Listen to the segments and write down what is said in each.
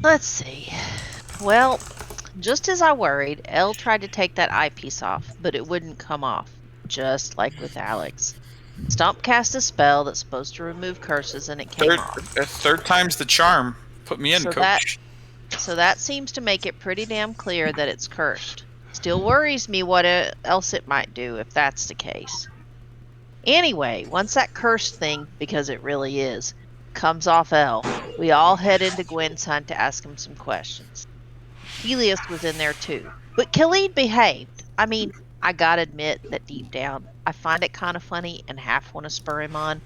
Let's see. Well, just as I worried, Elle tried to take that eyepiece off, but it wouldn't come off, just like with Alex. Stump cast a spell that's supposed to remove curses, and it came Third, off. third time's the charm. Put me in, So that coach. so that seems to make it pretty damn clear that it's cursed. Still worries me what else it might do if that's the case. Anyway, once that cursed thing, because it really is, comes off Elle, we all head into Gwen's hunt to ask him some questions. Helios was in there too. But Khalid behaved. I mean, I gotta admit that deep down, I find it kind of funny and half want to spur him on.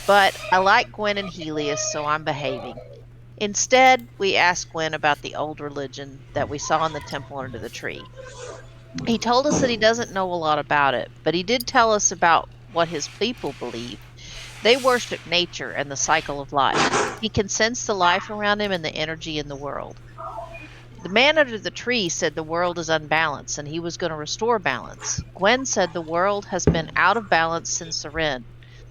But I like Gwen and Helios, so I'm behaving. Instead, we asked Gwen about the old religion that we saw in the temple under the tree. He told us that he doesn't know a lot about it, but he did tell us about what his people believe. They worship nature and the cycle of life. He can sense the life around him and the energy in the world. The man under the tree said the world is unbalanced and he was going to restore balance. Gwen said the world has been out of balance since the Ren.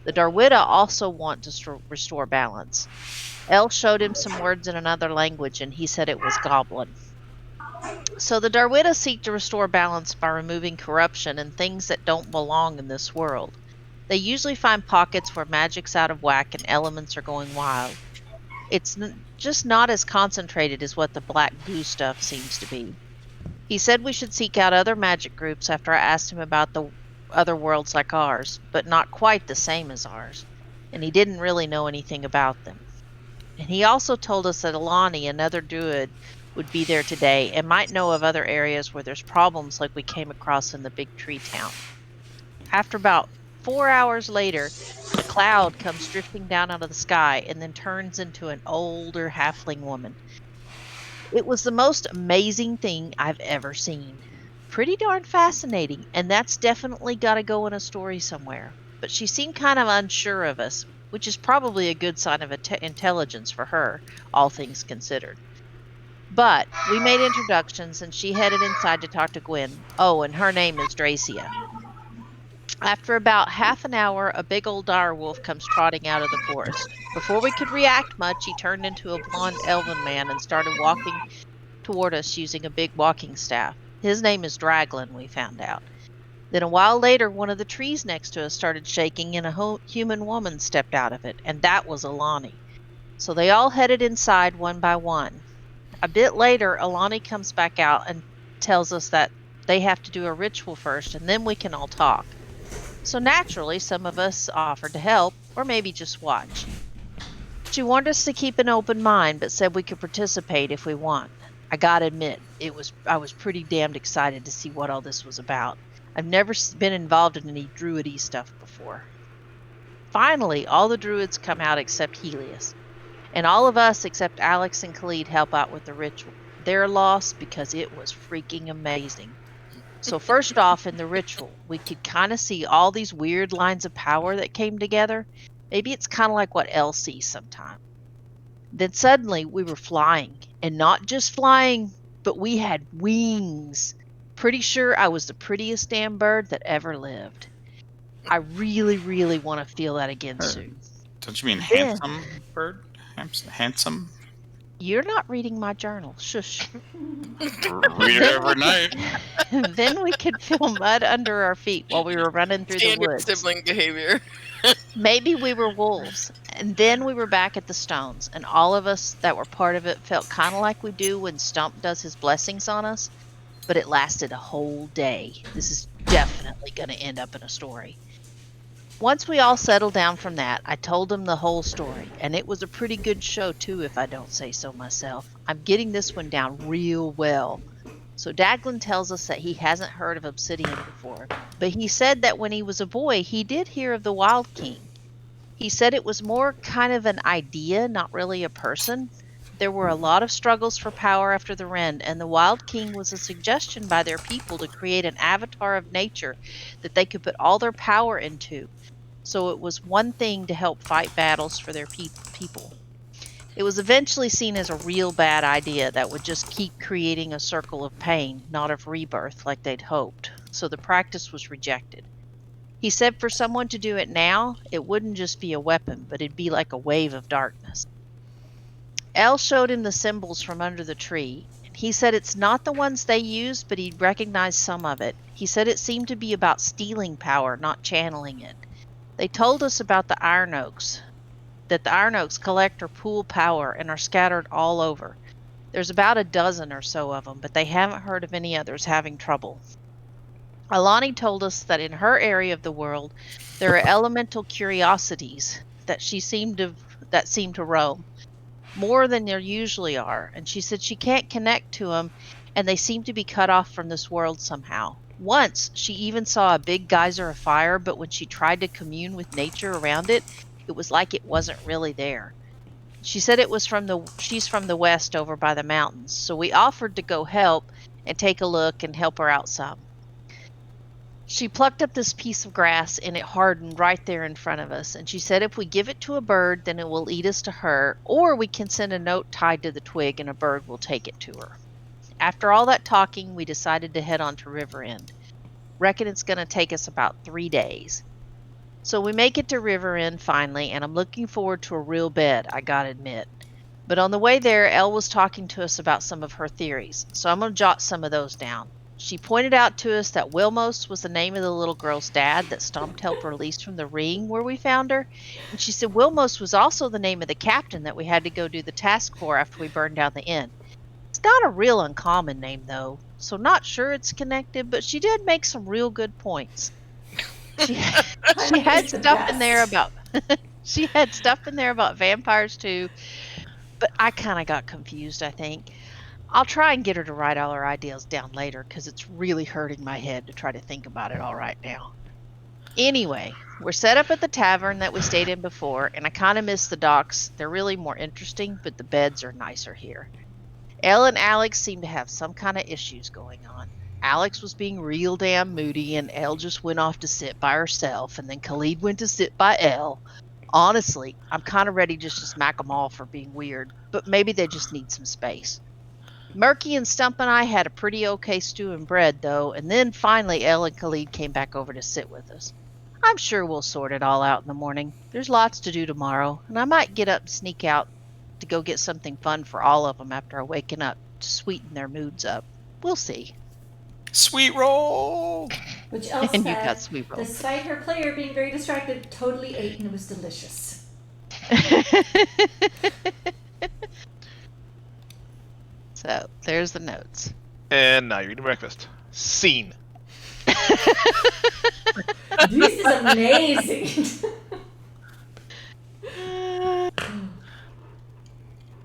The Darwida also want to restore balance. El showed him some words in another language and he said it was goblin. So the Darwida seek to restore balance by removing corruption and things that don't belong in this world. They usually find pockets where magic's out of whack and elements are going wild. It's just not as concentrated as what the black goo stuff seems to be. He said we should seek out other magic groups after I asked him about the other worlds like ours, but not quite the same as ours, and he didn't really know anything about them. And he also told us that Alani, another druid, would be there today and might know of other areas where there's problems like we came across in the big tree town. After about 4 hours later, a cloud comes drifting down out of the sky and then turns into an older halfling woman. It was the most amazing thing I've ever seen. Pretty darn fascinating, and that's definitely got to go in a story somewhere. But she seemed kind of unsure of us, which is probably a good sign of intelligence for her, all things considered. But we made introductions, and she headed inside to talk to Gwen. Oh, and her name is Dracia. After about half an hour, a big old dire wolf comes trotting out of the forest. Before we could react much, he turned into a blond elven man and started walking toward us using a big walking staff. His name is Draglin, we found out. Then a while later, one of the trees next to us started shaking and a human woman stepped out of it, and that was Alani. So they all headed inside one by one. A bit later, Alani comes back out and tells us that they have to do a ritual first and then we can all talk. So naturally, some of us offered to help or maybe just watch. She warned us to keep an open mind, but said we could participate if we want. I gotta admit, I was pretty damned excited to see what all this was about. I've never been involved in any druidy stuff before. Finally, all the druids come out except Helios, and all of us except Alex and Khalid help out with the ritual. They're lost because it was freaking amazing. So first off, in the ritual, we could kind of see all these weird lines of power that came together. Maybe it's kind of like what Elle sees sometimes. Then suddenly we were flying, and not just flying, but we had wings. Pretty sure I was the prettiest damn bird that ever lived. I really, really want to feel that again soon. Don't you mean Then, handsome bird? Handsome? you're not reading my journal. Shush. Read it Then we every could night. then we could feel mud under our feet while we were running through the Standard woods. sibling behavior. Maybe we were wolves. And then we were back at the stones, and all of us that were part of it felt kind of like we do when Stump does his blessings on us, but it lasted a whole day. This is definitely going to end up in a story. Once we all settled down from that, I told them the whole story, and it was a pretty good show too, if I don't say so myself. I'm getting this one down real well. So Daglin tells us that he hasn't heard of obsidian before, but he said that when he was a boy, he did hear of the Wild King. He said it was more kind of an idea, not really a person. There were a lot of struggles for power after the Rend, and the Wild King was a suggestion by their people to create an avatar of nature that they could put all their power into. So it was one thing to help fight battles for their people. It was eventually seen as a real bad idea that would just keep creating a circle of pain, not of rebirth like they'd hoped. So the practice was rejected. He said for someone to do it now, it wouldn't just be a weapon, but it'd be like a wave of darkness. Elle showed him the symbols from under the tree. He said it's not the ones they used, but he recognized some of it. He said it seemed to be about stealing power, not channeling it. They told us about the iron oaks, that the iron oaks collect or pool power and are scattered all over. There's about a dozen or so of them, but they haven't heard of any others having trouble. Alani told us that in her area of the world, there are elemental curiosities that seem to roam more than there usually are, and she said she can't connect to them, and they seem to be cut off from this world somehow. Once, she even saw a big geyser of fire, but when she tried to commune with nature around it, it was like it wasn't really there. She said she's from the west over by the mountains, so we offered to go help and take a look and help her out some. She plucked up this piece of grass and it hardened right there in front of us. And she said if we give it to a bird, then it will lead us to her, or we can send a note tied to the twig and a bird will take it to her. After all that talking, we decided to head on to River End. Reckon it's going to take us about 3 days. So we make it to River End finally, and I'm looking forward to a real bed, I gotta admit. But on the way there, Elle was talking to us about some of her theories, so I'm going to jot some of those down. She pointed out to us that Wilmos was the name of the little girl's dad that Stump helped release from the ring where we found her. And she said Wilmos was also the name of the captain that we had to go do the task for after we burned down the inn. It's not a real uncommon name, though, so not sure it's connected, but she did make some real good points. She had stuff in there about she had stuff in there about vampires too, but I kind of got confused, I think. I'll try and get her to write all her ideas down later because it's really hurting my head to try to think about it all right now. Anyway, we're set up at the tavern that we stayed in before, and I kind of miss the docks. They're really more interesting, but the beds are nicer here. Elle and Alex seem to have some kind of issues going on. Alex was being real damn moody, and Elle just went off to sit by herself, and then Khalid went to sit by Elle. Honestly, I'm kind of ready just to smack them all for being weird, but maybe they just need some space. Murky and Stump and I had a pretty okay stew and bread, though, and then finally Elle and Khalid came back over to sit with us. I'm sure we'll sort it all out in the morning. There's lots to do tomorrow, and I might get up and sneak out to go get something fun for all of them after waking up to sweeten their moods up. We'll see. Sweet roll! Which Elle And you said, got sweet roll. despite her player being very distracted, totally ate and it was delicious. So, there's the notes. And now you're eating breakfast. Scene. This is amazing.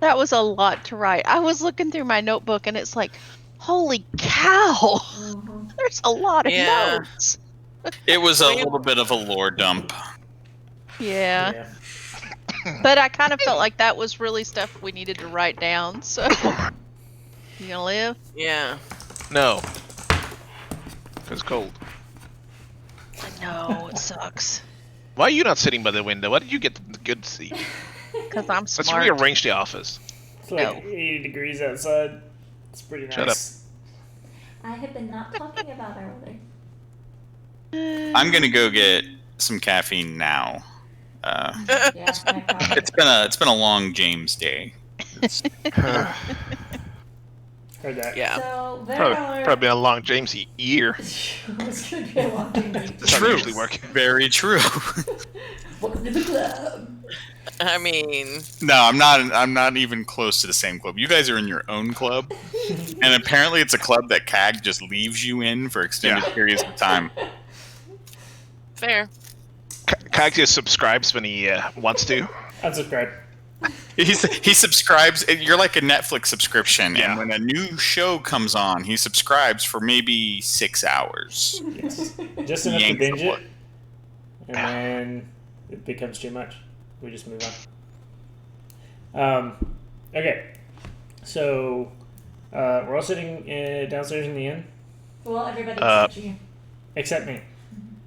That was a lot to write. I was looking through my notebook and it's like, holy cow! There's a lot of notes. It was a little bit of a lore dump. Yeah. But I kind of felt like that was really stuff we needed to write down, so. You gonna live? Yeah. No. It's cold. I know, it sucks. Why are you not sitting by the window? Why did you get the good seat? Because I'm Let's smart. rearrange the office. It's like 80 degrees outside. It's pretty nice. Shut up. I have been not talking about our weather. I'm gonna go get some caffeine now. Yeah, no problem. It's been a long James day. Heard that. Yeah. So there Probably, are. probably been a long Jamesy year. It's gonna be a long day. That's how it usually work. Very true. Welcome to the club. I mean, No, I'm not even close to the same club. You guys are in your own club, and apparently it's a club that CAG just leaves you in for extended periods of time. fair. Kag just subscribes when he wants to. Unsubscribe. He subscribes. You're like a Netflix subscription, Yeah. and when a new show comes on, he subscribes for maybe 6 hours. Yes. Just enough to Yank binge the it, and then it becomes too much. We just move on. Okay. So, we're all sitting downstairs in the inn, Well, everybody except you. except me.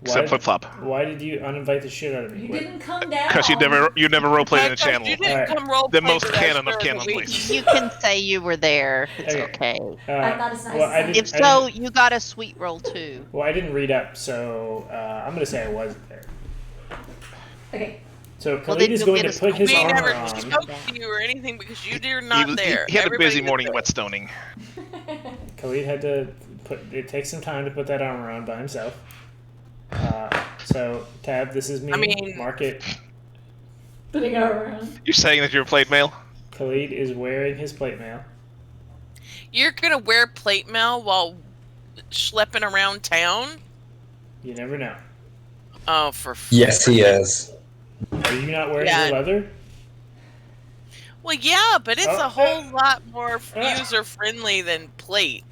Except Flip Flop. Why did you uninvite the shit out of me? You What- didn't come down. Because you never roleplayed in the channel. You didn't Alright. come role The play most with us canon of during canon the week. places. You can say you were there. It's Okay. okay. I'm not as nice well, as I that. didn't- If so, you got a sweet roll too. Well, I didn't read up, so I'm gonna say I wasn't there. Okay. So Well, Khalid then is you'll going get to a put his We armor never on. spoke to you or anything because you were He, not was- there. he had a Everybody busy was morning there. whetstoning. Khalid had to put. It takes some time to put that armor on by himself. So Tab, this is me. I mean- Mark it. Putting our around. You're saying that you're plate mail? Khalid is wearing his plate mail. You're gonna wear plate mail while schlepping around town? You never know. Oh, for Yes, he is. Are you not wearing Yeah. your leather? Well, yeah, but it's Oh, a whole lot more ah. user friendly than plate.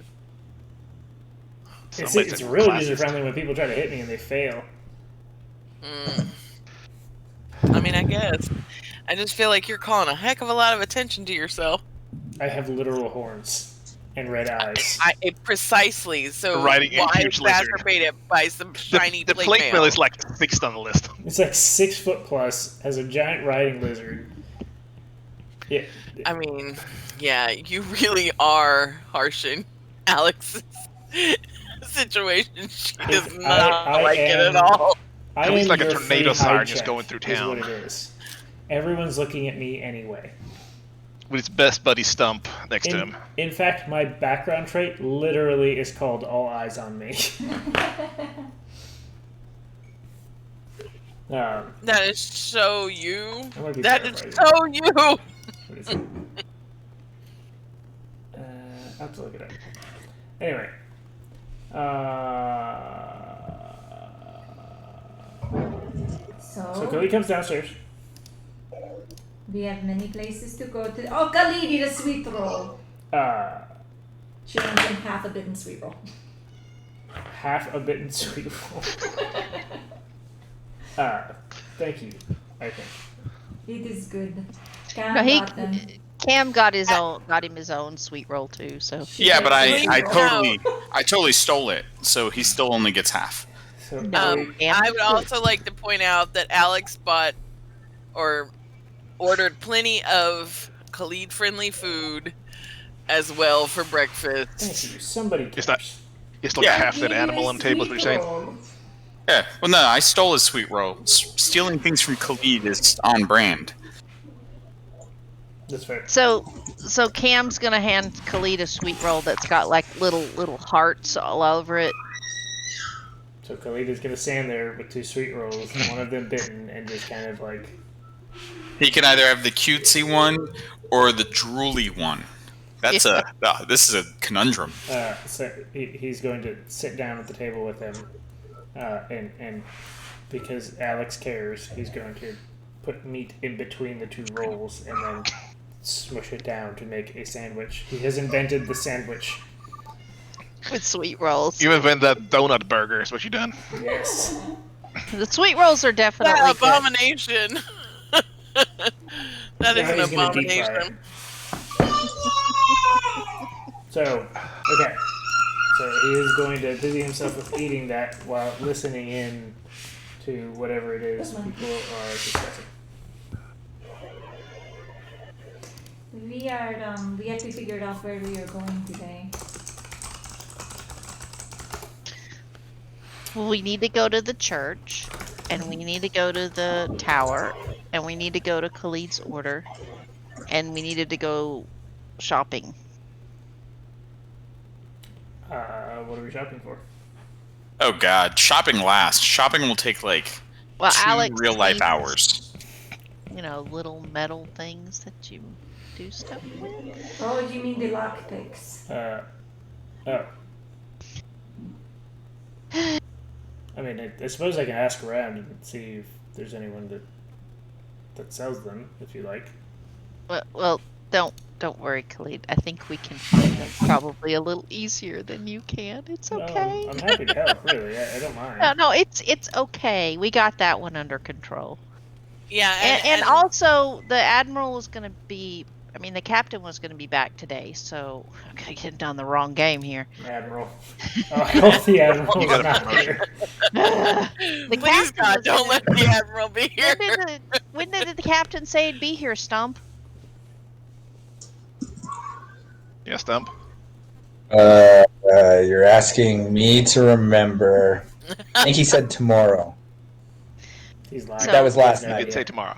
Somebody's It's a really classist. user friendly when people try to hit me and they fail. I mean, I guess. I just feel like you're calling a heck of a lot of attention to yourself. I have literal horns and red eyes. Precisely. So Riding a why huge lizard. exacerbate it by some shiny The plate plate mail? mail is like sixth on the list. It's like 6 foot plus, has a giant riding lizard. Yeah, I mean, yeah, you really are harshing Alex's situation. She does not I like it am- at all. I Khalid's am like a your tornado free hide siren just check, going through is what town. it is. Everyone's looking at me anyway. With his best buddy Stump next to him. In fact, my background trait literally is called All Eyes on Me. That is so you. I might be That is paraphrasing. so you. What is it? I'll have to look it up. Anyway. So So Khalid comes downstairs. we have many places to go to. Oh, Khalid, eat a sweet roll. She wants him half a bitten sweet roll. Half a bitten sweet roll. Thank you, I think. It is good. Cam No, got them. Cam got him his own sweet roll too. So Yeah, but I Please totally stole it, so he still only gets half. So No. Cam I would did. also like to point out that Alex bought or ordered plenty of Khalid-friendly food as well for thank breakfast. you. Somebody cares. It's not- It's like Yeah. half that animal on the table, is what you're saying. Roll. Yeah, well, no, I stole his sweet roll. Stealing things from Khalid is on brand. That's fair. So Cam's gonna hand Khalid a sweet roll that's got like little hearts all over it. So Khalid is gonna stand there with 2 sweet rolls, one of them bitten, and just kind of like. He can either have the cutesy one or the drooly one. That's this is a conundrum. So he's going to sit down at the table with him, and because Alex cares, he's going to put meat in between the 2 rolls and then smush it down to make a sandwich. He has invented the sandwich. With sweet rolls. You invented that donut burger, is what you done. Yes. The sweet rolls are definitely That good. abomination. That is Now an he's gonna deep fry it. abomination. So, okay. So he is going to busy himself with eating that while listening in to whatever it is people are discussing. We have to figure out where we are going today. Well, we need to go to the church, and we need to go to the tower, and we need to go to Khalid's order, and we needed to go shopping. What are we shopping for? Oh God, shopping lasts. Shopping will take like Well, 2 Alex real life needs, hours. You know, little metal things that you do stuff with. Oh, you mean the lockpicks? Oh. I mean, I suppose I can ask around and see if there's anyone that sells them, if you like. Well, don't worry, Khalid. I think we can find them probably a little easier than you can. It's okay. I'm happy to help, really. I don't mind. No, it's okay. We got that one under control. Yeah, And also, the admiral was going to be. I mean, the captain was going to be back today, so I'm going to get down the wrong game here. Admiral. Oh, I hope the Admiral You is got a not promotion. here. The please captain God, was don't gonna- let the admiral be here. when did the captain say he'd be here, Stump? Yeah, Stump. You're asking me to remember. I think he said tomorrow. He's lying. So- That was He has last no night. I idea. did say tomorrow.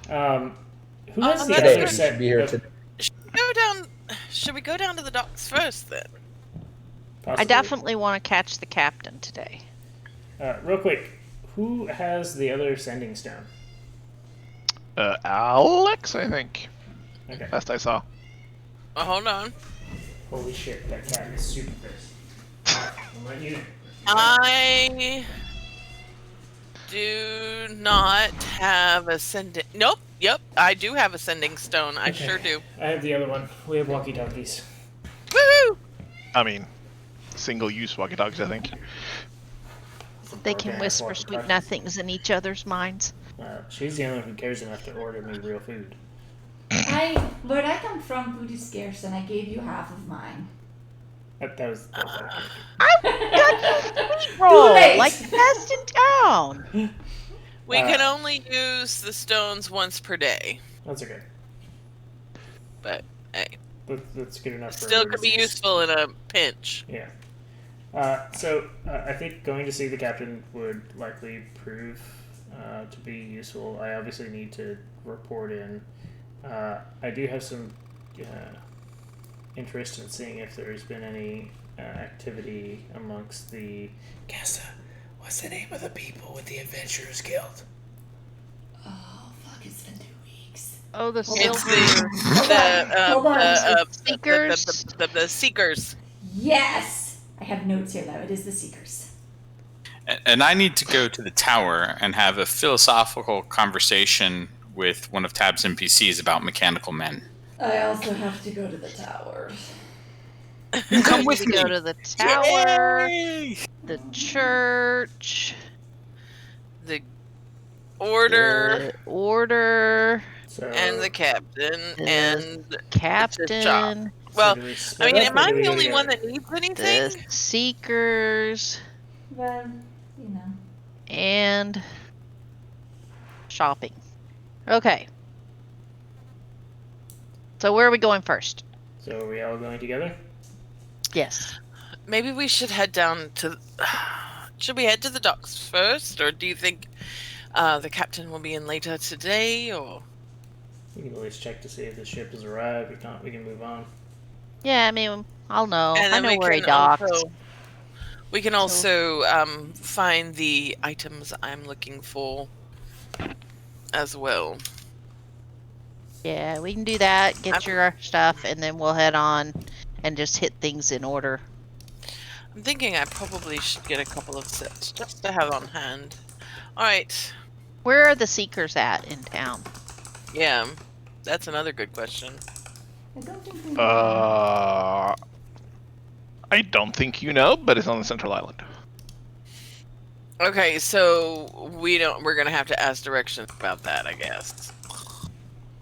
Who has the that's Today, other good. he set should be here of- today. Should we go down to the docks first then? I possibly? definitely want to catch the captain today. Real quick, who has the other sending stone? Alex, I think. Okay. Last I saw. Oh, hold on. Holy shit, that cat is super pissed. I'm letting you know. I do not have a sending. Nope. Yep, I do have a sending stone. I Okay. sure do. I have the other one. We have walkie-talkies. Woo! I mean, single-use walkie-talkies, I think. They can Broken-ass whisper sweet walkie-talkies. nothings in each other's minds. She's the only one who cares enough to order me real food. Where I come from, food is scarce, and I gave you half of mine. That was Roll late. like the best in town. We can only use the stones once per day, That's okay. but hey, That's good enough. it for still could be emergencies. useful in a pinch. Yeah. So I think going to see the captain would likely prove to be useful. I obviously need to report in. I do have some interest in seeing if there's been any activity amongst the. Cassa, what's the name of the people with the Adventurers Guild? Oh, fuck, it's been 2 weeks. Oh, the It's silver. Hold on. Seekers? The seekers. Yes! I have notes here, though. It is the Seekers. And I need to go to the tower and have a philosophical conversation with one of Tab's NPCs about mechanical men. I also have to go to the tower. Come We with need to me. go to the tower, Yay! the church, The order the order, So, and the captain the and the shop. captain, Well, do we I split mean, up am or I do we the go only one together? that needs the anything? seekers, Well, you know. and shopping. Okay. So where are we going first? So are we all going together? Yes. Maybe we should head down to. Should we head to the docks first, or do you think the captain will be in later today? Or We can always check to see if the ship has arrived. If not, we can move on. Yeah, I mean, I'll know. and I then know we where he can docked. also we can also find the items I'm looking for as well. Yeah, we can do that. Get your stuff, and then we'll head on and just hit things in order. I'm thinking I probably should get a couple of sets just to have on hand. All right. Where are the seekers at in town? Yeah, that's another good question. I don't think we I don't think you know, but it's on the central island. Okay, so we're gonna have to ask directions about that, I guess.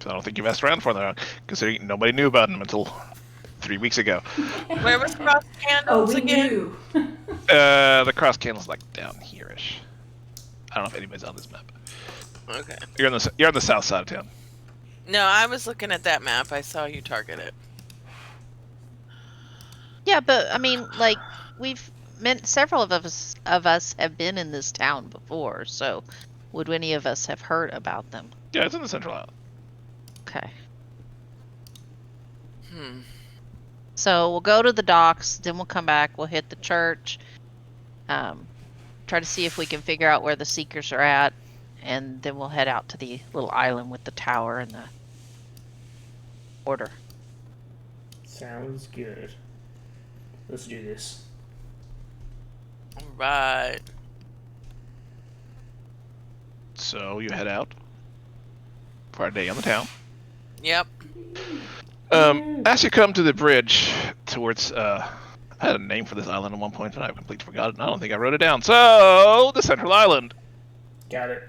So I don't think you've asked around for them, considering nobody knew about them until 3 weeks ago. Where was Cross Oh, Candles we again? knew. The cross candle's like down here-ish. I don't know if anybody's on this map. Okay. You're on the south side of town. No, I was looking at that map. I saw you target it. Yeah, but I mean, like several of us have been in this town before, so would any of us have heard about them? Yeah, it's in the central island. Okay. Hmm. So we'll go to the docks, then we'll come back, we'll hit the church, try to see if we can figure out where the seekers are at, and then we'll head out to the little island with the tower and the order. Sounds good. Let's do this. All right. So you head out for a day on the town. Yep. As you come to the bridge towards, I had a name for this island at one point, and I completely forgot it, and I don't think I wrote it down. So, the central island. Got it.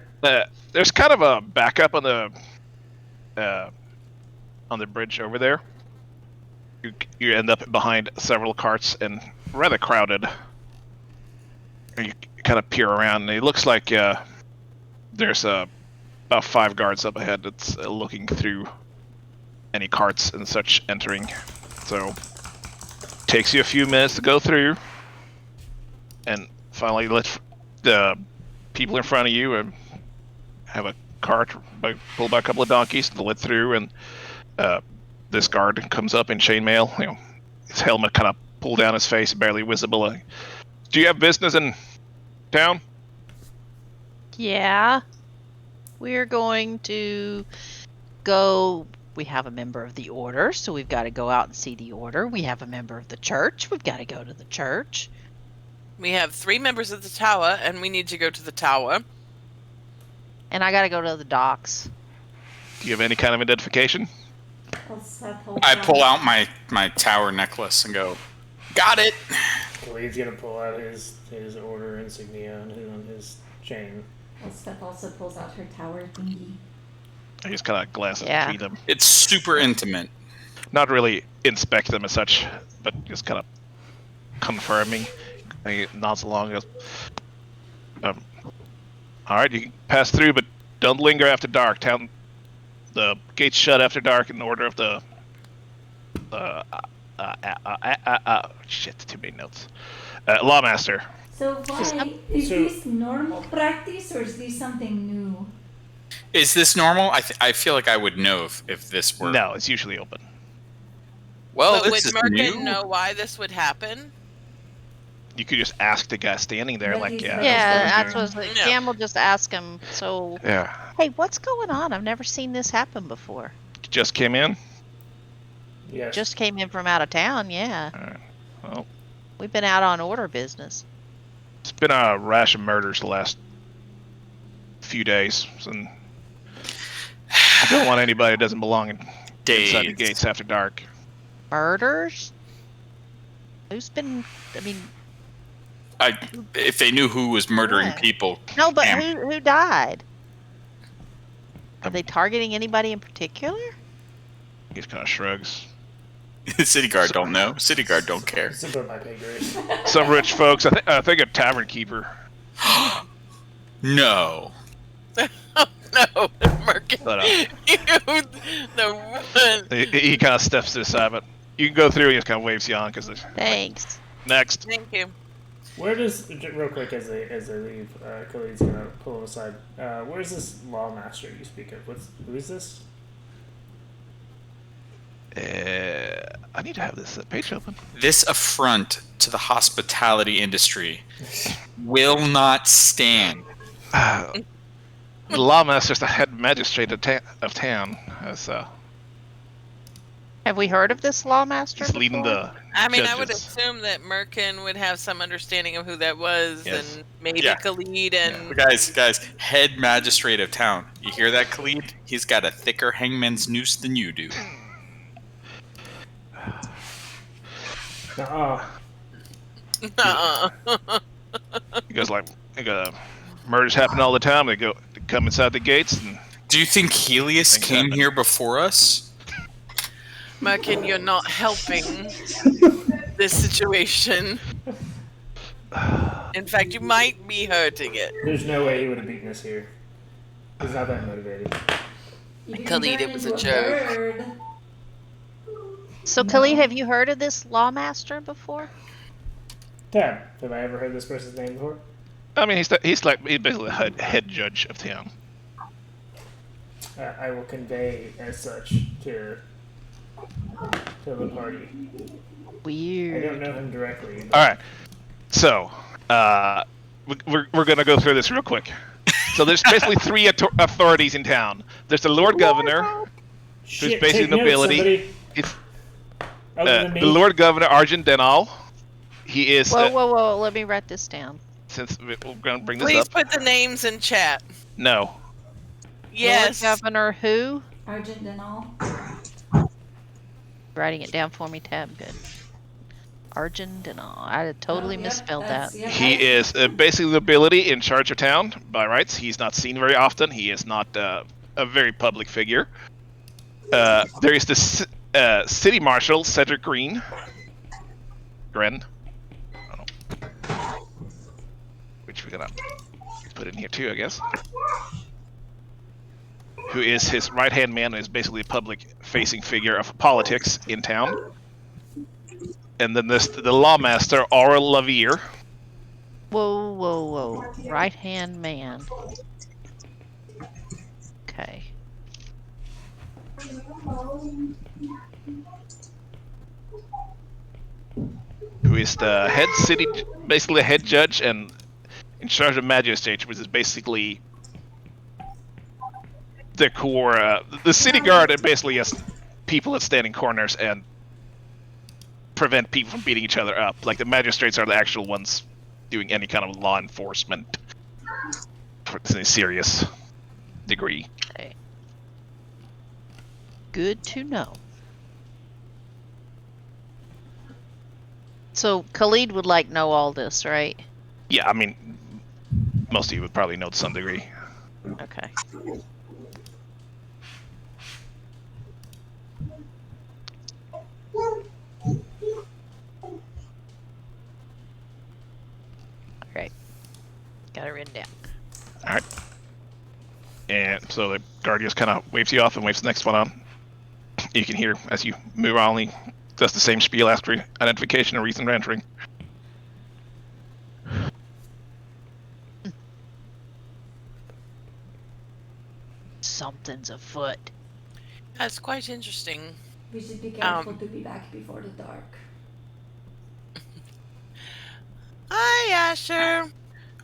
There's kind of a backup on the bridge over there. You end up behind several carts and rather crowded. You kind of peer around, and it looks like there's about 5 guards up ahead that's looking through any carts and such entering. So, takes you a few minutes to go through, and finally let the people in front of you and have a cart pulled by a couple of donkeys to let through, and this guard comes up in chainmail. His helmet kind of pulled down his face, barely visible. Do you have business in town? Yeah. We're going to go. We have a member of the order, so we've got to go out and see the order. We have a member of the church. We've got to go to the church. We have 3 members of the tower, and we need to go to the tower. And I got to go to the docks. Do you have any kind of identification? I pull out my tower necklace and go, got it. Khalid's gonna pull out his order insignia on his chain. Elspeth also pulls out her tower thingy. I just kind of glance Yeah. between them. It's super intimate. Not really inspect them as such, but just kind of confirming. He nods along. Goes, all right, you can pass through, but don't linger after dark. Town, the gates shut after dark in order of the. Shit, too many notes. Lawmaster. So why is So- this normal practice or is this something new? Is this normal? I feel like I would know if this were. No, it's usually open. Well, But this is would Merkin new. know why this would happen? You could just ask the guy standing there, But like, he's yeah. not Yeah, Yeah. that's what I was like. Yeah. Cam will just ask him. So, Yeah. hey, what's going on? I've never seen this happen before. Just came in. Yes. Just came in from out of town. Yeah, Well, we've been out on order business. it's been a rash of murders the last few days, and I don't want anybody that doesn't belong inside the Days. gates after dark. Murders? Who's been? I mean, If they knew who was murdering What? people, no, but Damn. who died? Are they targeting anybody in particular? He just kind of shrugs. city guard don't know. City guard don't care. It's above my pay grade. Some rich folks. I think a tavern keeper. No. No, Merkin. But, the he kind of steps to the side, but you can go through. He just kind of waves you on because Thanks. next. Thank you. Where does real quick as they leave, Khalid's gonna pull him aside. Where's this lawmaster you speak of? Who is this? I need to have this page open. This affront to the hospitality industry will not stand. The lawmaster's the head magistrate of town. As, Have we heard of this lawmaster? he's leading before? the. I mean, I would judges. assume that Merkin would have some understanding of who that was, Yes. and maybe Yeah. Khalid and Guys, head magistrate of town. You hear that, Khalid? He's got a thicker hangman's noose than you do. Uh-uh. He goes like, murders happen all the time. They come inside the gates, and Do you think Helios Things came happen. here before us? Merkin, you're not helping this situation. In fact, you might be hurting it. There's no way he would have beaten us here. He's not that motivated. You didn't Khalid, turn it was into a joke. bird. So, Khalid, have you heard of this lawmaster before? Tab, have I ever heard this person's name before? I mean, he's basically the head judge of town. I will convey as such to the party. I Weird. don't know him directly. All right, so we're gonna go through this real quick. So there's basically three authorities in town. There's the Lord Governor, Shit, basically take notes, nobility. somebody. It's, Other than me. the Lord Governor Argent Denal. He is. Whoa! Let me write this down. Since we're gonna bring this Please up. put the names in chat. No. Yes. Lord Governor who? Argent and all. Writing it down for me, Tab. Good. Argentinal. I had totally Yep, misspelled that's- that. yep, He that's- is basically the ability in charge of town by rights. He's not seen very often. He is not a very public figure. There is the city marshal, Cedric Green. Gren. I don't know. Which we're gonna put in here too, I guess. Who is his right-hand man and is basically a public-facing figure of politics in town. And then there's the lawmaster, Aurel Lavier. Whoa, whoa, whoa. Right-hand man. Okay. Who is the head city, basically the head judge and in charge of magistrates, which is basically the core. The city guard are basically just people that stand in corners and prevent people from beating each other up. Like the magistrates are the actual ones doing any kind of law enforcement to a serious degree. Okay. Good to know. So Khalid would know all this, right? Yeah, I mean, most of you would probably know to some degree. Okay. Alright. Got it written down. All right. And so the guard just kind of waves you off and waves the next one on. You can hear as you move on, he does the same spiel after identification and reason for entering. Something's afoot. That's quite interesting. We should be careful to be back before the dark. Hi, Asher.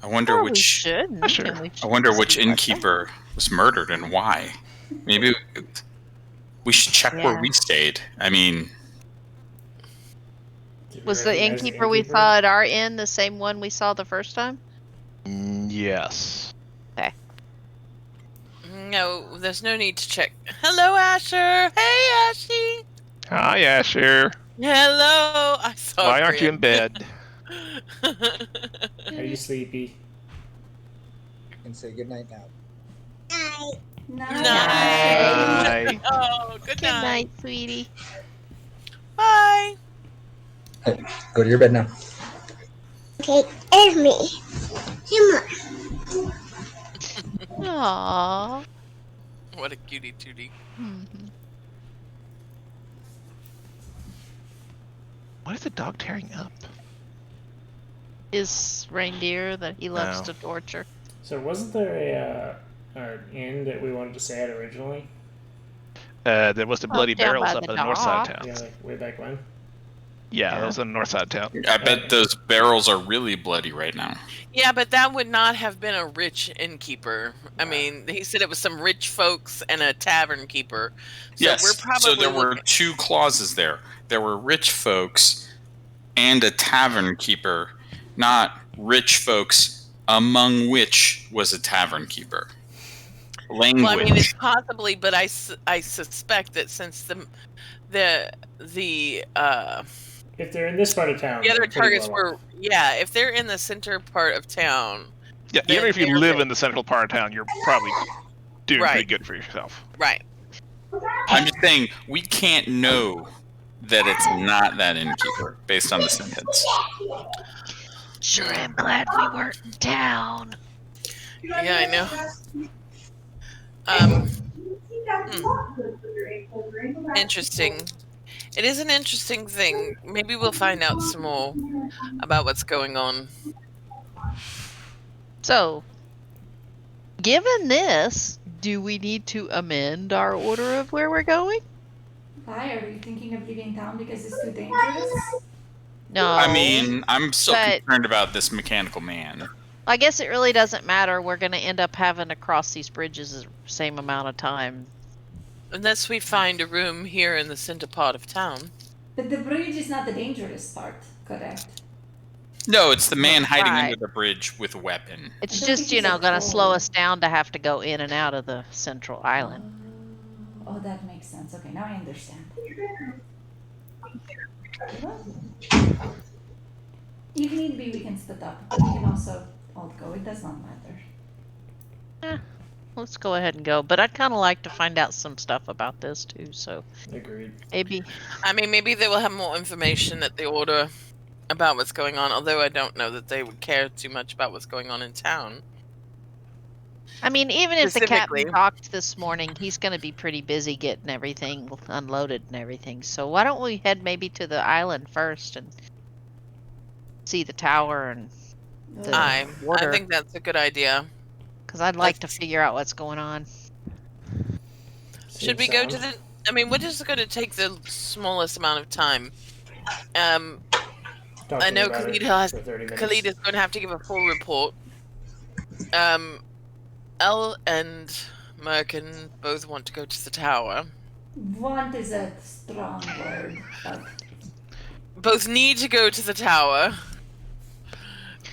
I wonder Or we which. shouldn't. Sure. and we I wonder should which be like that. innkeeper was murdered and why. Maybe we should check where Yeah. we stayed. I mean, Do you Was the recognize innkeeper we saw at our inn the same one we saw the first time? Yes. No, there's no need to check. Hello, Asher. Hey, Ashy. Hi, Asher. Hello. I saw. Why aren't you in Grin. bed? Are you sleepy? And say goodnight now. Nice. Hi. Oh, good Good night. night, sweetie. Bye. Hey, go to your bed now. Okay, it's me. Aww. What a cutie tootie. Mhm. What is the dog tearing up? His reindeer that he loves No. to torture. So wasn't there an inn that we wanted to stay at originally? There was the Bloody down Barrels by up the in the north side of dock. town. Yeah, like way back when. Yeah, that was in the north side of town. I bet those barrels are really bloody right now. Yeah, but that would not have been a rich innkeeper. I mean, he said it was some rich folks and a tavern keeper. So Yes. we're probably So there were two clauses there. There were rich folks and a tavern keeper, not rich folks among which was a tavern keeper. Language. Well, I mean, it's possibly, but I suspect that since the If they're in this part of town, other they're pretty targets well were off. if they're in the center part of town, Yeah, Then even if you they're live rich. in the central part of town, you're probably doing pretty Right. good for yourself. right? I'm just saying we can't know that it's not that innkeeper based on the sentence. Sure am glad we weren't in town. Yeah, I know. Interesting. It is an interesting thing. Maybe we'll find out some more about what's going on. So, given this, do we need to amend our order of where we're going? Why are you thinking of leaving town because it's too dangerous? No. I mean, I'm so But- concerned about this mechanical man. I guess it really doesn't matter. We're going to end up having to cross these bridges the same amount of time. Unless we find a room here in the center part of town. But the bridge is not the dangerous part, correct? No, it's the man hiding Right. under the bridge with a weapon. It's I don't just, think you he's know, a going to slow troll. us down to have to go in and out of the central island. Oh, that makes sense. Okay, now I understand. If need be, we can split up, but we can also all go. It does not matter. Let's go ahead and go. But I'd kind of like to find out some stuff about this too. So Agreed. maybe. I mean, maybe they will have more information at the order about what's going on, although I don't know that they would care too much about what's going on in town. I mean, even if the Specifically. captain talked this morning, he's going to be pretty busy getting everything unloaded and everything. So why don't we head maybe to the island first and see the tower and the I order, think that's a good idea. because I'd like to Let's- figure out what's going on. Should we Seems go to sound. the? I mean, what is going to take the smallest amount of time? I Talking know about Khalid it has. for 30 minutes. Khalid is going to have to give a full report. Elle and Merkin both want to go to the tower. Want is a strong word, but Both need to go to the tower.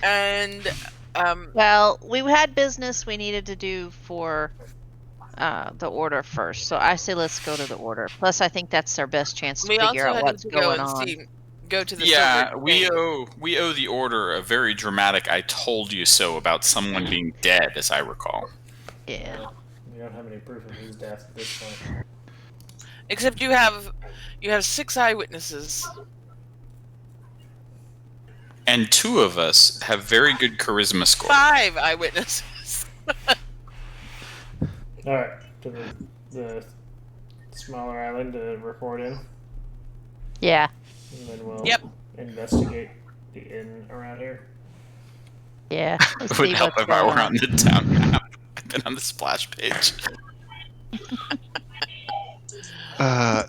And Well, we had business we needed to do for the order first, so I say let's go to the order. Plus, I think that's our best chance to we figure also out had what's to go going and on. go to the Yeah, silver we thing. owe the order a very dramatic "I told you so" about someone being dead, as I recall. Yeah. We don't have any proof of his death at this point. Except you have 6 eyewitnesses. And 2 of us have very good charisma scores. 5 eyewitnesses. All right, to the smaller island to report in, Yeah. and then we'll Yep. investigate the inn around here. Yeah. Let's It would see help what's if I going were on. on the town map and on the splash page.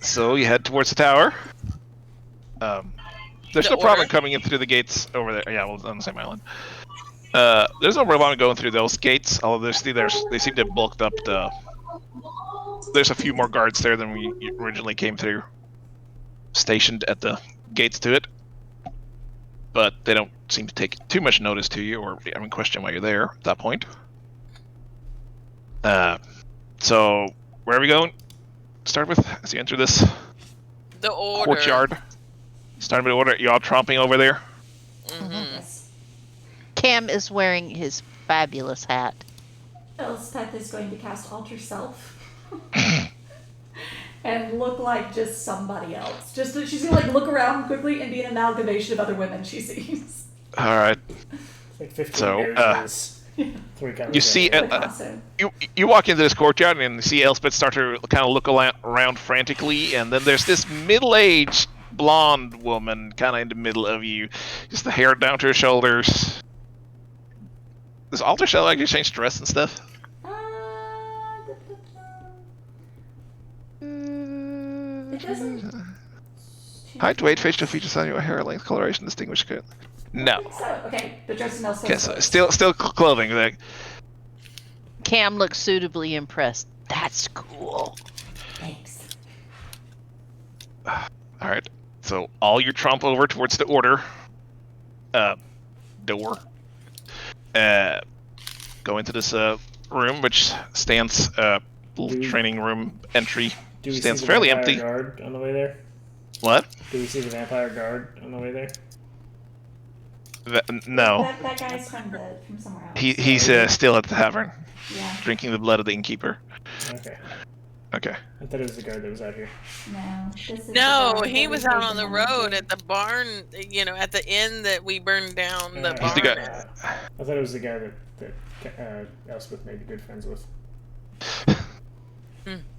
So you head towards the tower. There's The no problem order? coming in through the gates over there. Yeah, well, on the same island. There's no problem going through those gates. Although they seem to have bulked up the. There's a few more guards there than we originally came through. Stationed at the gates to it, but they don't seem to take too much notice to you or even question why you're there at that point. So where are we going? Start with as you enter this The order. courtyard. Starting with order. You all tromping over there. Mhm. yes. Cam is wearing his fabulous hat. Elspeth is going to cast Alter Self. And look like just somebody else. Just she's gonna like look around quickly and be an amalgamation of other women she sees. All right. It's like 15 So, noses. 3 colors. you see, The costume. you walk into this courtyard and you see Elspeth start to kind of look around frantically, and then there's this middle-aged blonde woman kind of in the middle of you, just the hair down to her shoulders. Does Alter Shell actually change dress and stuff? It doesn't. Height, weight, facial features on your hair length, coloration, distinguished. No. So okay, but dress in Elspeth's Okay, so clothes. still clothing. Like, Cam looks suitably impressed. That's cool. Thanks. all right. So all you tromp over towards the order door. Go into this room, which stands little training room entry. Do we Stands see the fairly vampire empty. guard on the way there? What? Do we see the vampire guard on the way there? No. That guy's from somewhere else. He's still at the tavern, Yeah. drinking the blood of the innkeeper. Okay. Okay. I thought it was the guard that was out here. No. This is the No, guy he that was we out paid on the money road to. at the barn, at the inn that we burned down the He's the barn. guy- I thought it was the guy that Elspeth may be good friends with.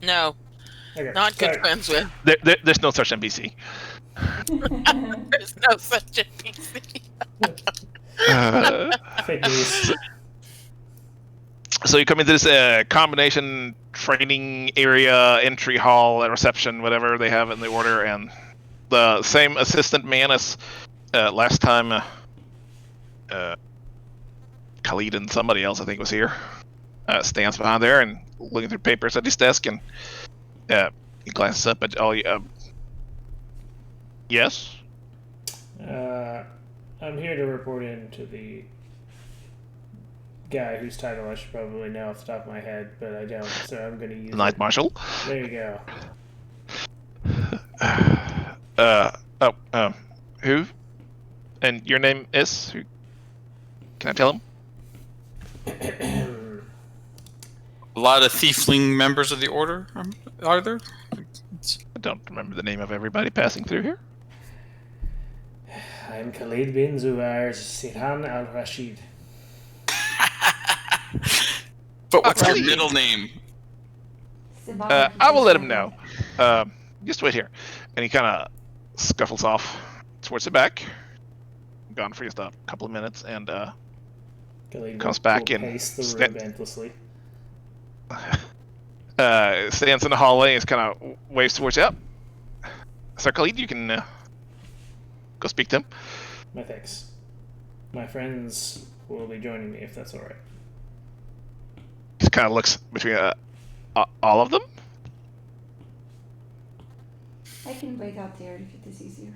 No, Okay. not good sorry. friends with. There's no such NPC. There's no such a PC. Fake news. So you come into this combination training area, entry hall, reception, whatever they have in the order, and the same assistant man as last time. Khalid and somebody else, I think, was here. Stands behind there and looking through papers at his desk, and he glances up at all you. Yes. I'm here to report in to the guy whose title I should probably know off the top of my head, but I don't, so I'm going to use Knight it. Marshal. There you go. Who? And your name is? Who? Can I tell him? A lot of tiefling members of the order, are there? I don't remember the name of everybody passing through here. I'm Khalid bin Zubair Sirhan al-Rashid. But what's your Really? middle name? I will let him know. Just wait here. And he kind of scuffles off towards the back. Gone for just a couple of minutes, and Khalid Comes will back in. pace the room endlessly. Stands in the hallway and kind of waves towards you. Sir Khalid, you can go speak to him. My thanks. My friends will be joining me if that's all right. Just kind of looks between all of them. I can wait out there if it is easier.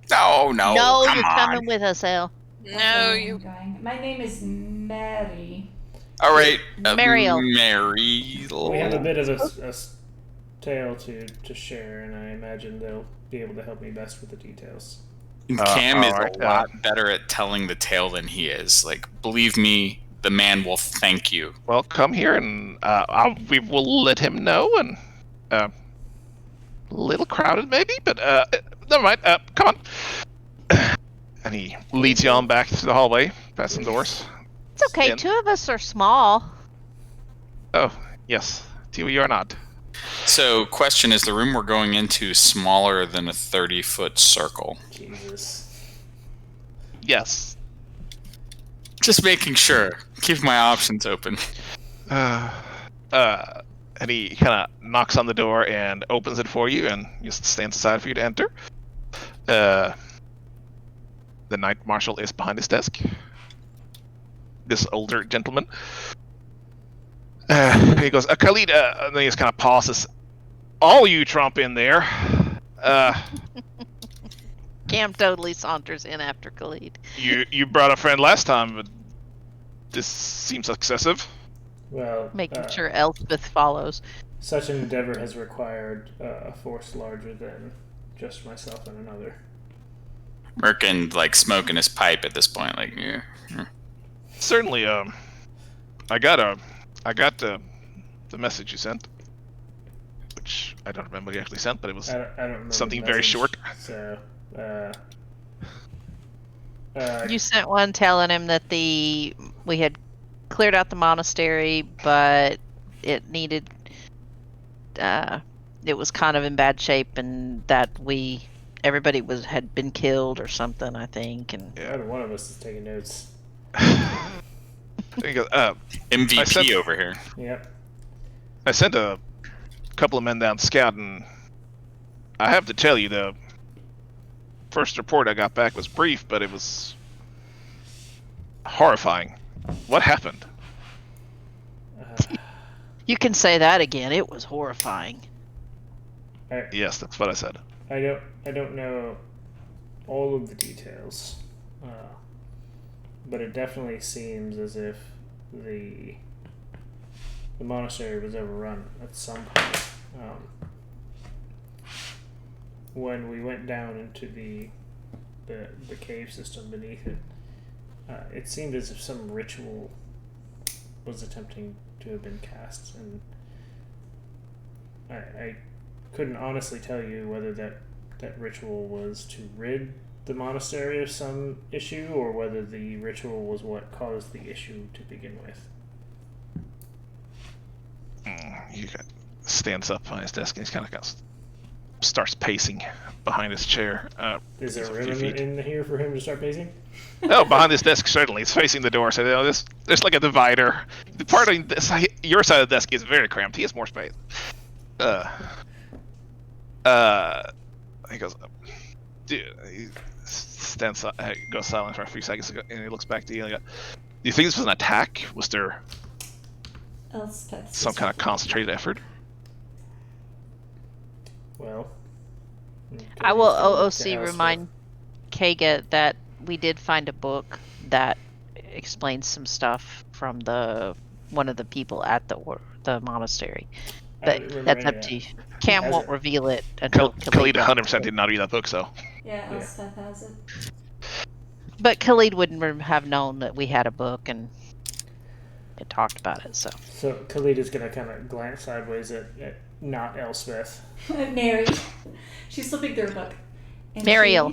No, no, come you're on. coming with us, El. That's No, where I'm you. going. My name is Mary. All right, Mariel. Mary. We have a bit of a tale to share, and I imagine they'll be able to help me best with the details. Cam is alright, a lot better at telling the tale than he is. Like, believe me, the man will thank you. Well, come here and we will let him know. And a little crowded maybe, but never mind. Come on. And he leads you on back to the hallway, past some doors. It's okay. In. 2 of us are small. Oh, yes. You are not. So, question, is the room we're going into smaller than a 30-foot circle? Jesus. Yes. Just making sure. Keep my options open. And he kind of knocks on the door and opens it for you, and just stands aside for you to enter. The Knight Marshal is behind his desk. This older gentleman. And he goes, Khalid, and then he just kind of pauses. All you Trump in there. Cam totally saunters in after Khalid. You brought a friend last time, but this seems excessive. Well, Making sure Elspeth follows. such an endeavor has required a force larger than just myself and another. Merkin, like, smoking his pipe at this point. Like, yeah. Certainly, I got the message you sent, which I don't remember what you actually sent, but it was I don't remember something the very message, short. So, You sent one telling him that we had cleared out the monastery, but it needed it was kind of in bad shape, and that everybody had been killed or something, I think. And one of us is taking notes. He goes, MVP over here. Yep. I sent a couple of men down to scout, and I have to tell you, the first report I got back was brief, but it was horrifying. What happened? you can say that again. It was horrifying. Yes, that's what I said. I don't know all of the details, but it definitely seems as if the monastery was overrun at some point. When we went down into the cave system beneath it, it seemed as if some ritual was attempting to have been cast, and I couldn't honestly tell you whether that ritual was to rid the monastery of some issue, or whether the ritual was what caused the issue to begin with. He stands up on his desk and he kind of starts pacing behind his chair. Is there a room few feet. in here for him to start pacing? Oh, behind his desk, certainly. He's facing the door, so there's like a divider. The part of your side of the desk is very cramped. He has more space. He goes, dude. He stands up, goes silent for a few seconds, and he looks back to you. And he goes, do you think this was an attack? Was there Elspeth. some kind of concentrated effort? Well, I will OOC remind Kaga that we did find a book that explains some stuff from one of the people at the monastery. But that's up to you. Cam won't reveal it until Khalid 100% did not read that book, so. Yeah, Elspeth has it. But Khalid wouldn't have known that we had a book and it talked about it. So Khalid is gonna kind of glance sideways at not Elspeth. Mary. She's flipping through a book. And Mariel.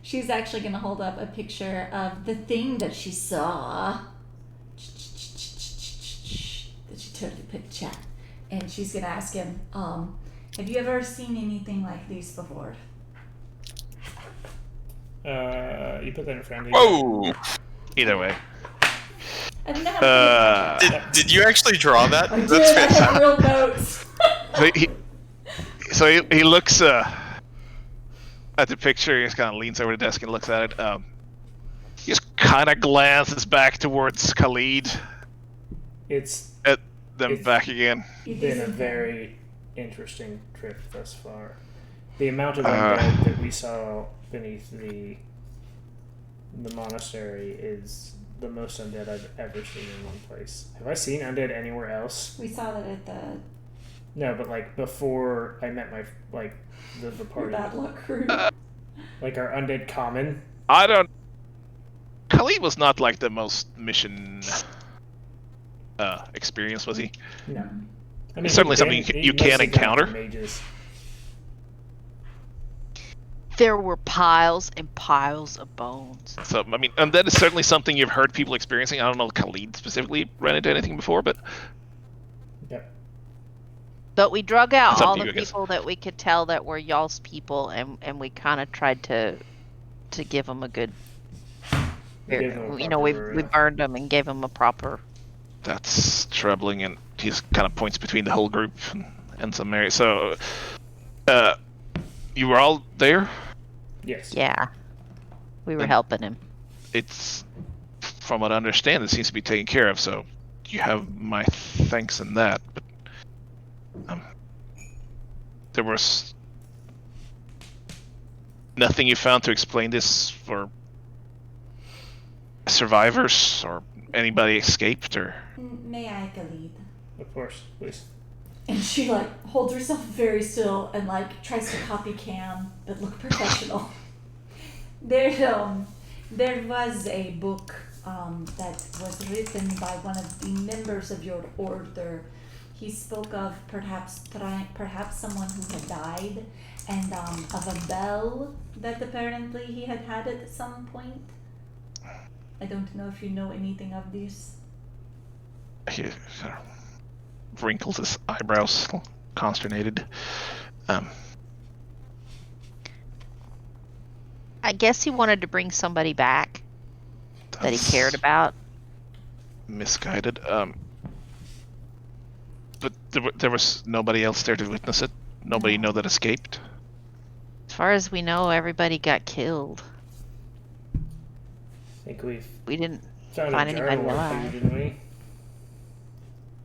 She's actually going to hold up a picture of the thing that she saw. That she totally put in chat. And she's going to ask him, have you ever seen anything like these before? You put that in friendly. Whoa! Either way. I don't know how to Did you actually draw that? I did. That's I have fantastic. real notes. So he looks at the picture. He just kind of leans over the desk and looks at it. He just kind of glances back towards Khalid, It's then back again. been a very interesting trip thus far. The amount of undead that we saw beneath the monastery is the most undead I've ever seen in one place. Have I seen undead anywhere else? We saw that at the No, but like before I met my the party. bad luck crew. Like our undead common. I don't. Khalid was not like the most mission experienced, was he? No. I mean, It's certainly he'd something been- you he'd can mostly gone encounter. for mages. There were piles and piles of bones. So I mean, and that is certainly something you've heard people experiencing. I don't know if Khalid specifically ran into anything before, but Yep. But we drug out It's up all to the you, I guess. people that we could tell that were y'all's people, and we kind of tried to give them a good. Give them a You know, proper we burial. burned them and gave them a proper. that's troubling. And he just kind of points between the whole group and some areas. So, you were all there. Yes. Yeah, we were And- helping him. It's, from what I understand, it seems to be taken care of. So, you have my thanks in that. But there was nothing you found to explain this for survivors, or anybody escaped, or May I, Khalid? Of course, please. And she holds herself very still and tries to copy Cam but look professional. There was a book that was written by one of the members of your order. He spoke of perhaps someone who had died, and of a bell that apparently he had at some point. I don't know if you know anything of this. he kind of wrinkles his eyebrows, consternated. I guess he wanted to bring somebody back that he That's cared about. misguided. But there was nobody else there to witness it. Nobody know that escaped. As far as we know, everybody got killed. I think we've We didn't found find a anybody journal or two, alive. didn't we?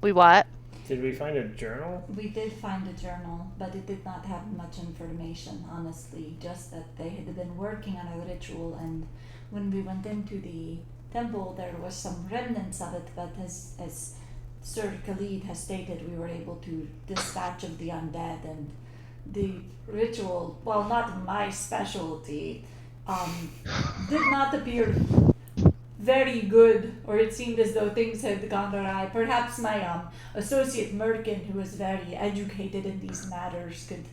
We what? Did we find a journal? We did find a journal, but it did not have much information, honestly. Just that they had been working on a ritual, and when we went into the temple, there was some remnants of it, but as Sir Khalid has stated, we were able to dispatch of the undead, and the ritual, while not my specialty, did not appear very good, or it seemed as though things had gone awry. Perhaps my associate Merkin, who is very educated in these matters, could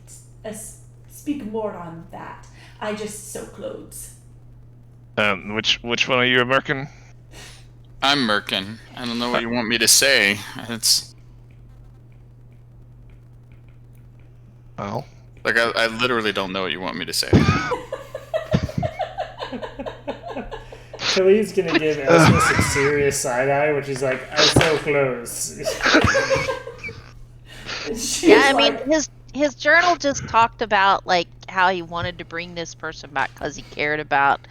speak more on that. I just sew clothes. Which one are you, American? I'm Merkin. I don't know what you want me to say. It's Well, like I literally don't know what you want me to say. Khalid's gonna give Elsa some serious side eye, which is like, I sew clothes. She's Yeah, I mean, like, his journal just talked about how he wanted to bring this person back because he cared about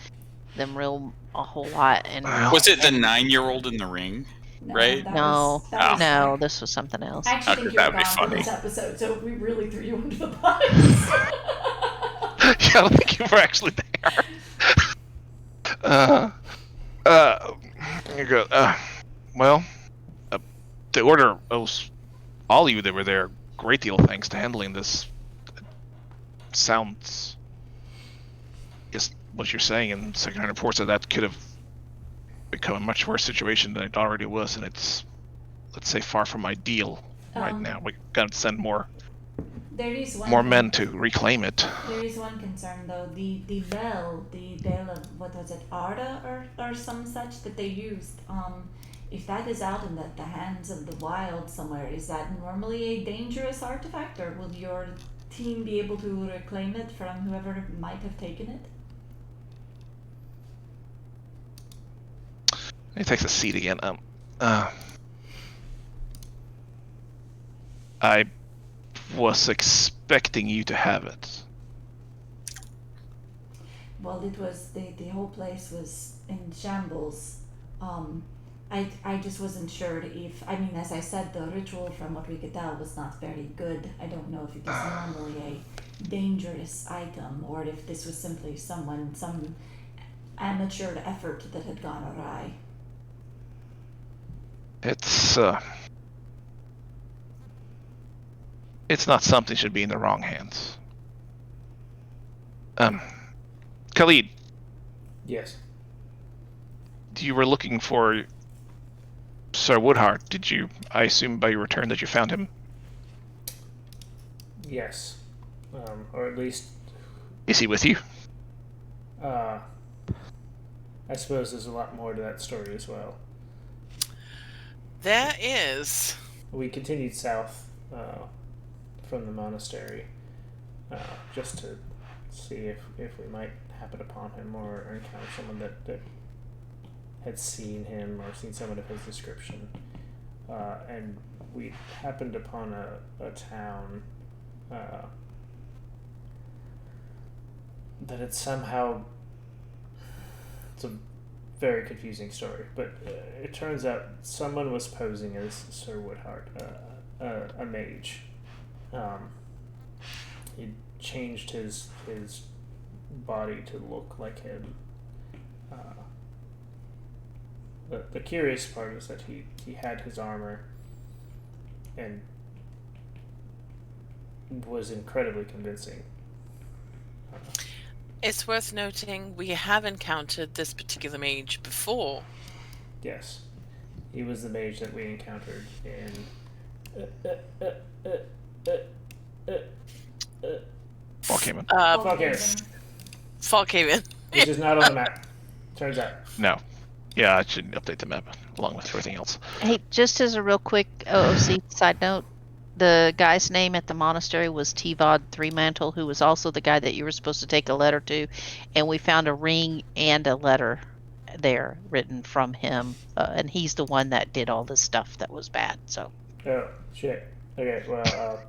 them a whole lot. And Well, Was it the 9-year-old in the ring? no, right? that no, was- that was- no, this was something else. I actually Okay, think you were that'd be gone for funny. this episode, so we really threw you under the bus. I don't think you were actually there. You go. Well, the order owes all you that were there a great deal of thanks to handling this. Sounds, just what you're saying in secondhand reports, that could have become a much worse situation than it already was, and it's, let's say, far from ideal right now. We gotta send more There is one men to reclaim it. There is one concern though. The bell of what was it, Arda or some such that they used. If that is out in the hands of the wild somewhere, is that normally a dangerous artifact, or will your team be able to reclaim it from whoever might have taken it? He takes a seat again. I was expecting you to have it. Well, it was the whole place was in shambles. I just wasn't sure if, I mean, as I said, the ritual from what we could tell was not very good. I don't know if it was normally a dangerous item or if this was simply some amateur effort that had gone awry. It's not something should be in the wrong hands. Khalid, Yes. you were looking for Sir Woodhart. Did you, I assume by your return that you found him? Yes. Or at least, Is he with you? I suppose there's a lot more to that story as well. There is. We continued south from the monastery just to see if we might happen upon him or encounter someone that had seen him or seen someone of his description. And we happened upon a town that had somehow... It's a very confusing story, but it turns out someone was posing as Sir Woodhart, a mage. He changed his body to look like him. The curious part is that he had his armor and was incredibly convincing. It's worth noting we have encountered this particular mage before. Yes, he was the mage that we encountered in Falkhaven. Falkhaven, Falkhaven. which is not on the map. Turns out. No. Yeah, I should update the map along with everything else. Hey, just as a real quick OOC side note, the guy's name at the monastery was Tivod Threemantle, who was also the guy that you were supposed to take a letter to, and we found a ring and a letter there written from him, and he's the one that did all this stuff that was bad. So. Oh shit. Okay. Well.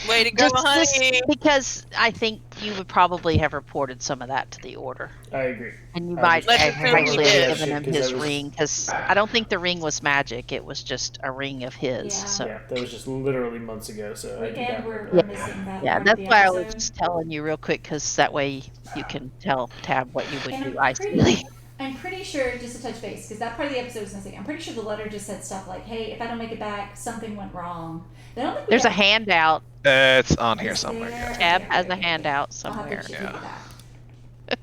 Way to go, honey! Because I think you would probably have reported some of that to the order. I agree. And you I might was- Let's assume actually he have did. given him 'Cause his I was- ring, because I don't think the ring was magic. It was just a ring of his. Yeah. So Yeah, that was just literally months ago. So I do Again, not we're remember. missing that yeah, part that's of the why I was episode. just telling you real quick, because that way you can tell Tab what you would And do icily. I'm pretty sure, just to touch base, because that part of the episode was missing. I'm pretty sure the letter just said stuff like, "Hey, if I don't make it back, something went wrong." I don't think we There's a got- handout. It's on here Is somewhere. there? Yeah. Tab Okay, has okay, a okay. handout I'll have somewhere. to check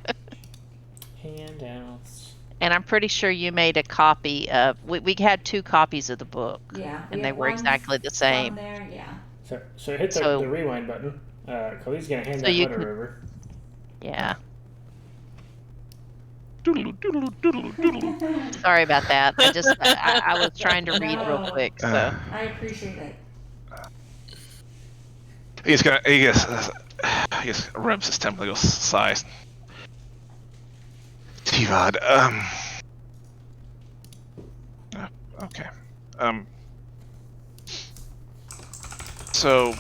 that. Handouts. And I'm pretty sure you made a copy of. We had 2 copies of the book. Yeah, we And they have were one exactly the from same. there, yeah. So hit the, So- the rewind button. Khalid's gonna hand So that you letter can- over. Yeah. Doodle, doodle, doodle, doodle. Sorry about that. I was trying to read real No. quick. So I appreciate it. He just rubs his temple, goes, sighs. Tivod, okay. So,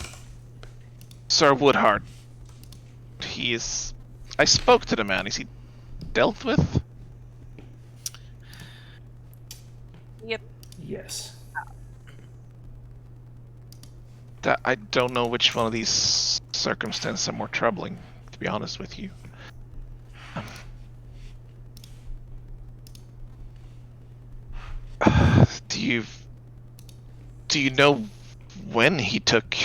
Sir Woodhart, I spoke to the man. Is he dealt with? Yes. That I don't know which one of these circumstances are more troubling, to be honest with you. Do you know when he took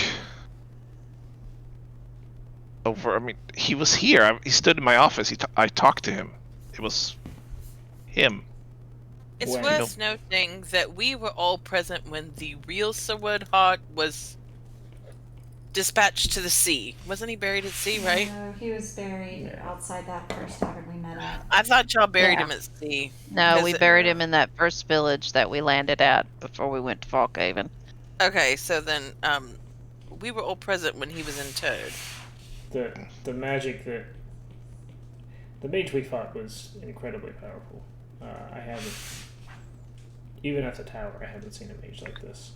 over? I mean, he was here. He stood in my office. I talked to him. It was him. It's When? worth noting that we were all present when the real Sir Woodhart was dispatched to the sea. Wasn't he buried at sea, right? No, he was buried Yeah. outside that first tavern we met at. I thought y'all buried Yeah. him at sea. no, we Because- buried him in that first village that we landed at before we went to Falkhaven. Okay, so then we were all present when he was interred. The magic that the mage we fought was incredibly powerful. I have Even at the tower, I haven't seen a mage like this.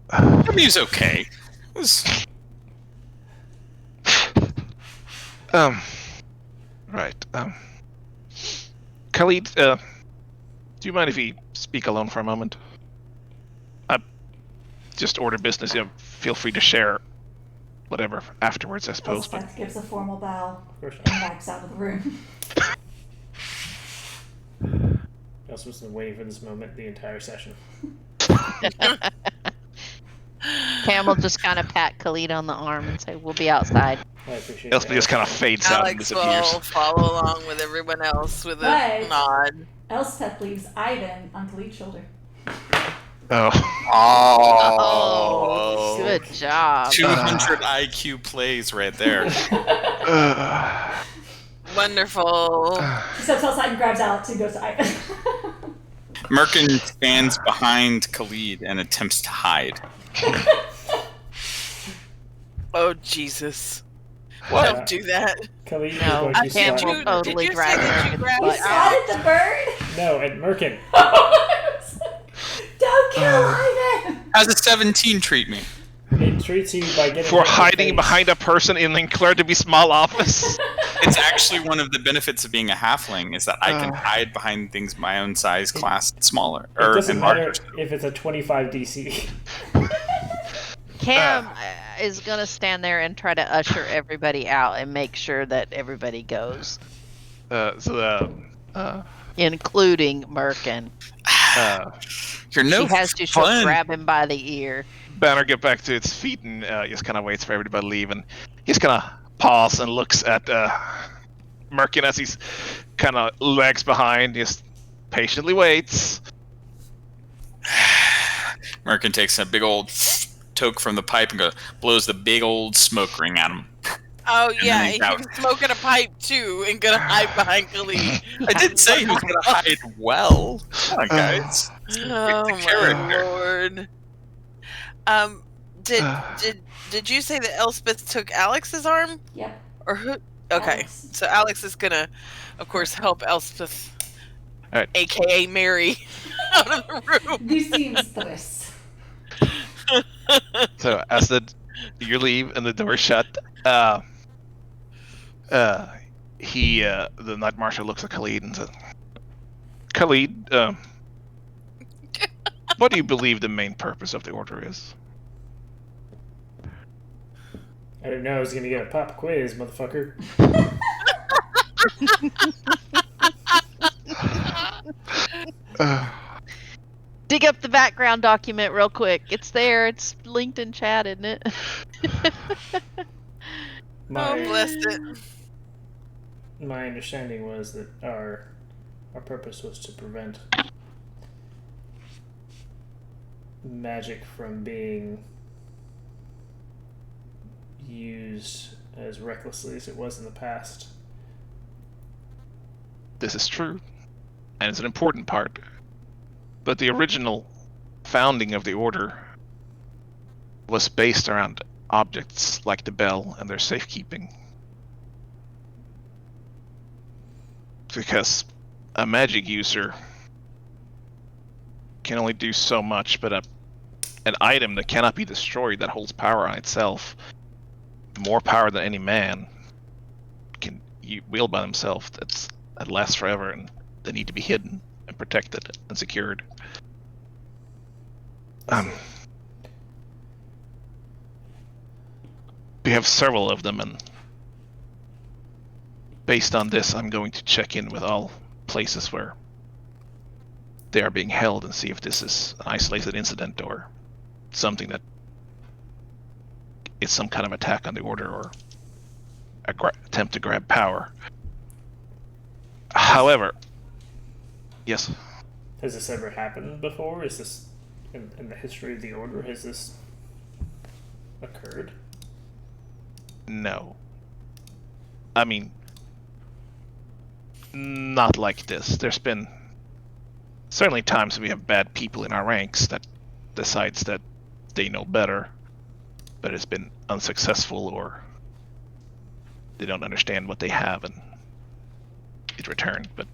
I mean, he's okay. It was... Right. Khalid, do you mind if we speak alone for a moment? Just order business. Feel free to share whatever afterwards, I suppose. But Elspeth gives a formal bow Of and course. backs out of the room. Elspeth's been waiting for this moment the entire session. Cam will just kind of pat Khalid on the arm and say, "We'll be outside." I appreciate Elspeth just kind of fades out and Alex disappears. will follow along with everyone else with a Right. nod. Elspeth leaves Ivan on Khalid's shoulder. Oh. Oh, good job. 200 IQ plays right there. Wonderful. She steps outside and grabs Alex and goes to Ivan. Merkin stands behind Khalid and attempts to hide. Oh, Jesus. What? Don't do that. Khalid is No, going I to can't. slide. We'll totally Did you drag say that you Merkin's grabbed You butt out. spotted the bird? No, at Merkin. Don't kill Ivan! How's a 17 treat me? It treats you by getting For hit in the hiding face. behind a person in an incredibly small office. It's actually one of the benefits of being a halfling is that I can hide behind things my own size, class, and smaller. It doesn't and matter larger. if it's a 25 DC. Cam is going to stand there and try to usher everybody out and make sure that everybody goes, including Merkin. You're no She has to fun. grab him by the ear. Banner get back to its feet and just kind of waits for everybody to leave, and he's kind of pauses and looks at Merkin as he's kind of lags behind, just patiently waits. Merkin takes a big old toke from the pipe and blows the big old smoke ring at him. Oh, yeah, he's he's out. smoking a pipe, too, and gonna hide behind Khalid. I did say he was going to hide well. Come on, guys. Oh, my character. Lord. Did you say that Elspeth took Alex's arm? Yep. Or who? Okay, Alex. so Alex is gonna, of course, help Elspeth, Alright. aka Mary, out of the room. This seems stress. So as you leave and the door shut, the Night Marshal looks at Khalid and says, "Khalid, what do you believe the main purpose of the order is?" I didn't know I was going to get a pop quiz, motherfucker. Dig up the background document real quick. It's there. It's linked in chat, isn't it? Oh, bless it. My understanding was that our purpose was to prevent magic from being used as recklessly as it was in the past. This is true, and it's an important part. But the original founding of the order was based around objects like the bell and their safekeeping. Because a magic user can only do so much, but an item that cannot be destroyed, that holds power on itself, more power than any man can wield by themselves, that lasts forever, and they need to be hidden and protected and secured. We have several of them, and based on this, I'm going to check in with all places where they are being held and see if this is an isolated incident or something that is some kind of attack on the order or attempt to grab power. However, yes. Has this ever happened before? Is this in the history of the order? Has this occurred? No. I mean, not like this. There's been certainly times we have bad people in our ranks that decides that they know better, but it's been unsuccessful or they don't understand what they have and it returned, but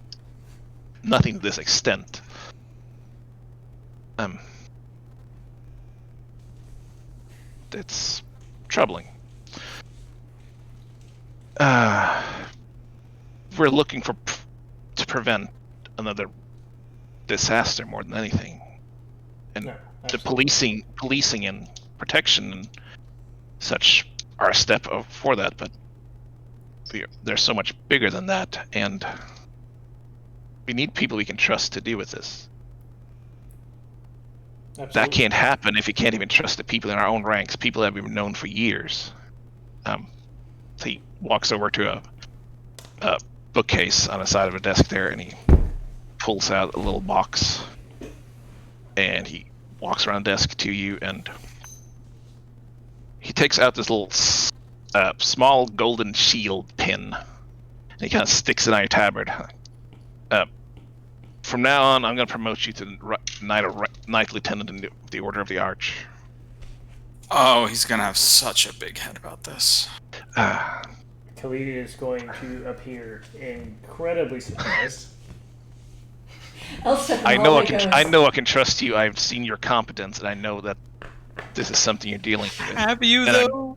nothing to this extent. It's troubling. We're looking to prevent another disaster more than anything, and No, the absolutely. policing and protection and such are a step for that, but they're so much bigger than that, and we need people we can trust to deal with this. Absolutely. That can't happen if you can't even trust the people in our own ranks, people that we've known for years. So he walks over to a bookcase on the side of a desk there, and he pulls out a little box, and he walks around the desk to you, and he takes out this little small golden shield pin, and he kind of sticks it on your tabard. From now on, I'm going to promote you to Knight Lieutenant in the Order of the Arch. Oh, he's gonna have such a big head about this. Khalid is going to appear incredibly surprised. Elsa I know I can trust you. I've seen your competence, and I know that this is something you're dealing with. Have you, And though?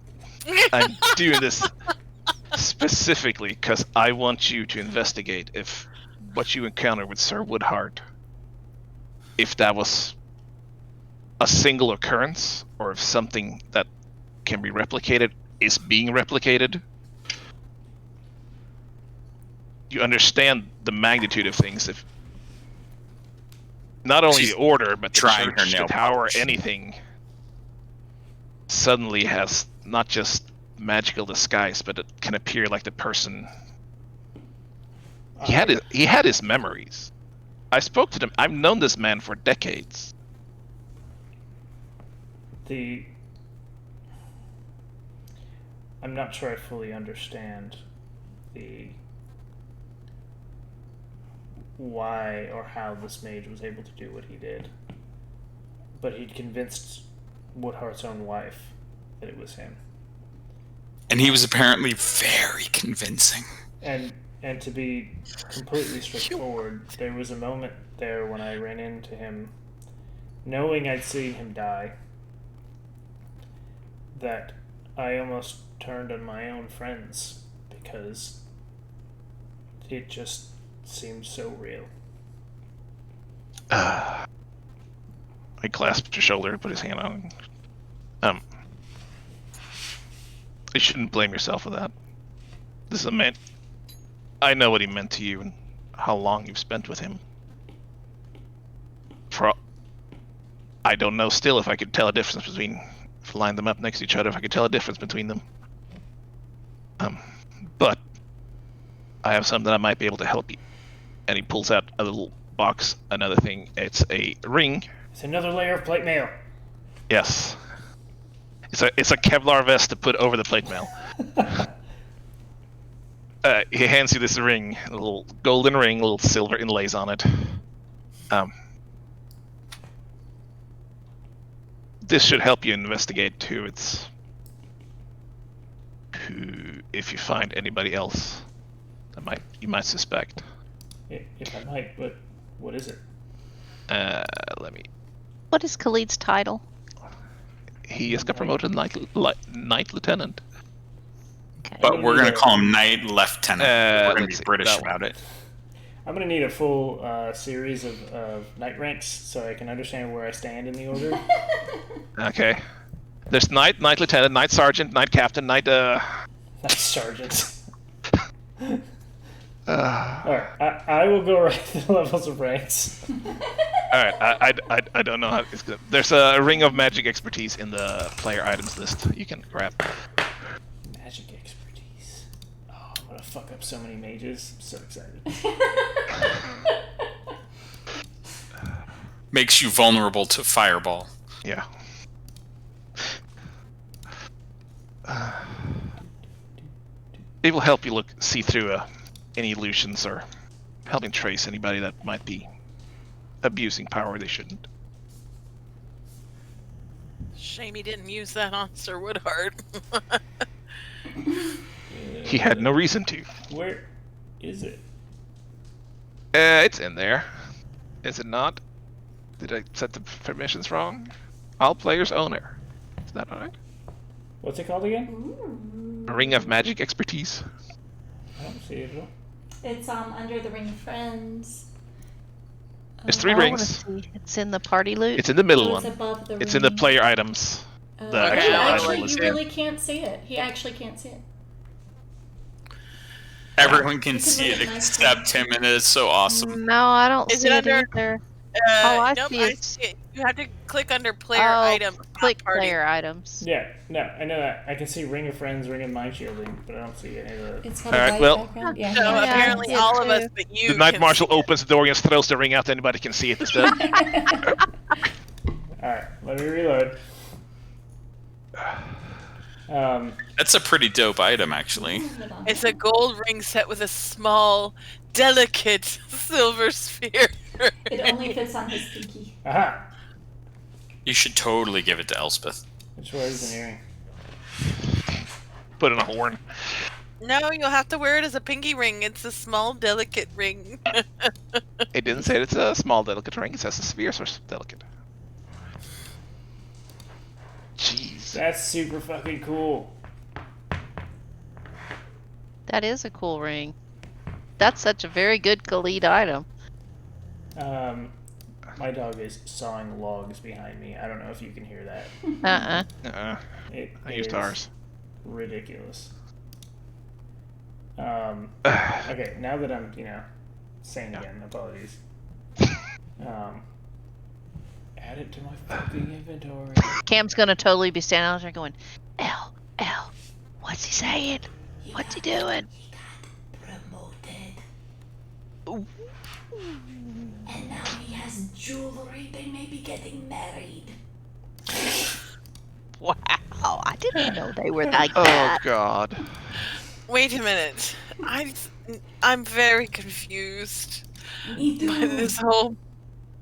I'm doing this specifically because I want you to investigate if what you encountered with Sir Woodhart, if that was a single occurrence, or if something that can be replicated is being replicated. You understand the magnitude of things. If not only She's the Order, but the trying her Church, the nail Tower, polish. anything suddenly has not just magical disguise, but it can appear like the person. He had his memories. I spoke to them. I've known this man for decades. I'm not sure I fully understand the why or how this mage was able to do what he did. But he'd convinced Woodhart's own wife that it was him. And he was apparently very convincing. And to be completely straightforward, there was a moment there when I ran into him, knowing I'd seen him die, that I almost turned on my own friends because it just seemed so real. I clasped your shoulder, put his hand on. You shouldn't blame yourself for that. This is a man. I know what he meant to you and how long you've spent with him. I don't know still if I could tell a difference between, if I line them up next to each other, if I could tell a difference between them. But I have something that might be able to help you. And he pulls out a little box, another thing. It's a ring. It's another layer of plate mail. Yes. It's a Kevlar vest to put over the plate mail. He hands you this ring, a little golden ring, little silver inlays on it. This should help you investigate if you find anybody else that you might suspect. If I might, but what is it? Let me. What is Khalid's title? He just got promoted Knight Lieutenant. Okay. But we're going to call him Knight Lieutenant. We're going to be British about it. I'm going to need a full series of knight ranks so I can understand where I stand in the order. Okay. There's Knight Lieutenant, Knight Sergeant, Knight Captain, Knight Knight Sergeant. Alright, I will go right through the levels of ranks. Alright, I don't know how it's good. There's a ring of magic expertise in the player items list you can grab. Magic expertise. Oh, I'm gonna fuck up so many mages. I'm so excited. Makes you vulnerable to fireball. Yeah. It will help you see through any illusions or helping trace anybody that might be abusing power they shouldn't. Shame he didn't use that on Sir Woodhart. He had no reason to. Where is it? It's in there. Is it not? Did I set the permissions wrong? All players owner. Is that alright? What's it called again? Ooh. A ring of magic expertise. I don't see it at all. It's under the ring of friends. There's 3 I wanna rings. see. It's in the party loot. It's in the middle Oh, it's one. above the It's ring. in the player items. The Oh, actual actually, item you was really can't see it. He actually can't see it. Everyone can You can see look it at my except screen. him, and it's so awesome. No, I don't Is see it it under- either. Oh, I nope, see I it's- see it. You have to click under player Oh, items. not click party. player items. Yeah, no, I know that. I can see Ring of Friends, Ring of Mind Shielding, but I don't see any of the. It's got Alright, a white well- background. Yeah, So Yeah, I apparently see it all of us too. but you The Knight can Marshal see it. opens the door and just throws the ring out. Anybody can see it instead. Alright, let me reload. That's a pretty dope item, actually. It's a gold ring set with a small, delicate silver sphere. It only fits on his pinky. Aha! You should totally give it to Elspeth. Which way is an earring? Put in a horn. No, you'll have to wear it as a pinky ring. It's a small, delicate ring. It didn't say it's a small, delicate ring. It says the spheres are delicate. Jeez. That's super fucking cool. That is a cool ring. That's such a very good Khalid item. My dog is sawing logs behind me. I don't know if you can hear that. It I used is ours. ridiculous. Okay, now that I'm, sane again, apologies. Add it to my fucking inventory. Cam's gonna totally be standing out there going, L, what's he saying? What's he doing? He got promoted. Ooh. And now he has jewelry. They may be getting married. Wow, I didn't know they were like Oh that. God. Wait a minute. I'm very confused Me too. by this whole.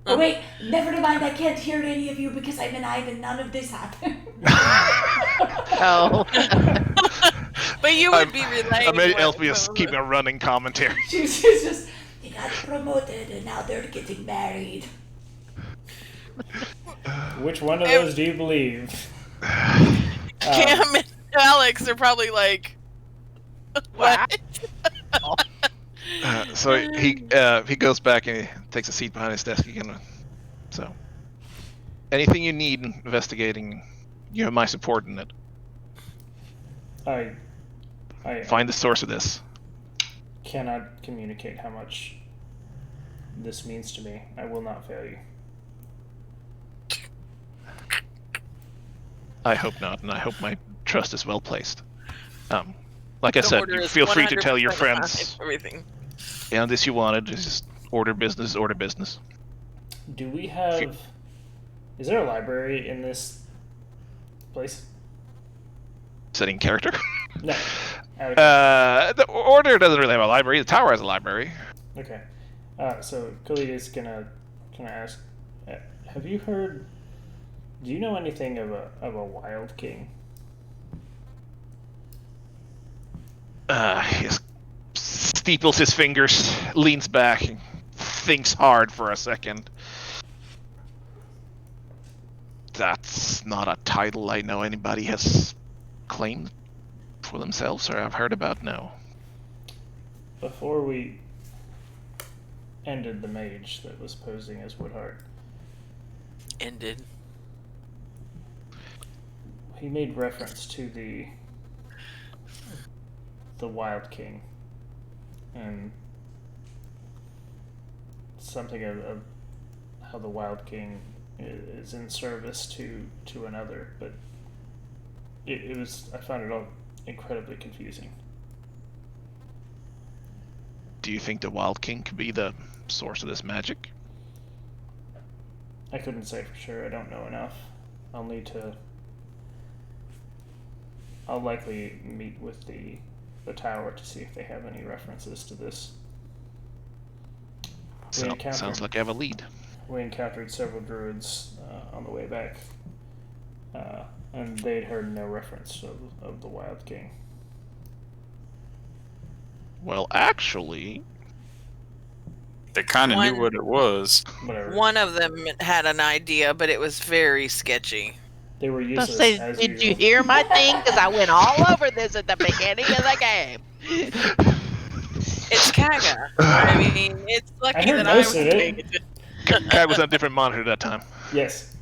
Oh wait, never mind. I can't hear any of you because I'm an Ivan. None of this happened. Oh. But you would be relaying. I made what- Elspeth keep a running commentary. She's just, they got promoted and now they're getting married. Which one of those do you believe? Cam and Alex are probably like, what? So he goes back and he takes a seat behind his desk again. So, anything you need investigating, you have my support in it. I Find the source of this. cannot communicate how much this means to me. I will not fail you. I hope not, and I hope my trust is well placed. Like I The said, order is feel free to tell your 100% friends everything. this you wanted. Just order business, order business. Do we have... Is there a library in this place? Setting character. No. The order doesn't really have a library. The tower has a library. Okay. So Khalid is gonna ask, have you heard? Do you know anything of a wild king? He steeples his fingers, leans back, and thinks hard for a second. That's not a title I know anybody has claimed for themselves or I've heard about, no. Before we ended the mage that was posing as Woodhart, Ended. he made reference to the Wild King and something of how the Wild King is in service to another, but it was, I found it all incredibly confusing. Do you think the Wild King could be the source of this magic? I couldn't say for sure. I don't know enough. I'll likely meet with the tower to see if they have any references to this. Sounds like I have a lead. We encountered several druids on the way back, and they'd heard no reference of the Wild King. Well, actually, They kind of knew One- what it was. Whatever. One of them had an idea, but it was very sketchy. They were So useless say, as did usual. you hear my thing? Because I went all over this at the beginning of the game. It's Kaga. I mean, it's lucky heard that I most was of it. paying attention. Guy was on a different monitor that time. Yes.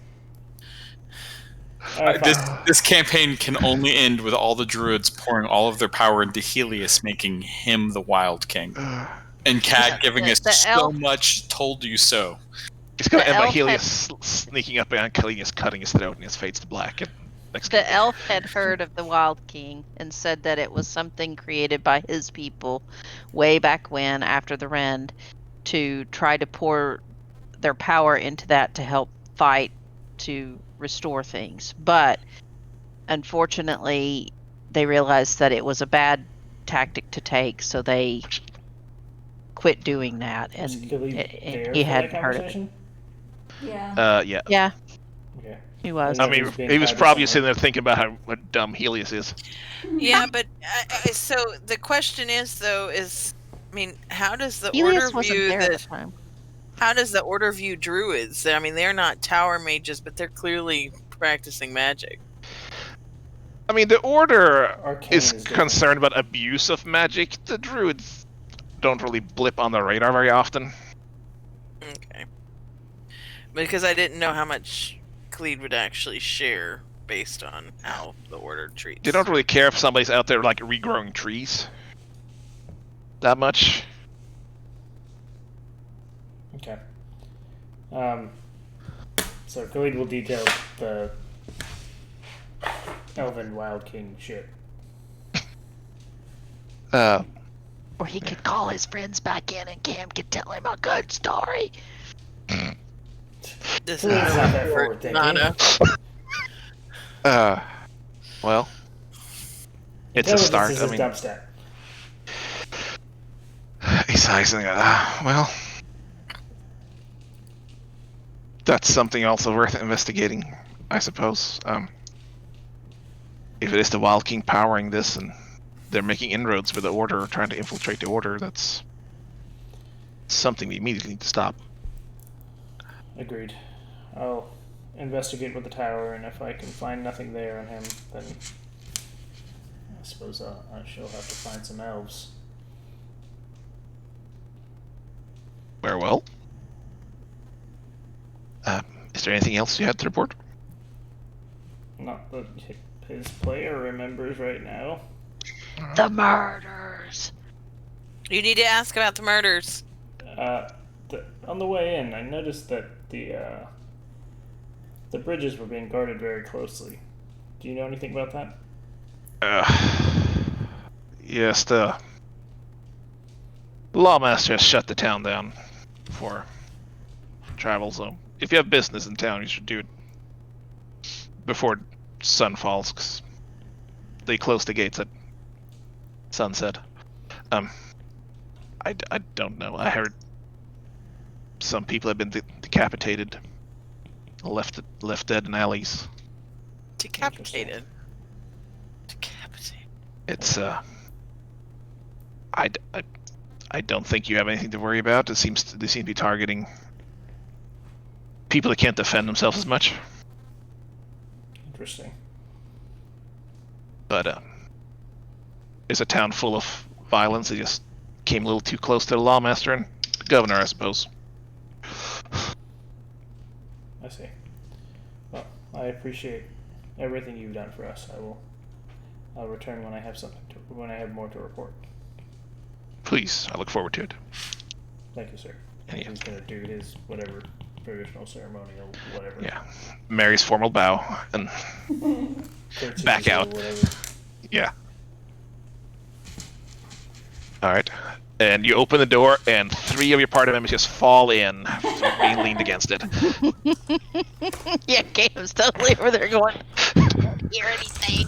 All right, This fine. this campaign can only end with all the druids pouring all of their power into Helios, making him the Wild King, and Cat giving us the so elf- much "told you so." It's gonna The end by elf Helios sneaking up behind Kalinius, cutting his throat, and his fades to black. And next The campaign. elf had heard of the Wild King and said that it was something created by his people way back when, after the Rend, to try to pour their power into that to help fight to restore things. But unfortunately, they realized that it was a bad tactic to take, so they quit doing that. Was And Gilly and there he for hadn't that heard of it. conversation? Yeah. Yeah. Yeah, Okay. he was. I He mean, was being he was tied to probably someone. sitting there thinking about how dumb Helios is. Yeah, but so the question is, though, I mean, how does the Helios order wasn't view there at the the? time. How does the order view druids? I mean, they're not tower mages, but they're clearly practicing magic. I mean, the Order Arcane is is different. concerned about abuse of magic. The Druids don't really blip on the radar very often. Okay. Because I didn't know how much Khalid would actually share based on how the order treats. They don't really care if somebody's out there like regrowing trees. That much. Okay. So Khalid will detail the Elven Wild King shit. Uh, Or he could call his friends back in and Cam could tell him a good story. This Khalid's not that report, forward thinking. Nana. well, it's a Intelligence start. is I his mean, dump stat. he's sizing. Well, that's something also worth investigating, I suppose. If it is the Wild King powering this, and they're making inroads with the Order, trying to infiltrate the Order, that's something we immediately need to stop. Agreed. I'll investigate with the tower, and if I can find nothing there on him, then I suppose I shall have to find some elves. Very well. Is there anything else you had to report? Not that his player remembers right now. The murders. You need to ask about the murders. On the way in, I noticed that the bridges were being guarded very closely. Do you know anything about that? Yes, the Lawmaster has shut the town down for travel, so if you have business in town, you should do it before sun falls, 'cause they close the gates at sunset. I don't know. I heard some people have been decapitated, left dead in alleys. Decapitated. Decapitated. It's I don't think you have anything to worry about. They seem to be targeting people that can't defend themselves as much. Interesting. But it's a town full of violence. They just came a little too close to the Lawmaster and the Governor, I suppose. I see. Well, I appreciate everything you've done for us. I'll return when I have when I have more to report. Please, I look forward to it. Thank you, sir. Yeah. He's gonna do his whatever traditional ceremony or whatever. Yeah, Mary's formal bow and Curtsies back or out. whatever. yeah. All right, and you open the door, and 3 of your party members just fall in, being leaned against it. Yeah, Cam's totally over there going, I can't hear anything.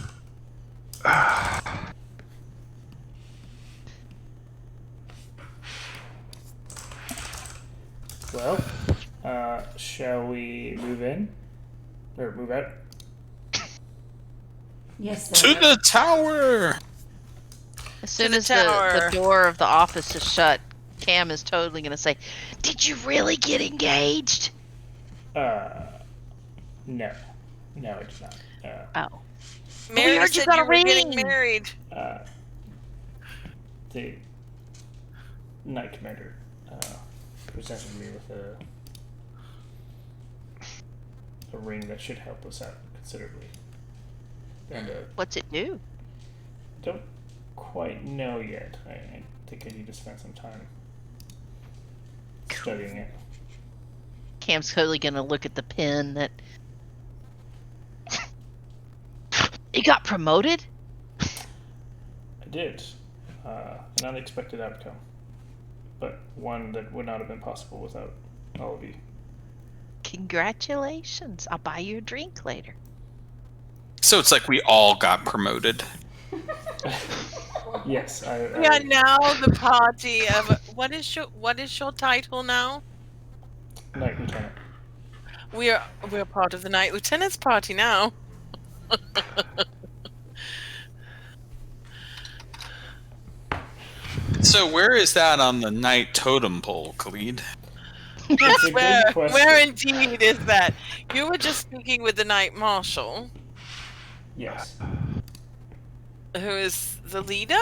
Well, shall we move in or move out? Yes, To sir. the tower. As soon the as tower. the door of the office is shut, Cam is totally going to say, "Did you really get engaged?" No, I did not. Oh. Mary heard you said got you a were getting ring. married. The Knight Commander presented me with a ring that should help us out considerably. And What's it do? don't quite know yet. I think I need to spend some time studying it. Cam's totally going to look at the pin that. You got promoted? I did. An unexpected outcome, but one that would not have been possible without all of you. Congratulations. I'll buy you a drink later. So it's like we all got promoted. Yes, We are now the party of what is your title now? Knight Lieutenant. We're part of the Knight Lieutenant's party now. So where is that on the knight totem pole, Khalid? It's a good question. Where indeed is that? You were just speaking with the Knight Marshal, Yes. who is the leader?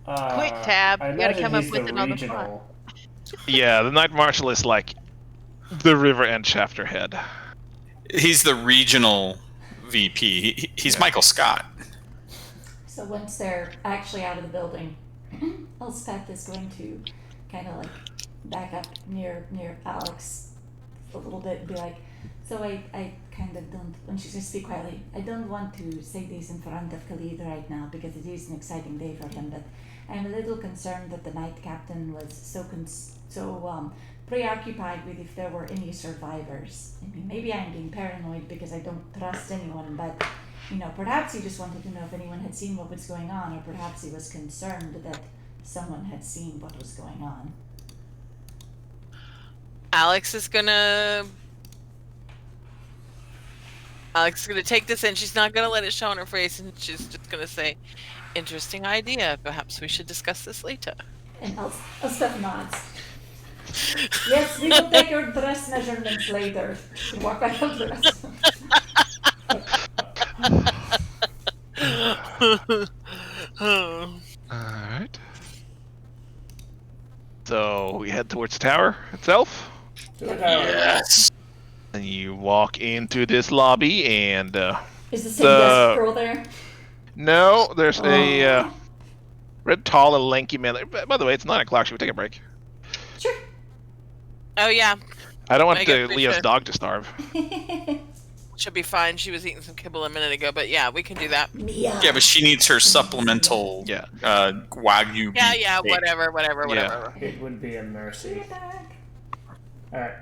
Quick, Tab. I You gotta imagine come up he's with the it on the regional. Yeah, the Knight Marshal is like the River End chapter head. He's the regional VP. He's Michael Scott. So once they're actually out of the building, Elspeth is going to kind of like back up near Alex a little bit and be like, so I kind of don't, when she's going to speak quietly, I don't want to say this in front of Khalid right now because it is an exciting day for him, but I'm a little concerned that the Knight Captain was so preoccupied with if there were any survivors. I mean, maybe I'm being paranoid because I don't trust anyone, but perhaps he just wanted to know if anyone had seen what was going on, or perhaps he was concerned that someone had seen what was going on. Alex is gonna take this in. She's not gonna let it show on her face, and she's just gonna say, "Interesting idea. Perhaps we should discuss this later." And Elspeth nods. Yes, we will take your dress measurements later. Walk out of the restaurant. Alright. So we head towards the tower itself. Yes. And you walk into this lobby, and Is the same desk girl there? no, there's a red, tall, and lanky man. By the way, it's 9 o'clock. Should we take a break? Sure. Oh yeah, I don't want I guess we Leah's should. dog to starve. She'll be fine. She was eating some kibble a minute ago, but yeah, we can do that. Mia. Yeah, but she needs her supplemental Wagyu beef Yeah, steak. whatever. It would be a mercy. Be back. Alright.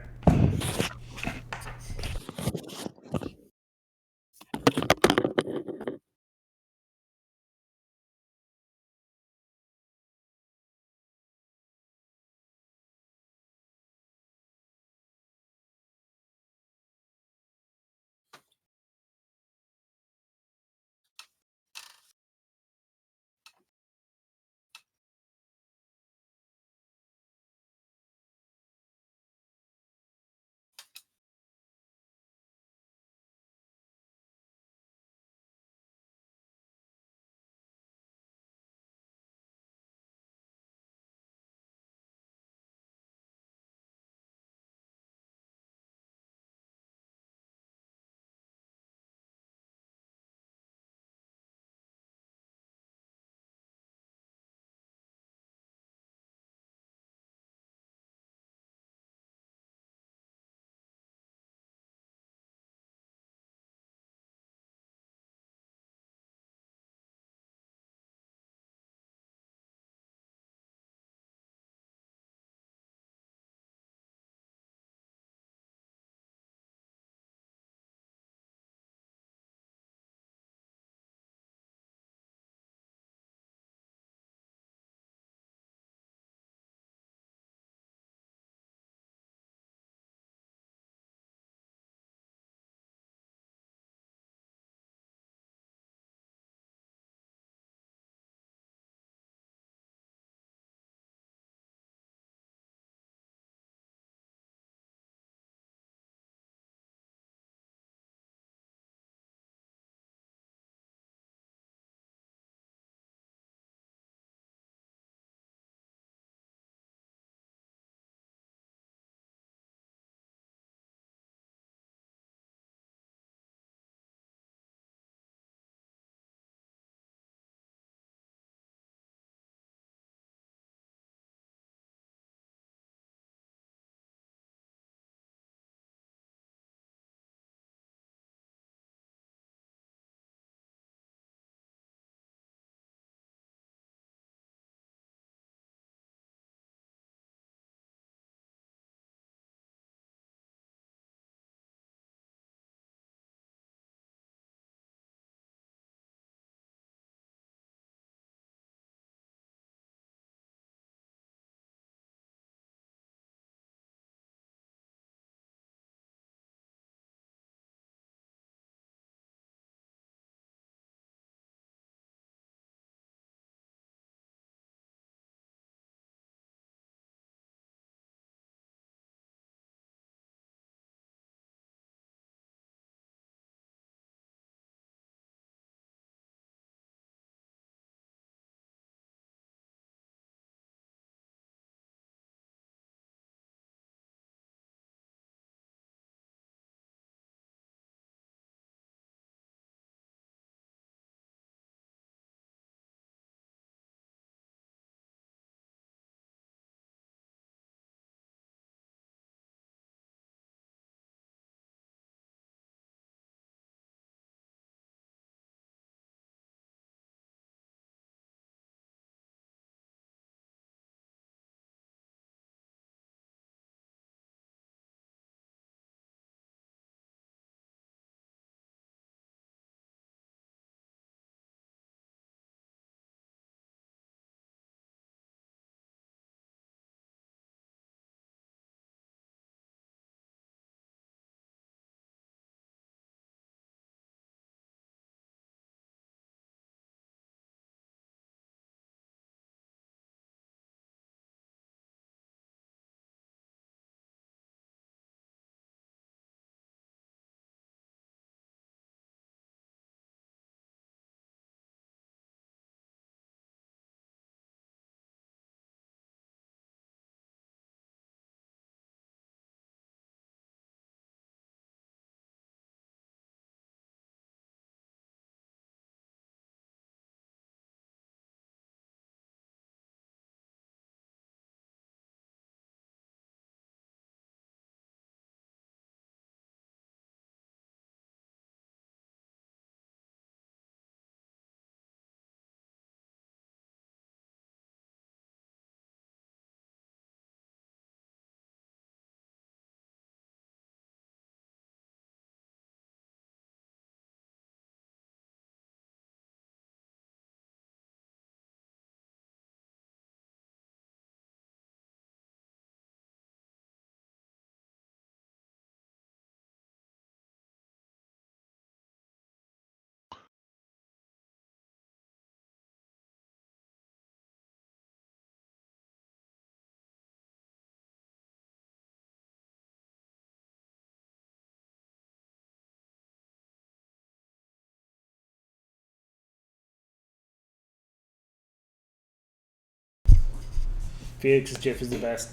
Felix's GIF is the best.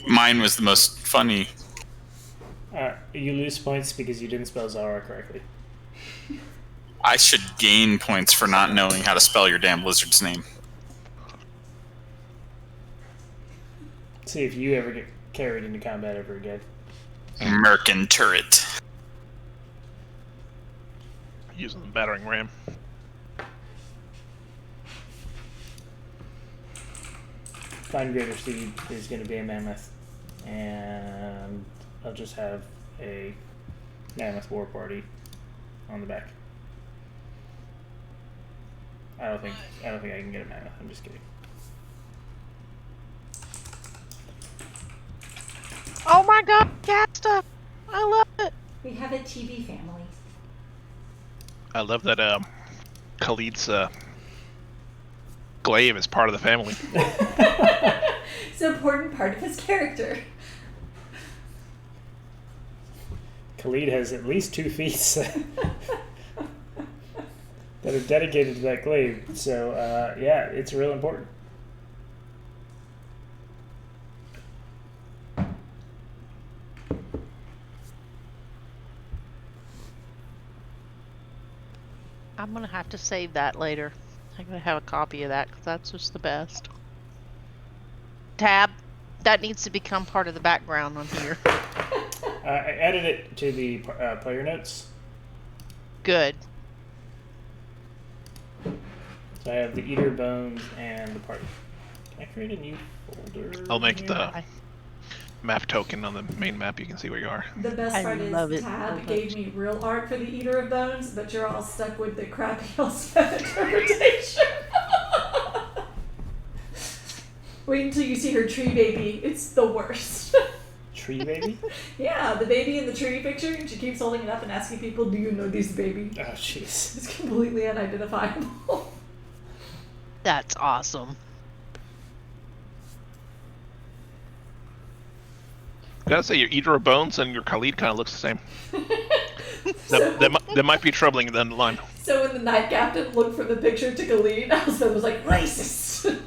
Mine was the most funny. You lose points because you didn't spell Zara correctly. I should gain points for not knowing how to spell your damn lizard's name. See if you ever get carried into combat ever again. Merkin turret. Using the battering ram. Find Greater Seed is going to be a mammoth, and I'll just have a mammoth war party on the back. I don't think I can get a mammoth. I'm just kidding. Oh my god, cat stuff! I love it. We have a TV family. I love that Khalid's glaive is part of the family. It's an important part of his character. Khalid has at least 2 feet that are dedicated to that glaive. So, yeah, it's real important. I'm gonna have to save that later. I'm gonna have a copy of that because that's just the best. Tab, that needs to become part of the background on here. I added it to the player notes. Good. So I have the Eater bones and the party. Can I create a new folder? I'll make here? the map token on the main map. You can see where you are. The best I part love is it Tab so gave much. me real art for the Eater of Bones, but you're all stuck with the crappy old spell interpretation. Wait until you see her tree baby. It's the worst. Tree baby? Yeah, the baby in the tree picture, and she keeps holding it up and asking people, "Do you know this baby?" Oh, jeez. It's completely unidentifiable. That's awesome. Gotta say, your Eater of Bones and your Khalid kind of looks the same. So- That might be troubling down the line. So when the night captain looked from the picture to Khalid, Elspeth was like, "Racist."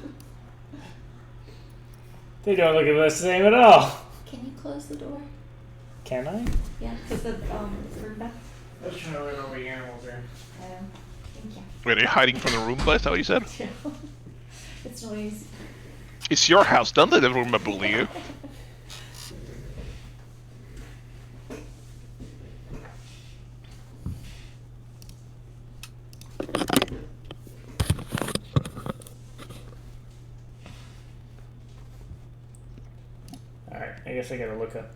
They don't look at us the same at all. Can you close the door? Can I? Yeah, because the room back. I was trying to learn where the animals are. Thank you. Wait, are you hiding from the Roomba? Is that what you said? It's noisy. It's your house. Don't let the Roomba bully you. Alright, I guess I gotta look up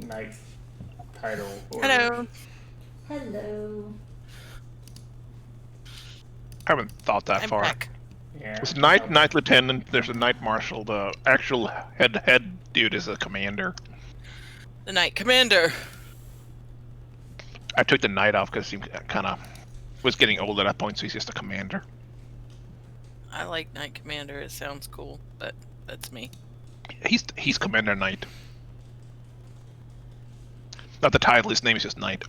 Night title. Order. Hello. Hello. I haven't thought that I'm far. back. Yeah. It's Knight Lieutenant, there's a Knight Marshal, the actual head dude is a commander. The Knight Commander. I took the Knight off because he kind of was getting old at that point, so he's just a commander. I like Knight Commander. It sounds cool, but that's me. He's Commander Knight. Not the title, his name is just Knight.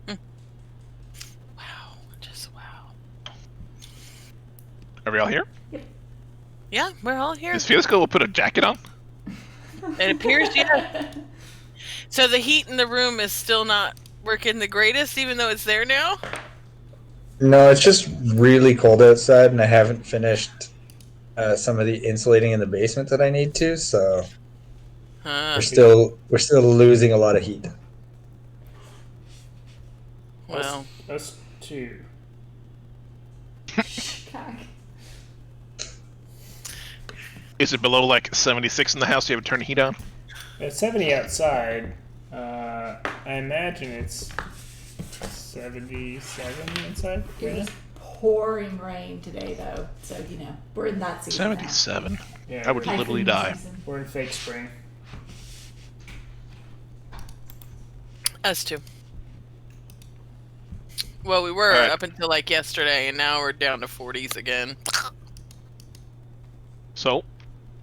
Wow. Just wow. Are we all here? Yeah, we're all here. Is Fiasco will put a jacket on? It appears, yeah. So the heat in the room is still not working the greatest, even though it's there now? No, it's just really cold outside, and I haven't finished some of the insulating in the basement that I need to. So we're still losing a lot of heat. Well, Us two. Is it below like 76 in the house? You have to turn the heat on? It's 70 outside. I imagine it's 77 inside. It right was now? pouring rain today, though, so we're in that season. 77. Yeah, I would we're, literally die. we're in fake spring. us too. Well, we were Alright. up until like yesterday, and now we're down to 40s again. So,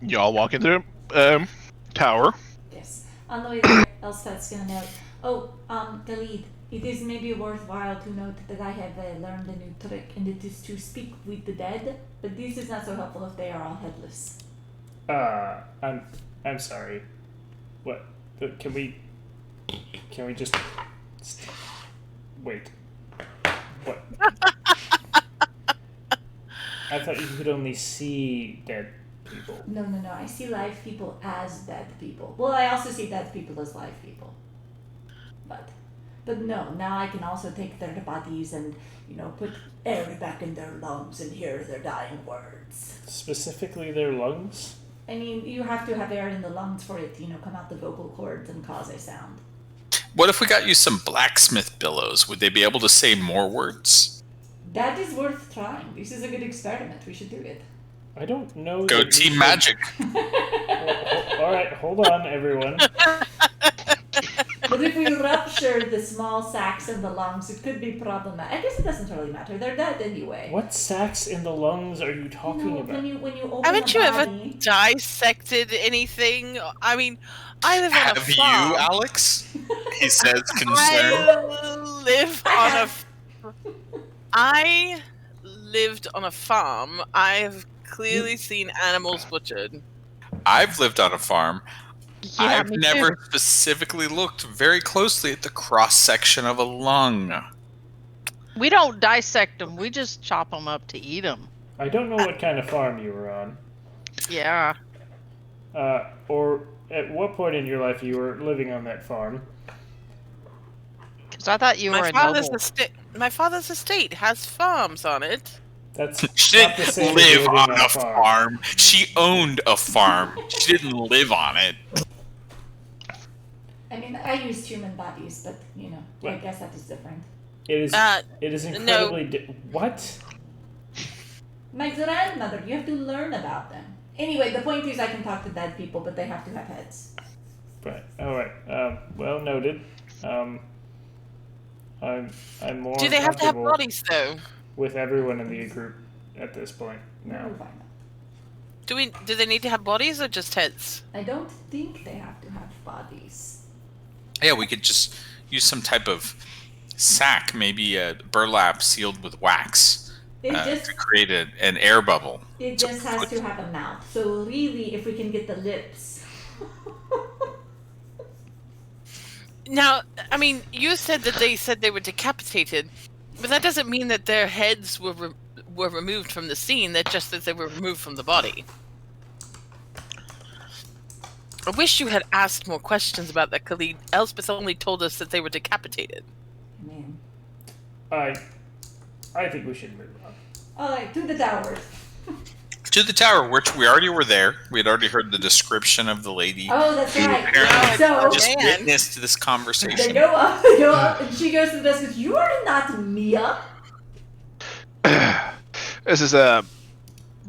y'all walk into the tower. Yes. On the way there, Elspeth's gonna note, "Oh, Khalid, It is maybe worthwhile to note that I have learned a new trick, and it is to speak with the dead. But this is not so helpful if they are all headless. I'm sorry. What? Can we just wait? What? I thought you could only see dead people. No. I see live people as dead people. Well, I also see dead people as live people. But no, now I can also take their bodies and, put air back in their lungs and hear their dying words. Specifically their lungs? I mean, you have to have air in the lungs for it to, come out the vocal cords and cause a sound. What if we got you some blacksmith billows? Would they be able to say more words? That is worth trying. This is a good experiment. We should do it. I don't know. Go Team Magic. All right, hold on, everyone. But if we rupture the small sacs in the lungs, it could be problematic. I guess it doesn't really matter. They're dead anyway. What sacs in the lungs are you talking about? When you open Haven't a you body, ever dissected anything? I mean, I live on a Have farm. you, Alex? He says concerned. I lived on a farm. I've clearly seen animals butchered. I've lived on a farm. Yeah, I've me never too. specifically looked very closely at the cross-section of a lung. We don't dissect them. We just chop them up to eat them. I don't know what kind of farm you were on. Yeah. Or at what point in your life you were living on that farm. Because I thought you were My a father's noble. my father's estate has farms on it. That's She not the didn't same as live living on a farm. She owned a farm. She didn't live on it. I mean, I used human bodies, but I What? guess that is different. It is incredibly what? My grandmother, you have to learn about them. Anyway, the point is I can talk to dead people, but they have to have heads. Right. All right. Well noted. I'm more. Do they have to have comfortable bodies though? with everyone in the group at this point now? We'll find out. Do they need to have bodies or just heads? I don't think they have to have bodies. Yeah, we could just use some type of sack, maybe a burlap sealed with wax, to create an air bubble. It just has to have a mouth. So really, if we can get the lips. Now, I mean, you said that they were decapitated, but that doesn't mean that their heads were removed from the scene. That's just that they were removed from the body. I wish you had asked more questions about that, Khalid. Elspeth only told us that they were decapitated. Man. I think we should move on. Alright, to the towers. To the tower, which we already were there. We had already heard the description of the lady. Oh, that's right. Apparently So just man. witnessed this they conversation. go up, and she goes to the desk and goes, "You are not Mia." This is a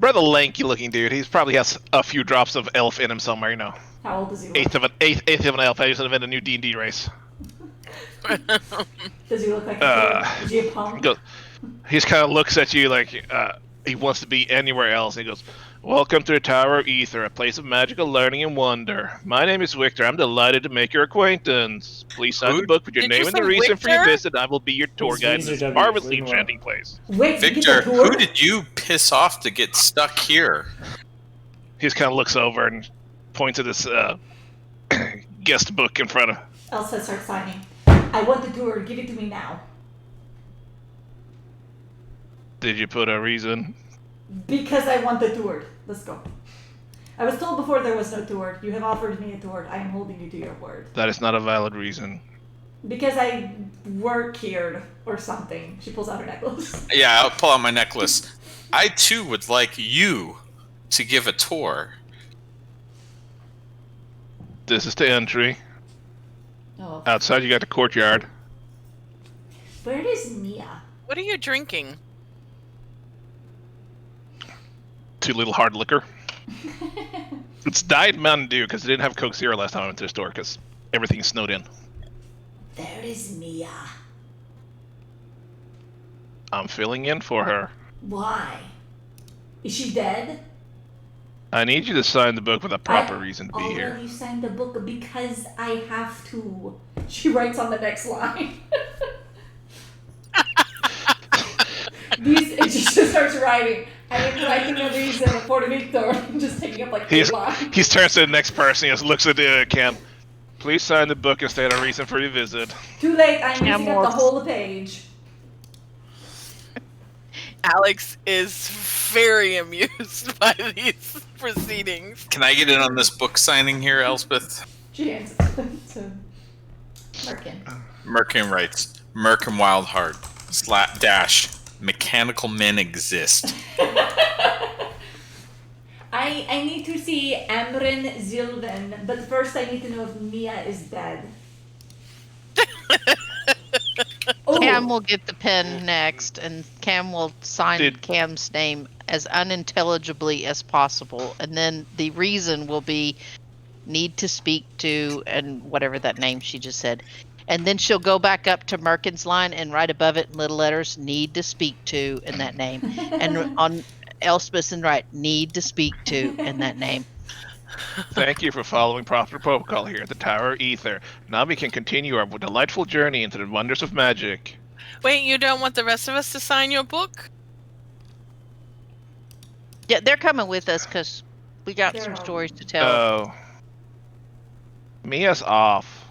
rather lanky-looking dude. He probably has a few drops of elf in him somewhere. How old does he look? Eighth of an elf. I just invented a new D&D race. Does he look like a kid? Is he a punk? He just kind of looks at you like he wants to be anywhere else. He goes, "Welcome to the Tower of Aedor, a place of magical learning and wonder. My name is Victor. I'm delighted to make your acquaintance. Please sign the book with your Did you name and the say reason for your Victor? visit. I will be your tour His guide V's to this are W's, marvelously leave him enchanting place." Wait, you Victor, get the tour? who did you piss off to get stuck here? He just kind of looks over and points at this guest book in front of. Elsa starts signing. I want the tour. Give it to me now. Did you put a reason? Because I want the tour. Let's go. I was told before there was no tour. You have offered me a tour. I am holding you to your word. That is not a valid reason. Because I work here or something. She pulls out her necklace. Yeah, I'll pull out my necklace. I too would like you to give a tour. This is the entry. Oh. Outside, you got the courtyard. Where is Mia? What are you drinking? Too little hard liquor. It's Diet Mountain Dew because they didn't have Coke Zero last time I went to the store because everything snowed in. There is Mia. I'm filling in for her. Why? Is she dead? I need you to sign the book with a proper reason to be here. You signed the book because I have to. She writes on the next line. It just starts writing. I am writing a reason for Victor. Just taking up like 8 lines. He turns to the next person. He just looks at Cam. Please sign the book and state a reason for your visit. Too late. I'm Cam using up the will- whole page. Alex is very amused by these proceedings. Can I get in on this book signing here, Elspeth? She hands it to Merkin. Merkin writes, Merkin Wildheart, / mechanical men exist. I need to see Amrin Zilven, but first I need to know if Mia is dead. Oh. Cam will get the pen next, and Cam will sign Did- Cam's name as unintelligibly as possible, and then the reason will be need to speak to, and whatever that name she just said. And then she'll go back up to Merkin's line and write above it in little letters, need to speak to, in that name. And on Elspeth and write, need to speak to, in that name. Thank you for following proper protocol here at the Tower of Ether. Now we can continue our delightful journey into the wonders of magic. Wait, you don't want the rest of us to sign your book? Yeah, they're coming with us because we got some stories to tell. Oh. Mia's off.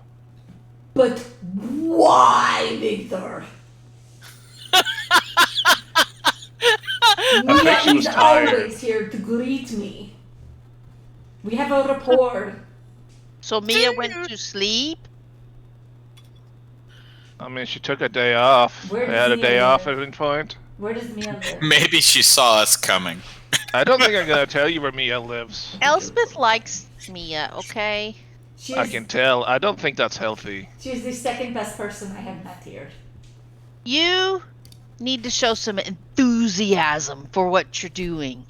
But why, Victor? I think she was Mia is tired. always here to greet me. We have a rapport. So Mia went to sleep? I mean, she took a day off. Where They does had a Mia day off live? at one point. Where does Mia live? Maybe she saw us coming. I don't think I'm gonna tell you where Mia lives. Elspeth likes Mia, okay? I can tell. I don't think that's healthy. She's the second best person I have met here. You need to show some enthusiasm for what you're doing.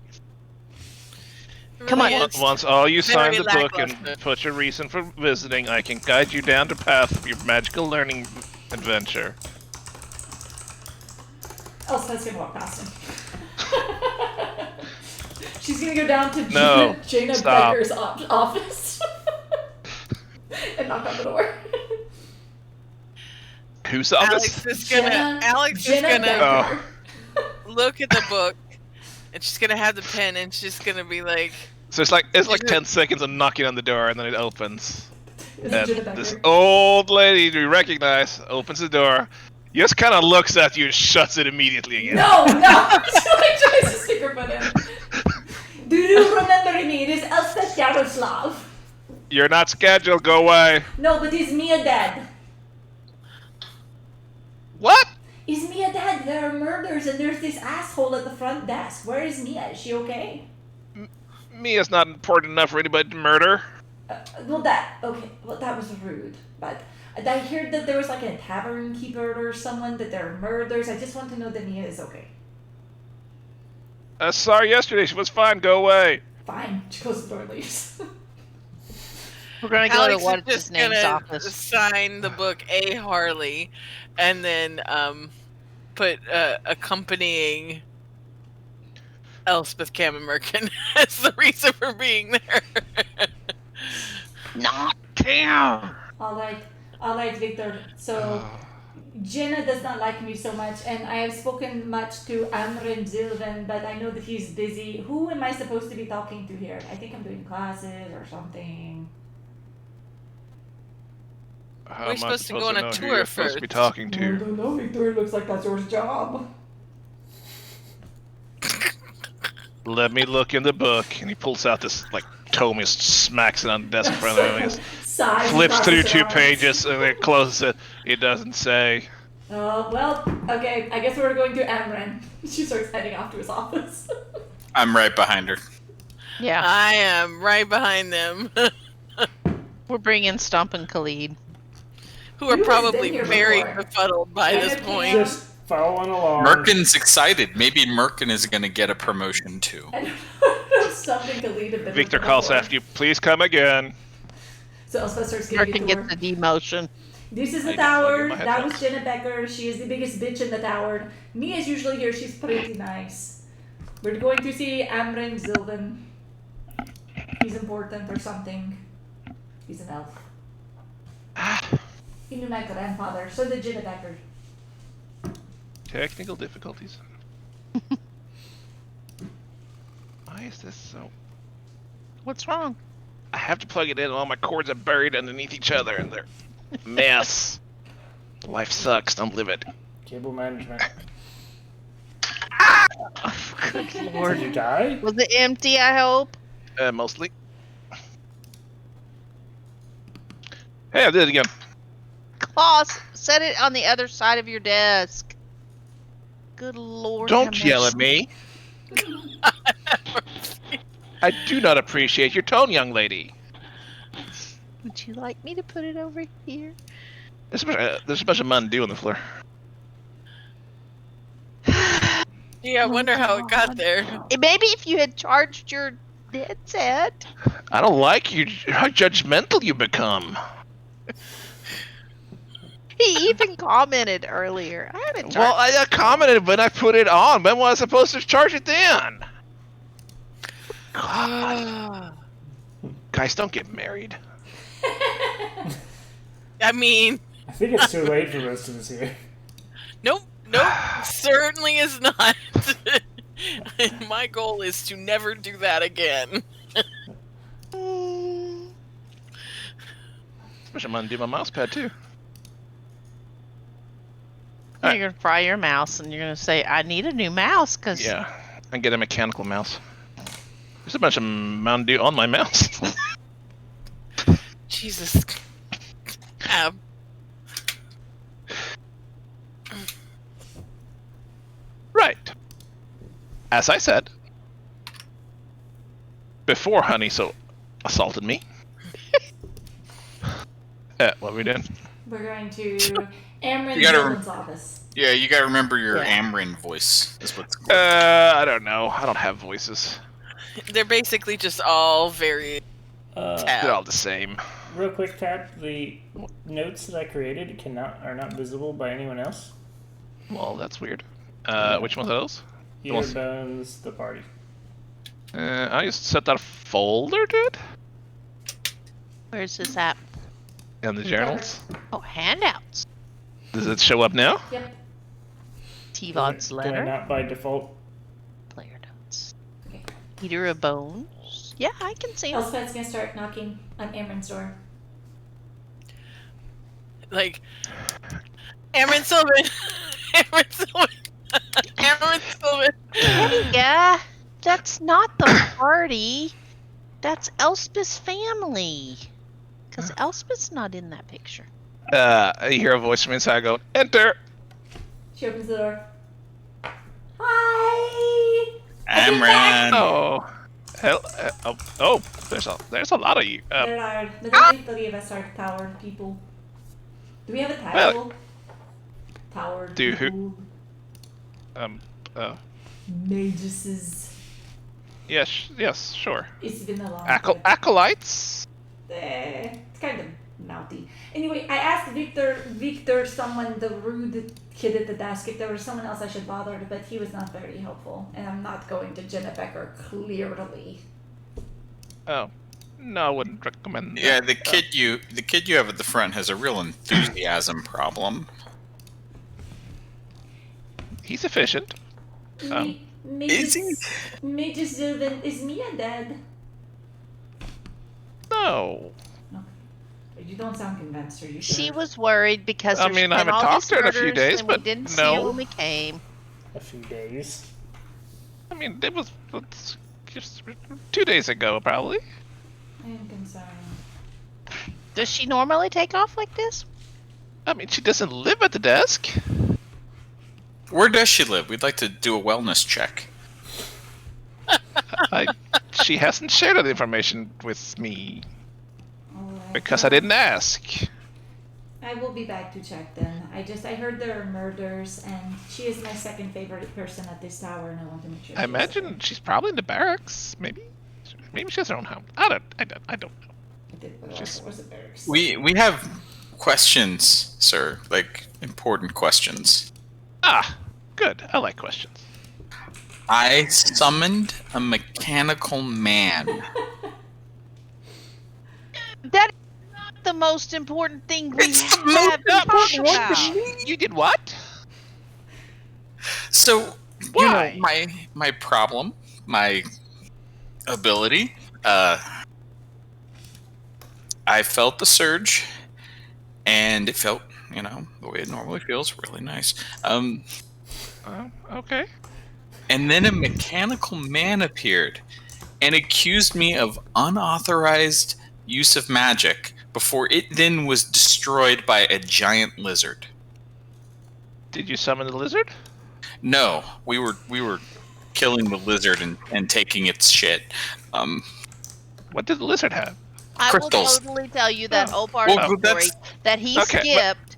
Come on. Really is. Once all you sign Very the book and lackluster. put your reason for visiting, I can guide you down the path of your magical learning adventure. Elspeth's gonna walk past him. She's gonna go down to No, Jaina stop. Becker's office and knock on the door. Whose office? Alex is gonna Jenna Becker. look at the book, and she's gonna have the pen, and she's gonna be like, So it's like 10 seconds of knocking on the door, and then it opens. Is it And Jenna Becker? this old lady you recognize opens the door, just kind of looks at you and shuts it immediately again. No! She like tries to stick her foot in. Do you remember me? It is Elspeth Yaroslav. You're not scheduled. Go away. No, but is Mia dead? What? Is Mia dead? There are murders and there's this asshole at the front desk. Where is Mia? Is she okay? Mia's not important enough for anybody to murder. Well, that was rude. But I heard that there was like a tavern keeper or someone, that there are murders. I just want to know that Mia is okay. I saw her yesterday. She was fine. Go away. Fine. She closes the door and leaves. We're gonna go Alex to what's is his just name's gonna office. sign the book A. Harley, and then put accompanying Elspeth Merkin as the reason for being there. Not Cam. Alright, Victor. So, Jenna does not like me so much, and I have spoken much to Amrin Zilven, but I know that he's busy. Who am I supposed to be talking to here? I think I'm doing classes or something. How We're am I supposed to go on a know who tour you're supposed to be first. talking I to? don't know, Victor. It looks like that's your job. Let me look in the book. And he pulls out this like tome, and smacks it on the desk in front of him. He just Sighs, flips through crosses 2 her arms. pages and then closes it. It doesn't say. Well, okay. I guess we're going to Amrin. She starts heading off to his office. I'm right behind her. Yeah, I am right behind them, we're bringing Stump and Khalid. who are Who has probably been here very before? befuddled by Jenna this Cam. point. Just following along. Merkin's excited. Maybe Merkin is going to get a promotion too. I don't know if something could lead to bit Victor of a calls war. after you. Please come again. So Elspeth starts giving Merkin a gets tour. the demotion. This is I the need to plug tower. in my That was headphones. Jenna Becker. She is the biggest bitch in the tower. Mia's usually here. She's pretty nice. We're going to see Amrin Zilven. He's important or something. He's an elf. He knew my grandfather. So did Jenna Becker. Technical difficulties. Why is this so... What's wrong? I have to plug it in, and all my cords are buried underneath each other, and they're a mess. Life sucks. Don't live it. Cable management. Good Did lord. you die? Was it empty, I hope? Mostly. Hey, I did it again. Klaus, set it on the other side of your desk. Good lord. Don't have yell at mercy. me. I do not appreciate your tone, young lady. Would you like me to put it over here? There's a bunch of Mountain Dew on the floor. Yeah, I wonder how it got there. Maybe if you had charged your headset. I don't like you. How judgmental you become. He even commented earlier. I haven't charged. Well, I commented when I put it on. When was I supposed to charge it then? God. Guys, don't get married. I mean, I think it's too late for most of us here. nope, certainly is not. My goal is to never do that again. Especially I'm gonna do my mouse pad too. You're going to fry your mouse and you're going to say, I need a new mouse because Yeah, I get a mechanical mouse. There's a bunch of Mountain Dew on my mouse. Jesus. Right. As I said, before Honey so assaulted me. What are we doing? We're going to Amrin You gotta Zoltan's office. Yeah, you gotta remember your Yeah. Amrin voice. Is what's I don't know. I don't have voices. They're basically just all very They're all the same. Real quick, Tab. The notes that I created are not visible by anyone else. Well, that's weird. Which ones are those? Your bones, the party. I just set that folder, dude. Where's this at? In the journals. Oh, handouts. Does it show up now? Yep. T-Vod's Do I letter. not by default? Player notes. Okay. Eater of bones. Yeah, I can see him. Elspeth's gonna start knocking on Amrin's door. like Aaron Sylvan. Aaron Sylvan. Aaron Sylvan. Yeah, that's not the party. That's Elspeth's family. Because Elspeth's not in that picture. I hear a voice from inside. I go, enter. She opens the door. Hi. Amran. Oh, hell. There's a lot of you. There are literally 3 of us are tower people. Do we have a title? Tower Do who- people. Maguses. Yes, sure. It's been a long Acolytes. It's kind of mouthy. Anyway, I asked Victor, someone, the rude kid at the desk, if there was someone else I should bother, but he was not very helpful. And I'm not going to Jenna Becker, clearly. Oh, no, I wouldn't recommend. Yeah, that. the kid you have at the front has a real enthusiasm problem. He's efficient. Is he? Magus Zilvin, is Mia dead? No. You don't sound convinced, are you She sure? was worried because I there's mean, I been haven't all talked these to her in a few murders days, and but we didn't see no. her when we came. A few days. I mean, it was just 2 days ago, probably. I am concerned. Does she normally take off like this? I mean, she doesn't live at the desk. Where does she live? We'd like to do a wellness check. She hasn't shared that information with me Alright. because I didn't ask. I will be back to check then. I heard there are murders, and she is my second favorite person at this tower, and I want to make sure. I imagine she's probably in the barracks. Maybe she has her own home. I don't know. It was a barracks. We have questions, sir. Like important questions. Ah, good. I like questions. I summoned a mechanical man. That is not the most important thing we It's the have to most talk about. You did what? So Why? my problem, my ability. I felt the surge, and it felt, the way it normally feels, really nice. Okay. And then a mechanical man appeared and accused me of unauthorized use of magic before it then was destroyed by a giant lizard. Did you summon the lizard? No, we were killing the lizard and taking its shit. What did the lizard have? I Crystals. will totally tell you that Opar Well, story that's- that he Okay, skipped.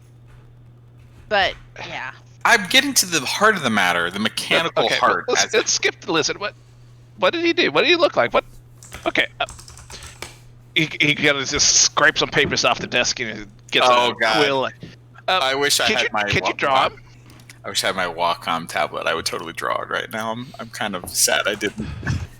But yeah, I'm getting to the heart of the matter, the mechanical Okay, heart. let's skip the lizard. What did he do? What did he look like? What? Okay. He just scrapes some papers off the desk and gets Oh, a God. quill. I wish I had my. Could you draw him? I wish I had my Wacom tablet. I would totally draw it right now. I'm kind of sad I didn't.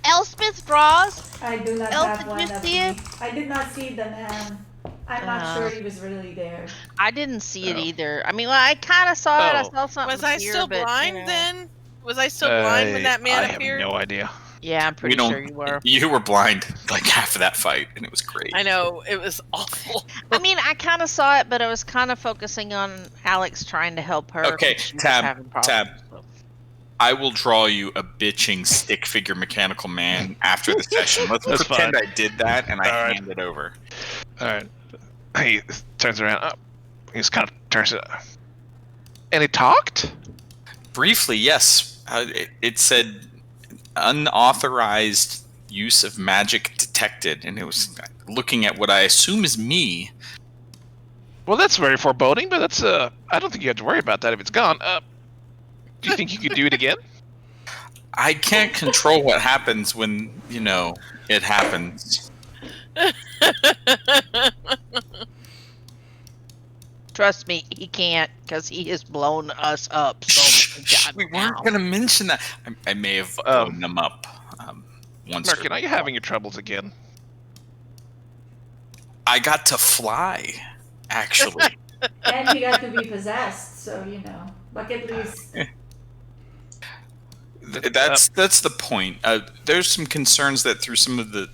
Elspeth draws. I do not Elle, have did one you of see me. it? I did not see the man. I'm not sure he was really there. I didn't see it Oh. either. I mean, well, I kind of saw it. I Oh. saw something. Was I here, still but, blind then? Was I still blind when that man I appeared? have no idea. Yeah, I'm pretty sure you were. You were blind like half of that fight, and it was great. I know, it was awful. I mean, I kind of saw it, but I was kind of focusing on Alex trying to help her. Okay, 'cause she was Tab, having problems. Tab. I will draw you a bitching stick figure mechanical man after the session. Let's That's pretend fine. I did that and I All right. hand it over. All right. He turns around. He just kind of turns it. And he talked? Briefly, yes. It said unauthorized use of magic detected, and it was looking at what I assume is me. Well, that's very foreboding, but that's I don't think you have to worry about that if it's gone. Do you think you could do it again? I can't control what happens when, it happens. Trust me, he can't because he has blown us up. So Shh, we weren't going to mention that. I may have blown them up once. Merkin, are you having your troubles again? I got to fly, actually. And he got to be possessed, so bucket list. That's the point. There's some concerns that through some of the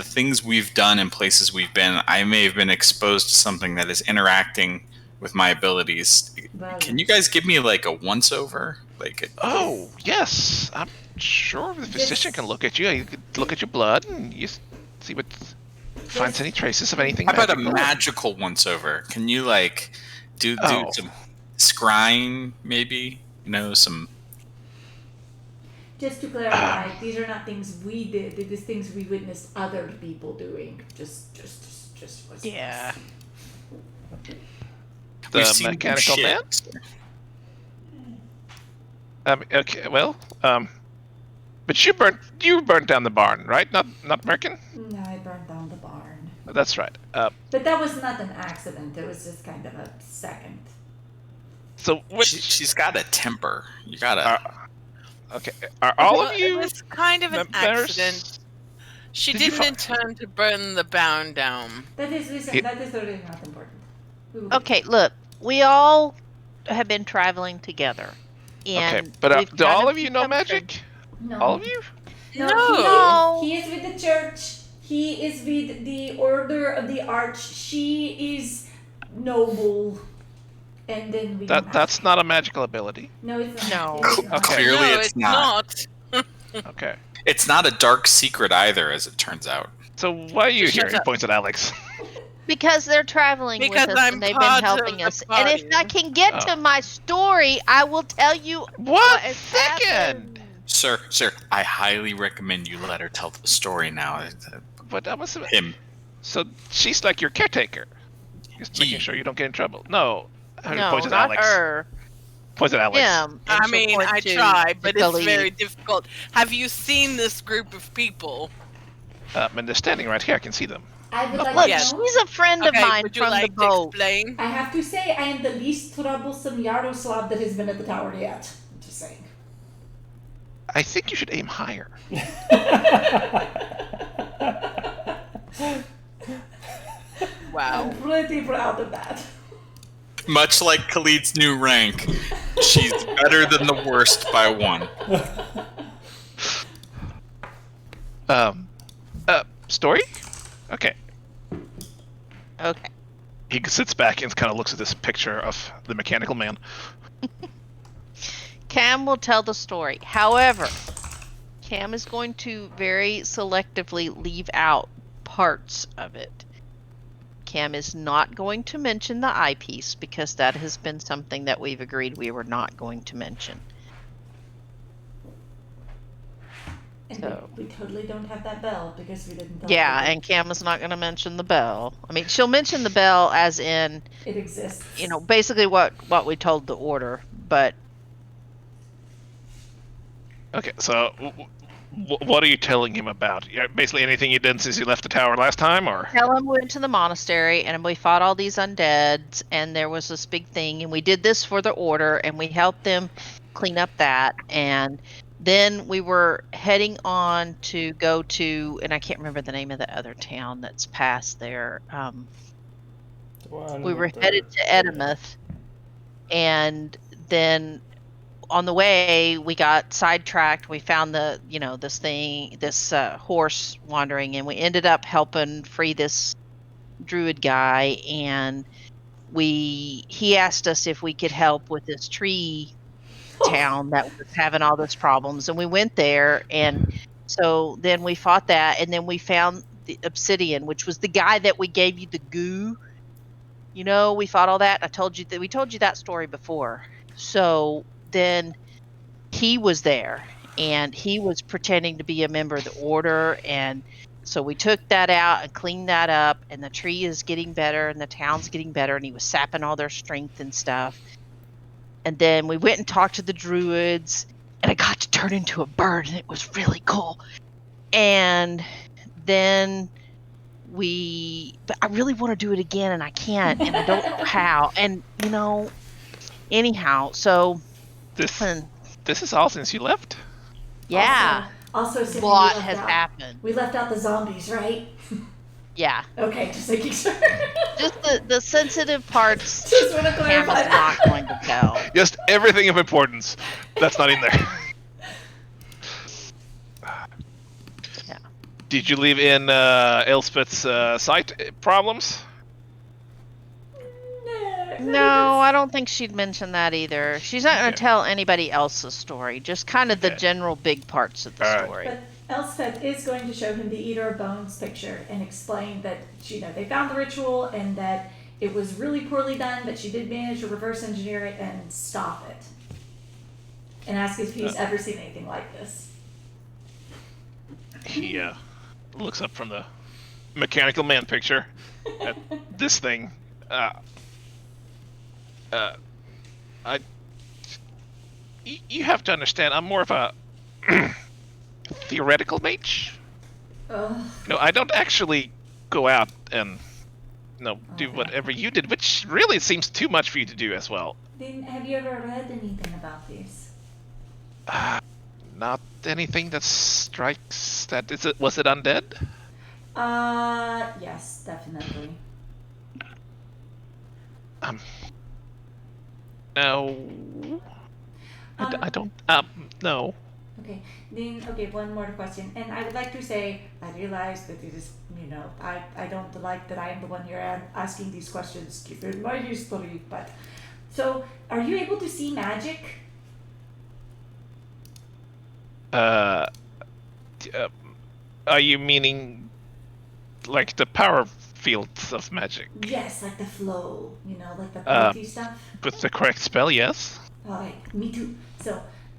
things we've done in places we've been, I may have been exposed to something that is interacting with my abilities. Well, Can you guys give me like a once over? Oh, yes. I'm sure the physician can look at you. He could look at your blood and you see what finds any traces of anything. How about a magical. magical once over? Can you do some scrying maybe? Some. just to clarify, these are not things we did. It is things we witnessed other people doing. Just was Yeah. We've The seen mechanical shit. man? Okay, well, but you burnt down the barn, right? Not Merkin? No, I burned down the barn. That's right. But that was not an accident. It was just kind of a second. So which She's got a temper. You gotta. okay, are all Well, of you It was kind of an members? accident. She Did you didn't intend to burn the barn down. That is that is really not important. We will- Okay, look, we all have been traveling together. And Okay, but we've do kind all of you know become magic? No. All of you? No. He is with the church. He is with the Order of the Arch. She is noble. And then we don't have- That's not a magical ability. No, it's No. not. It is not. Okay. Clearly no, it's it's not. not. Okay. It's not a dark secret either, as it turns out. So why are you Shut here? He up. points at Alex. Because they're traveling Because with us I'm and they've been part of helping the us. And if I party. can get to my story, I will tell you What has second? happened. Sir, I highly recommend you let her tell the story now. But that was Him. So she's like your caretaker. Just making sure you don't get in trouble. No. No, Points at not Alex. her. Points at Alex. Him. I And she'll mean, point I to try, but the it's very lead. difficult. Have you seen this group of people? And they're standing right here. I can see them. I would like Look, to Yes. know. she's a friend of Okay, mine would you from like the to boat. explain? I have to say, I am the least troublesome Yaroslav that has been at the tower yet. Just saying. I think you should aim higher. Wow. I'm pretty proud of that. Much like Khalid's new rank, she's better than the worst by one. Story? Okay. Okay. He sits back and kind of looks at this picture of the mechanical man. Cam will tell the story. However, Cam is going to very selectively leave out parts of it. Cam is not going to mention the eyepiece because that has been something that we've agreed we were not going to mention. And So. we totally don't have that bell because we didn't tell Yeah, people and Cam is not going to mention the bell. I mean, she'll mention the bell as in, it exists. Basically what we told the order, but Okay, so what are you telling him about? Basically anything you did since you left the tower last time, or? tell him we went to the monastery and we fought all these undeads and there was this big thing and we did this for the order and we helped them clean up that, and then we were heading on to go to, and I can't remember the name of the other town that's past there. We were headed to Edimouth, and then on the way we got sidetracked. We found this horse wandering, and we ended up helping free this druid guy, and he asked us if we could help with this tree town that was having all those problems, and we went there, and so then we fought that, and then we found the obsidian, which was the guy that we gave you the goo. We fought all that. We told you that story before. So then he was there and he was pretending to be a member of the order, and so we took that out and cleaned that up, and the tree is getting better and the town's getting better, and he was sapping all their strength and stuff. And then we went and talked to the druids, and I got to turn into a bird, and it was really cool. And then but I really want to do it again, and I can't, and I don't know how. And anyhow, so This is all since you left? yeah, Also, a lot has happened. We left out the zombies, right? Yeah. Okay, just making sure. Just the sensitive parts. Just want to Cam clarify is that. not going to tell. Just everything of importance. That's not in there. Yeah. Did you leave in Elspeth's sight problems? No, I don't think she'd mention that either. She's not going to Okay. tell anybody else's story, just kind of the Okay. general big parts of the All right. story. But Elspeth is going to show him the Aedor bones picture and explain that they found the ritual and that it was really poorly done, but she did manage to reverse engineer it and stop it. And ask if he's ever seen anything like this. He looks up from the mechanical man picture at this thing. You have to understand, I'm more of a theoretical mage. Ugh. No, I don't actually go out and do Okay. whatever you did, which really seems too much for you to do as well. Then have you ever read anything about this? Not anything that strikes that was it undead? Yes, definitely. No. I don't no. Okay, then, one more question. And I would like to say, I realize that it is, I don't like that I am the one here asking these questions given my history, but... So, are you able to see magic? Are you meaning like the power fields of magic? Yes, like the flow, like the pretty stuff. With the correct spell, yes. Alright, me too.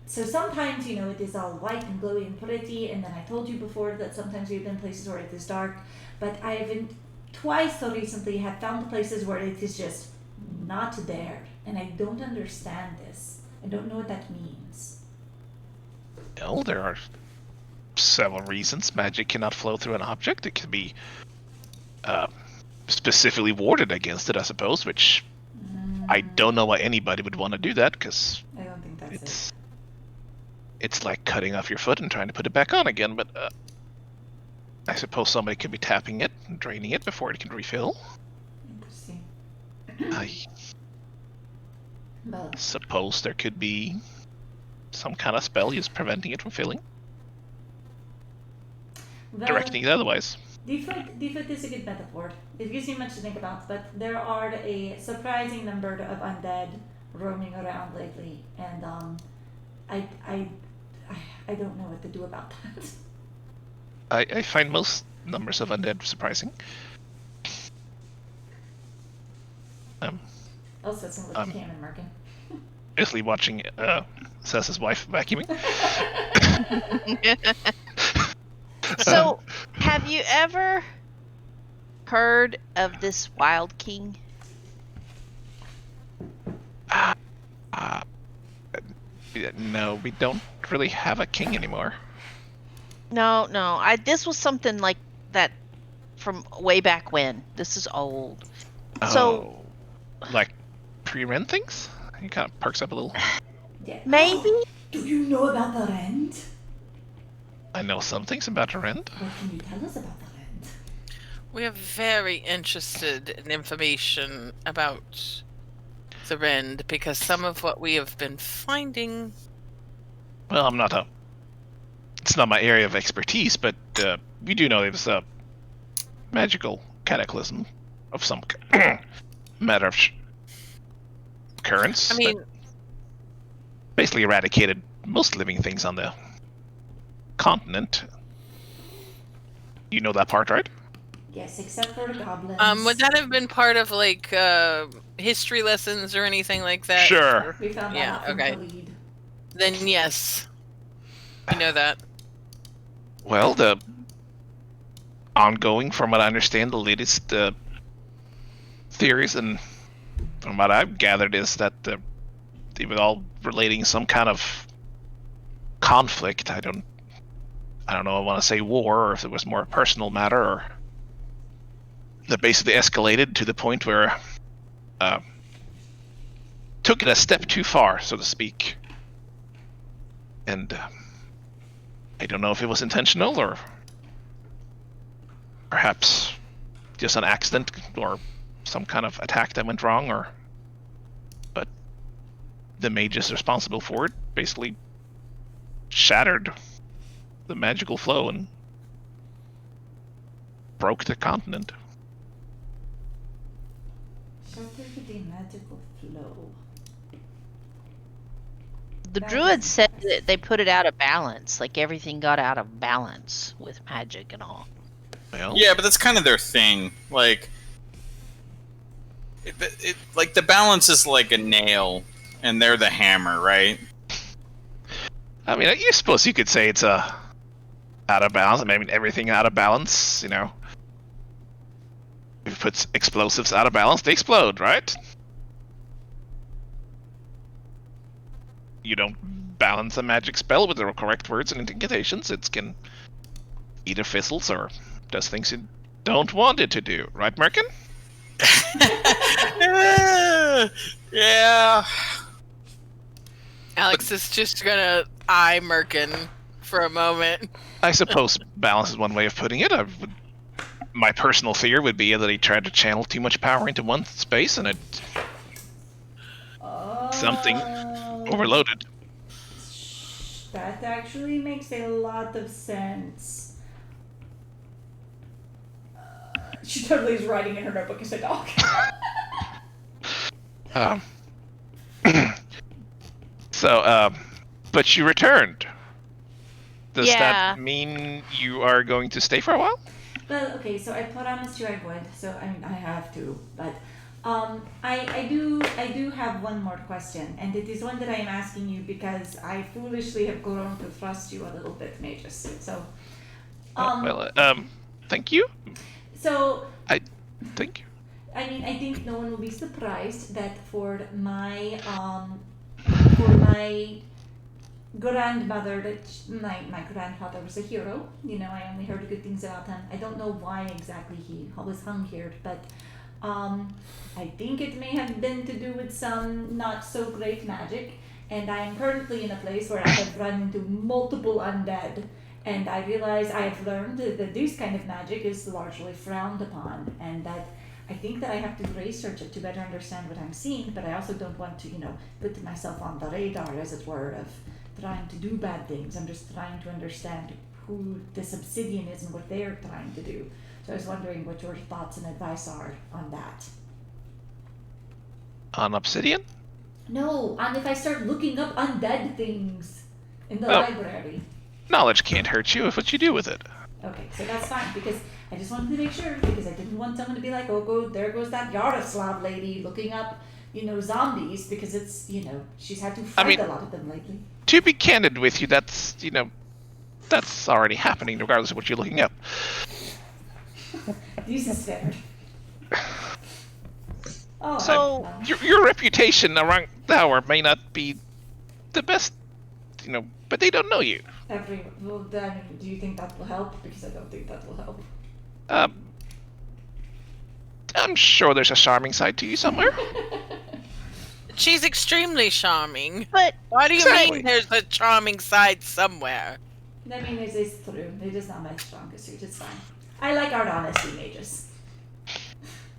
So sometimes, it is all white and glowy and pretty, and then I told you before that sometimes we've been places where it is dark, but I haven't twice so recently have found places where it is just not there, and I don't understand this. I don't know what that means. Well, there are several reasons magic cannot flow through an object. It can be specifically warded against it, I suppose, which I don't know why anybody would want to do that, because I don't think that's it. it's like cutting off your foot and trying to put it back on again, but I suppose somebody could be tapping it and draining it before it can refill. Interesting. I But suppose there could be some kind of spell just preventing it from filling, well, directing it otherwise. Defoot is a good metaphor. It gives you much to think about, but there are a surprising number of undead roaming around lately, and I don't know what to do about that. I find most numbers of undead surprising. Also, some with cannon marking. Basically watching says his wife vacuuming. So, have you ever heard of this Wild King? No, we don't really have a king anymore. No. This was something like that from way back when. This is old. So, like pre-rent things? He kind of perks up a little. Yeah. maybe? Do you know about the rent? I know some things about the rent. What can you tell us about the rent? We are very interested in information about the Rend because some of what we have been finding. Well, it's not my area of expertise, but we do know there's a magical cataclysm of some matter of occurrence. I mean, that basically eradicated most living things on the continent. You know that part, right? Yes, except for the goblins. would that have been part of like history lessons or anything like that? Sure. We found that Yeah, out from okay. Khalid. Then yes, you know that. Well, the ongoing, from what I understand, the latest theories, and from what I've gathered, is that they were all relating some kind of conflict. I don't know. I want to say war, or if it was more a personal matter, or that basically escalated to the point where took it a step too far, so to speak. And I don't know if it was intentional or perhaps just an accident or some kind of attack that went wrong, but the mages responsible for it basically shattered the magical flow and broke the continent. Shattered the magical flow. The That druids is- said that they put it out of balance. Like everything got out of balance with magic and all. Well, Yeah, but that's kind of their thing. Like, like the balance is like a nail, and they're the hammer, right? I mean, I suppose you could say it's out of balance. I mean, everything out of balance, you know. If you put explosives out of balance, they explode, right? You don't balance a magic spell with the correct words and incantations. It can either fizzles or does things you don't want it to do, right, Merkin? Yeah. Alex is just gonna eye Merkin for a moment. I suppose balance is one way of putting it. My personal fear would be that he tried to channel too much power into one space and it something overloaded. That actually makes a lot of sense. She totally is writing in her notebook as a dog. But you returned. Does Yeah. that mean you are going to stay for a while? Well, okay, so I promised you I would, so I mean I have to, but I do have one more question, and it is one that I am asking you because I foolishly have grown to trust you a little bit, Magus. So, thank you. So Thank you. I mean, I think no one will be surprised that for my grandmother, my grandfather was a hero. You know, I only heard good things about him. I don't know why exactly he was hung here, but I think it may have been to do with some not so great magic. And I am currently in a place where I have run into multiple undead. And I realize I have learned that this kind of magic is largely frowned upon, and that I think that I have to research it to better understand what I'm seeing, but I also don't want to, put myself on the radar, as it were, of trying to do bad things. I'm just trying to understand who this obsidian is and what they're trying to do. So I was wondering what your thoughts and advice are on that. On Obsidian? No, and if I start looking up undead things in the Well- library. Knowledge can't hurt you if what you do with it. Okay, so that's fine, because I just wanted to make sure, because I didn't want someone to be like, oh, there goes that Yaroslav lady looking up, zombies, because it's, she's had to fight a lot of them lately. To be candid with you, that's already happening, regardless of what you're looking up. This is fair. Oh, So- Your reputation around the tower may not be the best, but they don't know you. well, then, do you think that will help? Because I don't think that will help. I'm sure there's a charming side to you somewhere. She's extremely charming. But Why do you Exactly. mean there's a charming side somewhere? I mean, it's true. It is not my strongest suit. It's fine. I like our honesty mages.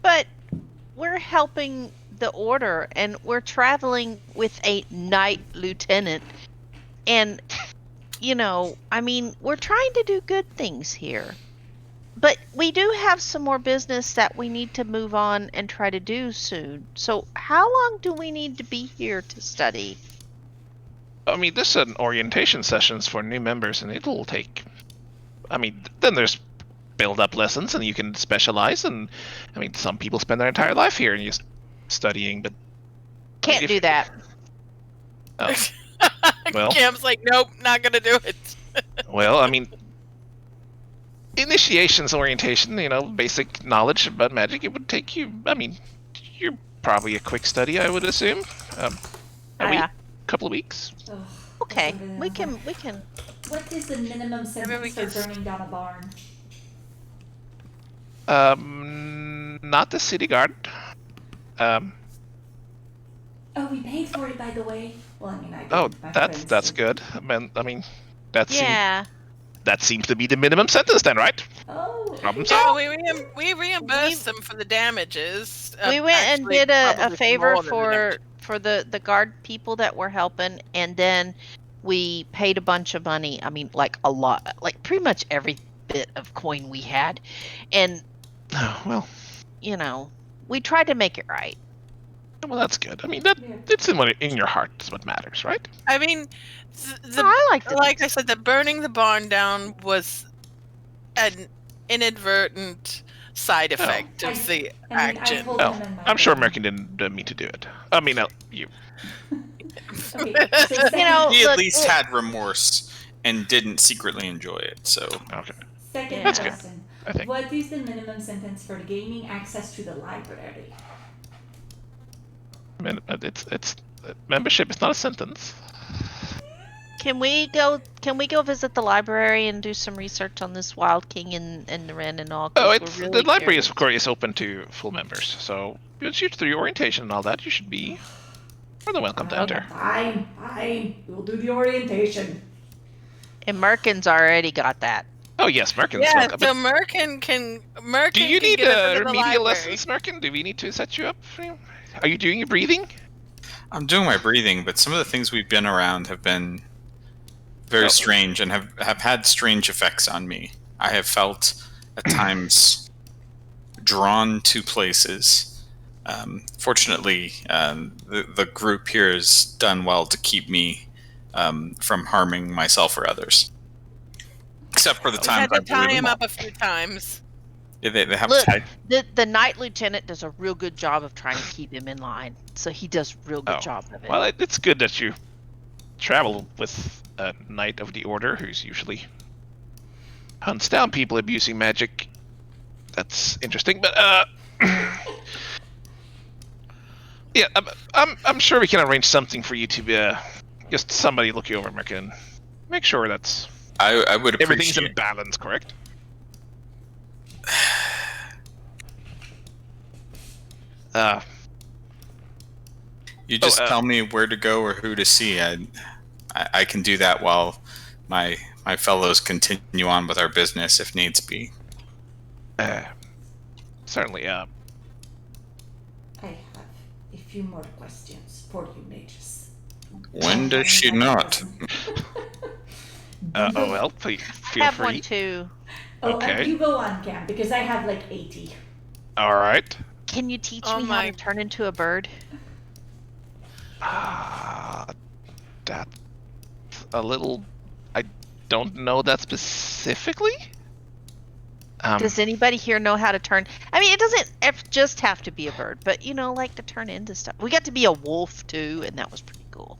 But we're helping the order, and we're traveling with a knight lieutenant. And, we're trying to do good things here. But we do have some more business that we need to move on and try to do soon. So how long do we need to be here to study? I mean, this is an orientation sessions for new members, and it'll take. Then there's build-up lessons, and you can specialize. And some people spend their entire life here and just studying, but Can't do that. oh, well, Cam's like, nope, not gonna do it. well, initiations orientation, basic knowledge about magic. It would take you. You're probably a quick study, I would assume. A week, couple of weeks. Ugh, Okay, that's what we it can. is. What is the minimum we sentence for can- burning down a barn? Not the city guard. Oh, we paid for it, by the way. Well, I didn't. Oh, My that's friends did. good. That seems Yeah. that seems to be the minimum sentence then, right? Oh. Problem Yeah, solved. we reimbursed them for the damages. We went and Actually, did a probably favor more than the damage. for the guard people that were helping, and then we paid a bunch of money. Like a lot, like pretty much every bit of coin we had, and Oh, well, we tried to make it right. that's good. Yeah. It's in your heart is what matters, right? I liked it. Like I said, the burning the barn down was an inadvertent side effect I- of the I mean, I action. told Oh, him in my I'm sure brain. American didn't mean to do it. You. Okay, so second, He He at look, least it- had remorse and didn't secretly enjoy it. So Okay. second That's good. question. I think. What is the minimum sentence for gaining access to the library? It's membership is not a sentence. Can we go visit the library and do some research on this Wild King and the Wren and all? 'Cause Oh, we're it's really the library curious. is of course open to full members. So once you through your orientation and all that, you should be more than welcome to enter. Fine. We'll do the orientation. And Merkin's already got that. Oh yes, Merkin's Yeah, welcome. so Merkin can. Do you need get us into the remedial library. lessons, Merkin? Do we need to set you up? Are you doing your breathing? I'm doing my breathing, but some of the things we've been around have been very strange and have had strange effects on me. I have felt at times drawn to places. Fortunately, the group here has done well to keep me from harming myself or others. Except for the We time had I to tie blew him them up a few times. Yeah, they have Look, tied. the Knight Lieutenant does a real good job of trying to keep him in line. So he does a real good job of it. Well, it's good that you travel with a knight of the order who's usually hunts down people abusing magic. That's interesting, but yeah, I'm sure we can arrange something for you to just somebody look you over, Merkin. Make sure that's I would everything's appreciate. in balance, correct? You just Oh, tell me where to go or who to see. I can do that while my fellows continue on with our business if needs be. Certainly. I have a few more questions for you, mages. When does she not? Oh well, please I feel have free. one too. Oh, Okay. you go on, Cam, because I have like 80. All right. Can you teach Oh me how my- to turn into a bird? That's a little. I don't know that specifically. Does anybody here know how to turn? I mean, it doesn't just have to be a bird, but like to turn into stuff. We got to be a wolf too, and that was pretty cool.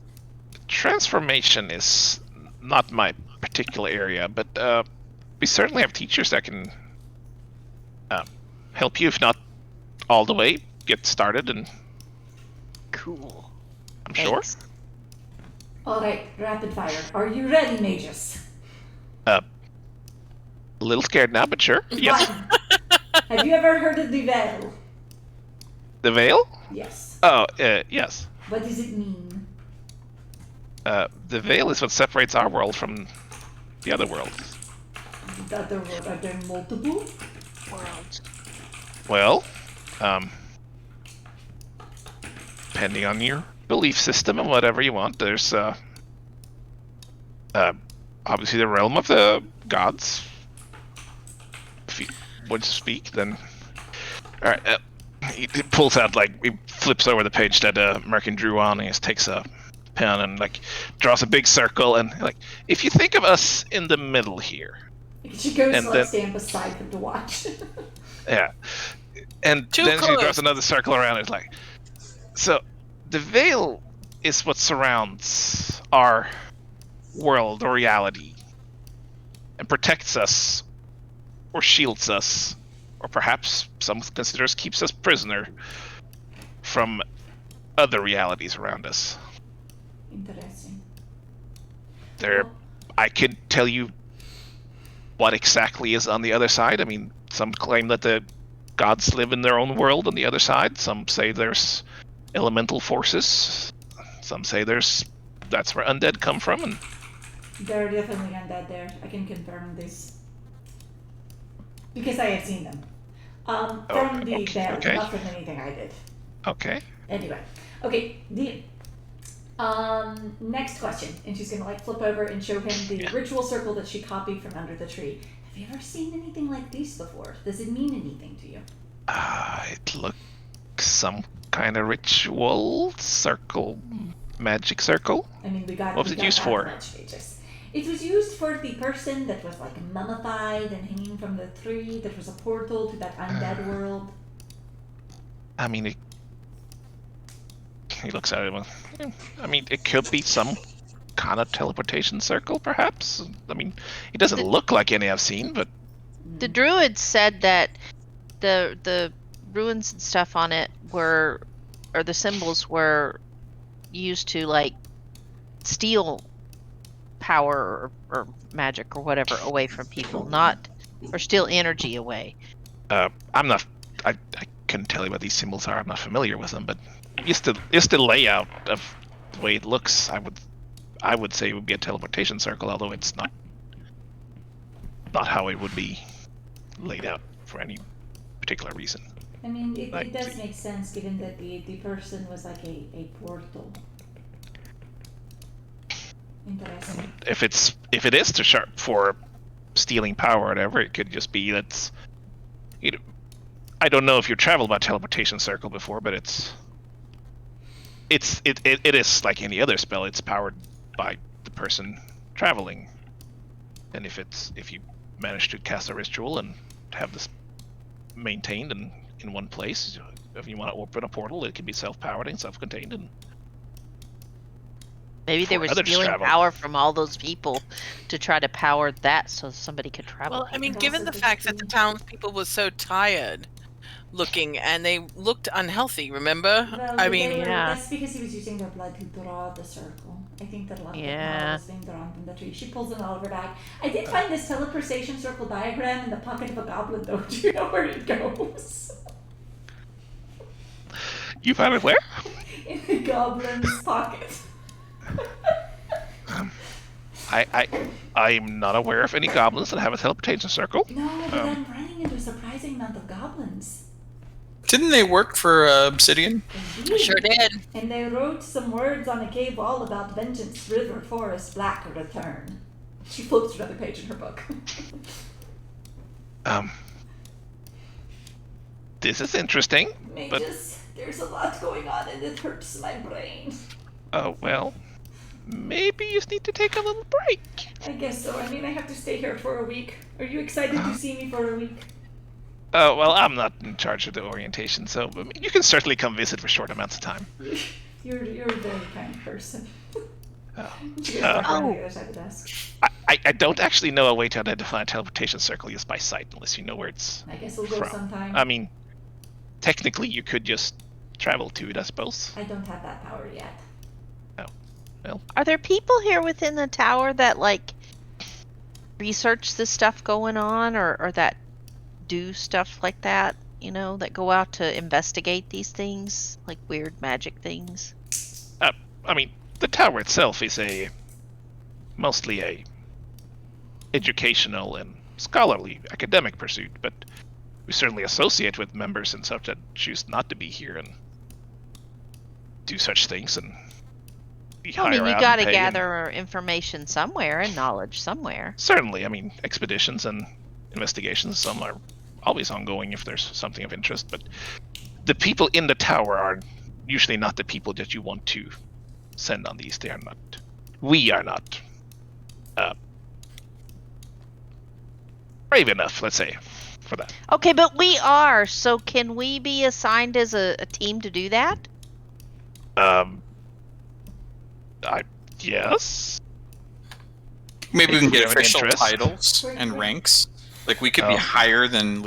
Transformation is not my particular area, but we certainly have teachers that can help you, if not all the way, get started, and Cool. I'm Thanks. sure. Alright, rapid fire. Are you ready, mages? A little scared now, but sure. Yes. Fine. Have you ever heard of the veil? The veil? Yes. Oh, yes. What does it mean? The veil is what separates our world from the other worlds. Are there multiple? Worlds. Well, depending on your belief system and whatever you want, there's obviously the realm of the gods. If you would speak, then all right. He pulls out, he flips over the page that Merkin drew on, and he just takes a pen and draws a big circle, and if you think of us in the middle here. She goes And to then- stand beside him to watch. Yeah. And Too then she close. draws another circle around it. So the veil is what surrounds our world or reality and protects us or shields us, or perhaps some considers keeps us prisoner from other realities around us. Interesting. I could tell you what exactly is on the other side. I mean, some claim that the gods live in their own world on the other side. Some say there's elemental forces. Some say that's where undead come from. And There are definitely undead there. I can confirm this. Because I have seen them. From the veil, okay. not from anything I did. okay, Anyway. Okay, the next question. And she's gonna flip over and show him the ritual circle that she copied from under the tree. Have you ever seen anything like these before? Does it mean anything to you? it looks some kind of ritual circle, magic circle. I mean, we got. What was we it got used that for? much, pages. It was used for the person that was mummified and hanging from the tree. That was a portal to that undead world. I mean, he looks at it. I mean, it could be some kind of teleportation circle, perhaps. I mean, it doesn't look like any I've seen, but The druid said that the ruins and stuff on it or the symbols were used to steal power or magic or whatever away from people, or steal energy away. I'm not. I couldn't tell you what these symbols are. I'm not familiar with them, but just the layout of the way it looks, I would say it would be a teleportation circle, although it's not how it would be laid out for any particular reason. I mean, it does make sense given that the person was a portal. Interesting. If it is for stealing power or whatever, it could just be that's. I don't know if you've traveled by teleportation circle before, but it is like any other spell. It's powered by the person traveling, and if you manage to cast a ritual and have this maintained and in one place, if you want to open a portal, it can be self-powered and self-contained. And maybe they were others stealing travel. power from all those people to try to power that so somebody could travel. Well, I mean, And given also the the fact that the food. townspeople were so tired looking and they looked unhealthy, remember? Well, I mean, yeah. that's because he was using their blood to draw the circle. I think that a lot of the Yeah. power was being drawn from the tree. She pulls it out of her bag. I did find this teleportation circle diagram in the pocket of a goblin, though. Do you know where it goes? you found it where? In the goblin's pocket. I'm not aware of any goblins that have a teleportation circle. No, but I'm running into a surprising amount of goblins. Didn't they work for Obsidian? Indeed. sure did. And they wrote some words on a cave wall about vengeance, river, forest, black, return. She flips to another page in her book. This is interesting. Mages, there's a lot going on and it hurts my brain. Oh, well, maybe you just need to take a little break. I guess so. I mean, I have to stay here for a week. Are you excited to see me for a week? Oh, well, I'm not in charge of the orientation, so I mean, you can certainly come visit for short amounts of time. You're a very kind person. Oh. I don't actually know a way to identify a teleportation circle just by sight, unless you know where it's I guess we'll go from. sometime. I mean, technically you could just travel to it, I suppose. I don't have that power yet. Oh, well. Are there people here within the tower that, like, research the stuff going on or that do stuff like that? You know, that go out to investigate these things, like weird magic things? I mean, the tower itself is mostly a educational and scholarly academic pursuit, but we certainly associate with members and such that choose not to be here and do such things, and I mean, you got to gather information somewhere and knowledge somewhere. Certainly, I mean, expeditions and investigations, some are always ongoing if there's something of interest, but the people in the tower are usually not the people that you want to send on these. They are not. We are not brave enough, let's say, for that. Okay, but we are. So can we be assigned as a team to do that? Yes. Maybe we can get have an official interest. titles and ranks. Like we could be higher than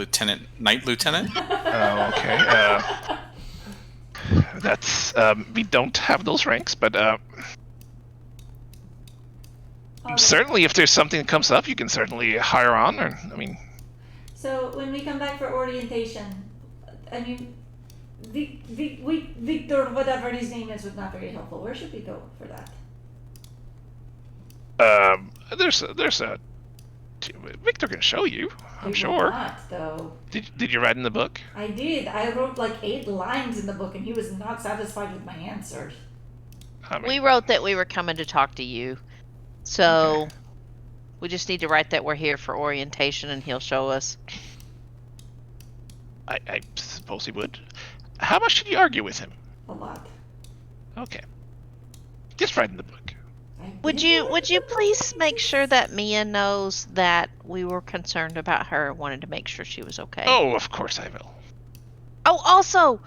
Knight Lieutenant. Oh, okay. That's we don't have those ranks, but certainly if there's something that comes up, you can certainly hire on. Or I mean. So when we come back for orientation, I mean, Victor, whatever his name is, was not very helpful. Where should we go for that? There's a Victor can show you. I'm sure. Not, though. Did you write in the book? I did. I wrote like 8 lines in the book, and he was not satisfied with my answer. I mean, We wrote that we were coming to talk to you. So we just need to write that we're here for orientation and he'll show us. I suppose he would. How much did you argue with him? A lot. Okay. Just write in the book. Would you please make sure that Mia knows that we were concerned about her and wanted to make sure she was okay? Oh, of course I will. Oh, also,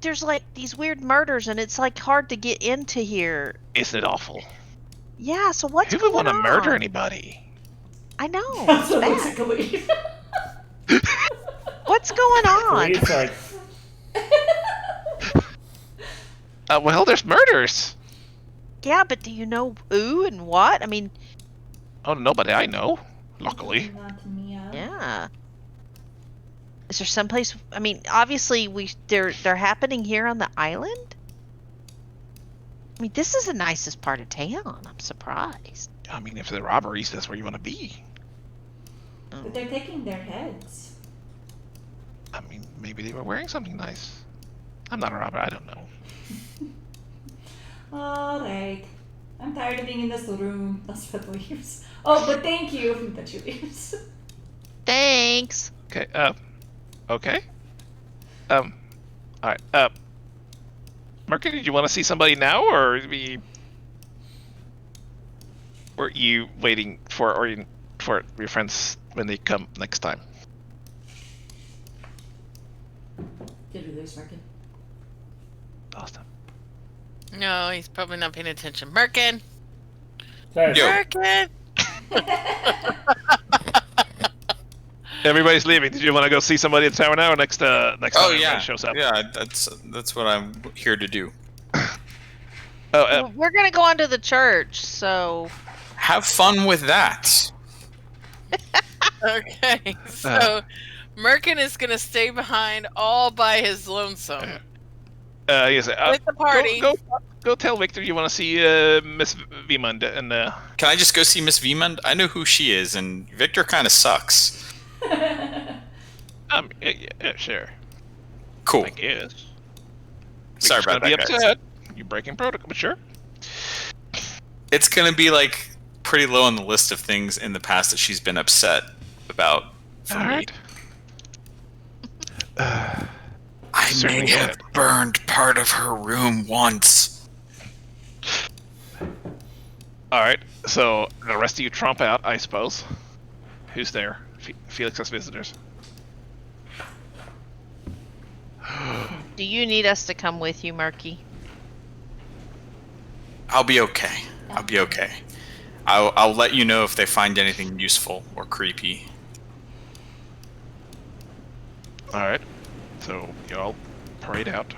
there's like these weird murders and it's like hard to get into here. Isn't it awful? Yeah, so what's Who going would want on? to murder anybody? I know. It's bad. Basically. What's going on? It's like, Well, there's murders. Yeah, but do you know who and what? I mean, Oh, nobody I know. Luckily. Not Mia. yeah. Is there someplace? I mean, obviously they're happening here on the island. I mean, this is the nicest part of town. I'm surprised. I mean, if they're robberies, that's where you want to be. But they're taking their heads. I mean, maybe they were wearing something nice. I'm not a robber. I don't know. Alright. I'm tired of being in this room. That's what leaves. Oh, but thank you that you leaves. Thanks. Okay. Okay. All right. Merkin, did you want to see somebody now, or were you waiting for your friends when they come next time? Did we lose Merkin? Lost him. No, he's probably not paying attention. Merkin! sorry. Yo. Merkin! Everybody's leaving. Did you want to go see somebody at the tower now, or next time everybody shows up? Yeah, that's what I'm here to do. We're gonna go on to the church, so Have fun with that. Okay, so Merkin is gonna stay behind all by his lonesome. Yes. With the party. Go tell Victor you want to see Miss Vimund and Can I just go see Miss Vimund? I know who she is, and Victor kind of sucks. yeah, sure. Cool. I guess. Sorry about Victor's that, gonna be guys. upset. You're breaking protocol, but sure. It's gonna be like pretty low on the list of things in the past that she's been upset about for All me. right. I Certainly may have had. burned part of her room once. All right. So the rest of you tromp out, I suppose. Who's there? Felix has visitors. Do you need us to come with you, Murky? I'll be okay. I'll be okay. I'll let you know if they find anything useful or creepy. All right. So y'all parade out.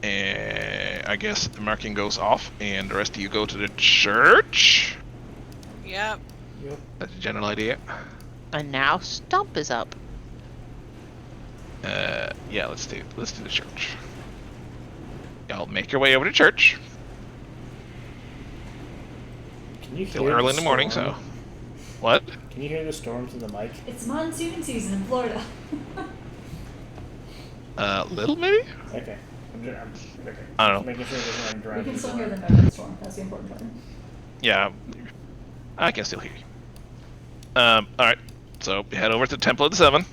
And I guess the marking goes off, and the rest of you go to the church. Yep. Yep. That's a general idea. And now Stump is up. Yeah, let's do the church. Y'all make your way over to church. Can you Still hear early in the morning, storm? so what? Can you hear the storms in the mic? It's monsoon season in Florida. Little maybe. Okay. Okay. I don't know. Making sure it doesn't like drown We can people still hear out. the northern storm. That's the important part. Yeah, I can still hear you. All right. So we head over to the Temple of the Seven.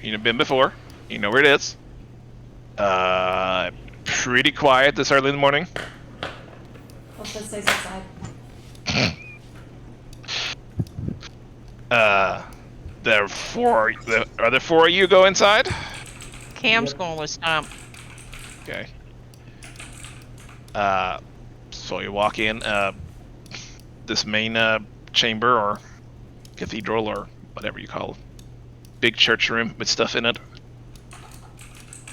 You've been before. You know where it is. Pretty quiet this early in the morning. Let's just stay outside. There are four. Are there four of you go inside? Cam's Yep. going with Stump. Okay. So you walk in. This main chamber or cathedral or whatever you call it. Big church room with stuff in it.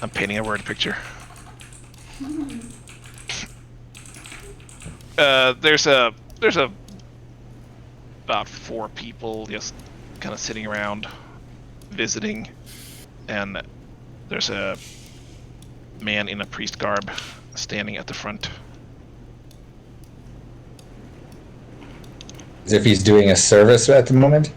I'm painting a word picture. There's about four people just kind of sitting around visiting, and there's a man in a priest garb standing at the front. As if he's doing a service at the moment.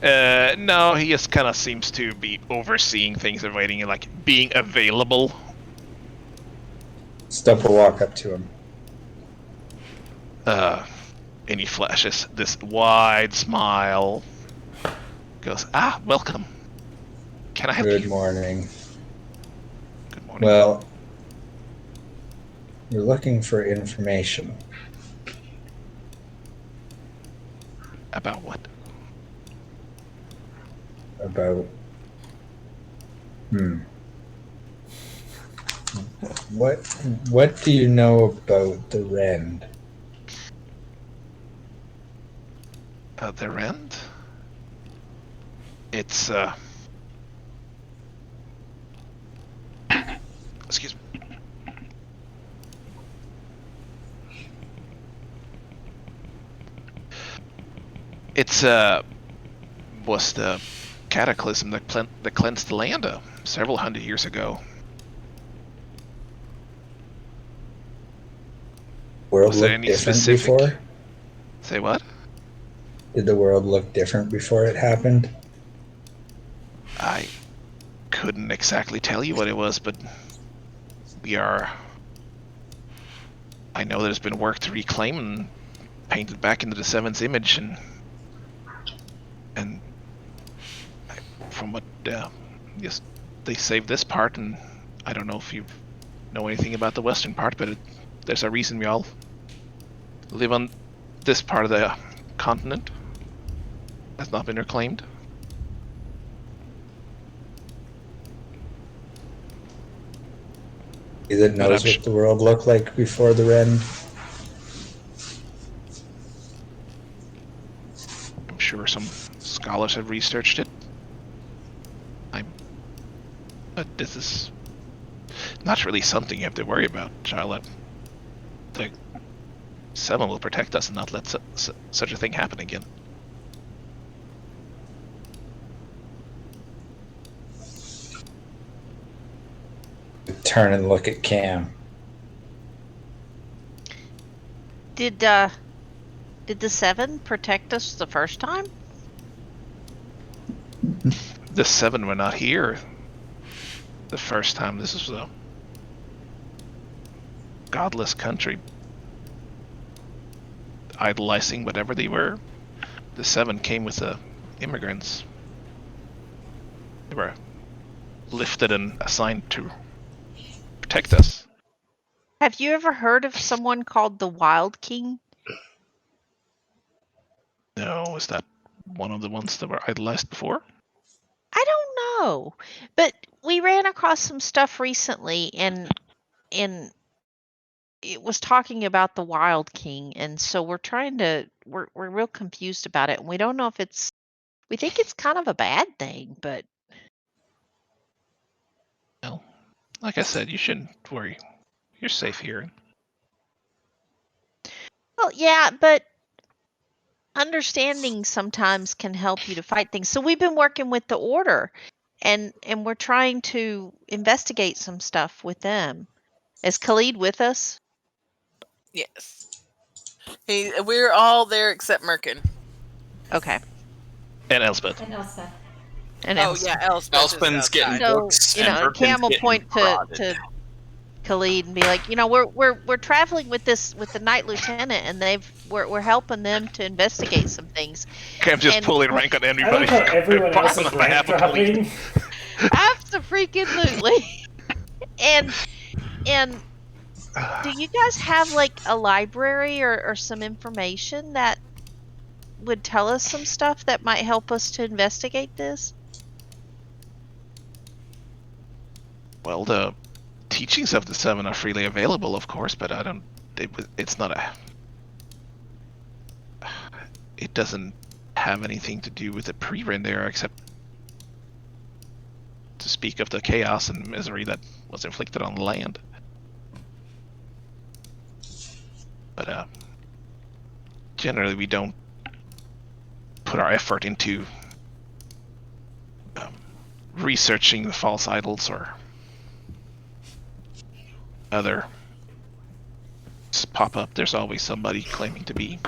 No, he just kind of seems to be overseeing things and waiting and like being available. Stump will walk up to him. And he flashes this wide smile. Goes, welcome. Can I help Good you? morning. Good morning. Well, we're looking for information. About what? About what do you know about the Rend? The rent? It's excuse me. It's was the cataclysm that cleansed the land several hundred years ago. World Was there look any different specific- before? Say what? Did the world look different before it happened? I couldn't exactly tell you what it was, but I know there's been work to reclaim and paint it back into the Seven's image, and from what yes, they saved this part, and I don't know if you know anything about the western part, but there's a reason we all live on this part of the continent. Has not been reclaimed. He that knows I'm what the world looked like before the Rend? I'm sure some scholars have researched it. But this is not really something you have to worry about, Charlotte. The Seven will protect us and not let such a thing happen again. Turn and look at Cam. Did the Seven protect us the first time? The Seven were not here the first time. This was a godless country idolizing whatever they were. the 7 came with the immigrants. They were lifted and assigned to protect us. Have you ever heard of someone called the Wild King? No, is that one of the ones that were idolized before? I don't know, but we ran across some stuff recently, and it was talking about the Wild King, and so we're real confused about it, and we don't know if we think it's kind of a bad thing, but Well, like I said, you shouldn't worry. You're safe here. well, yeah, but understanding sometimes can help you to fight things. So we've been working with the Order, and we're trying to investigate some stuff with them. Is Khalid with us? Yes. We're all there except Merkin. Okay. And Elspeth. And Elspeth. And Oh yeah, Elspeth is Elspin's getting outside. So, books, you and know, Birkin's Cam will getting point prodded. to Khalid and be like, you know, we're traveling with the Knight Lieutenant, and we're helping them to investigate some things. Cam's just And- pulling rank on I everybody. like how everyone else is On rank behalf of Khalid. dropping. Absolutely. and do you guys have like a library or some information that would tell us some stuff that might help us to investigate this? Well, the teachings of the 7 are freely available, of course, but it's not a... It doesn't have anything to do with the pre-written there, except to speak of the chaos and misery that was inflicted on the land. But generally we don't put our effort into researching the false idols or other pop up. There's always somebody claiming to be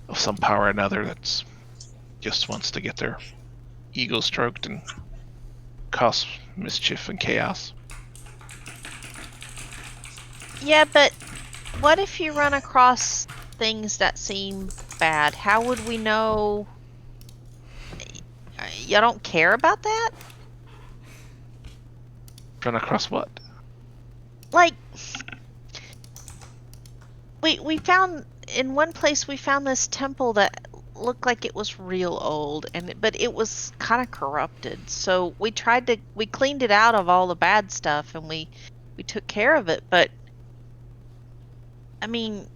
of some power or another that's just wants to get their ego stroked and cause mischief and chaos. Yeah, but what if you run across things that seem bad? How would we know? You don't care about that? Run across what? Like, we found in one place, we found this temple that looked like it was real old, but it was kind of corrupted. So we cleaned it out of all the bad stuff, and we took care of it. But I mean,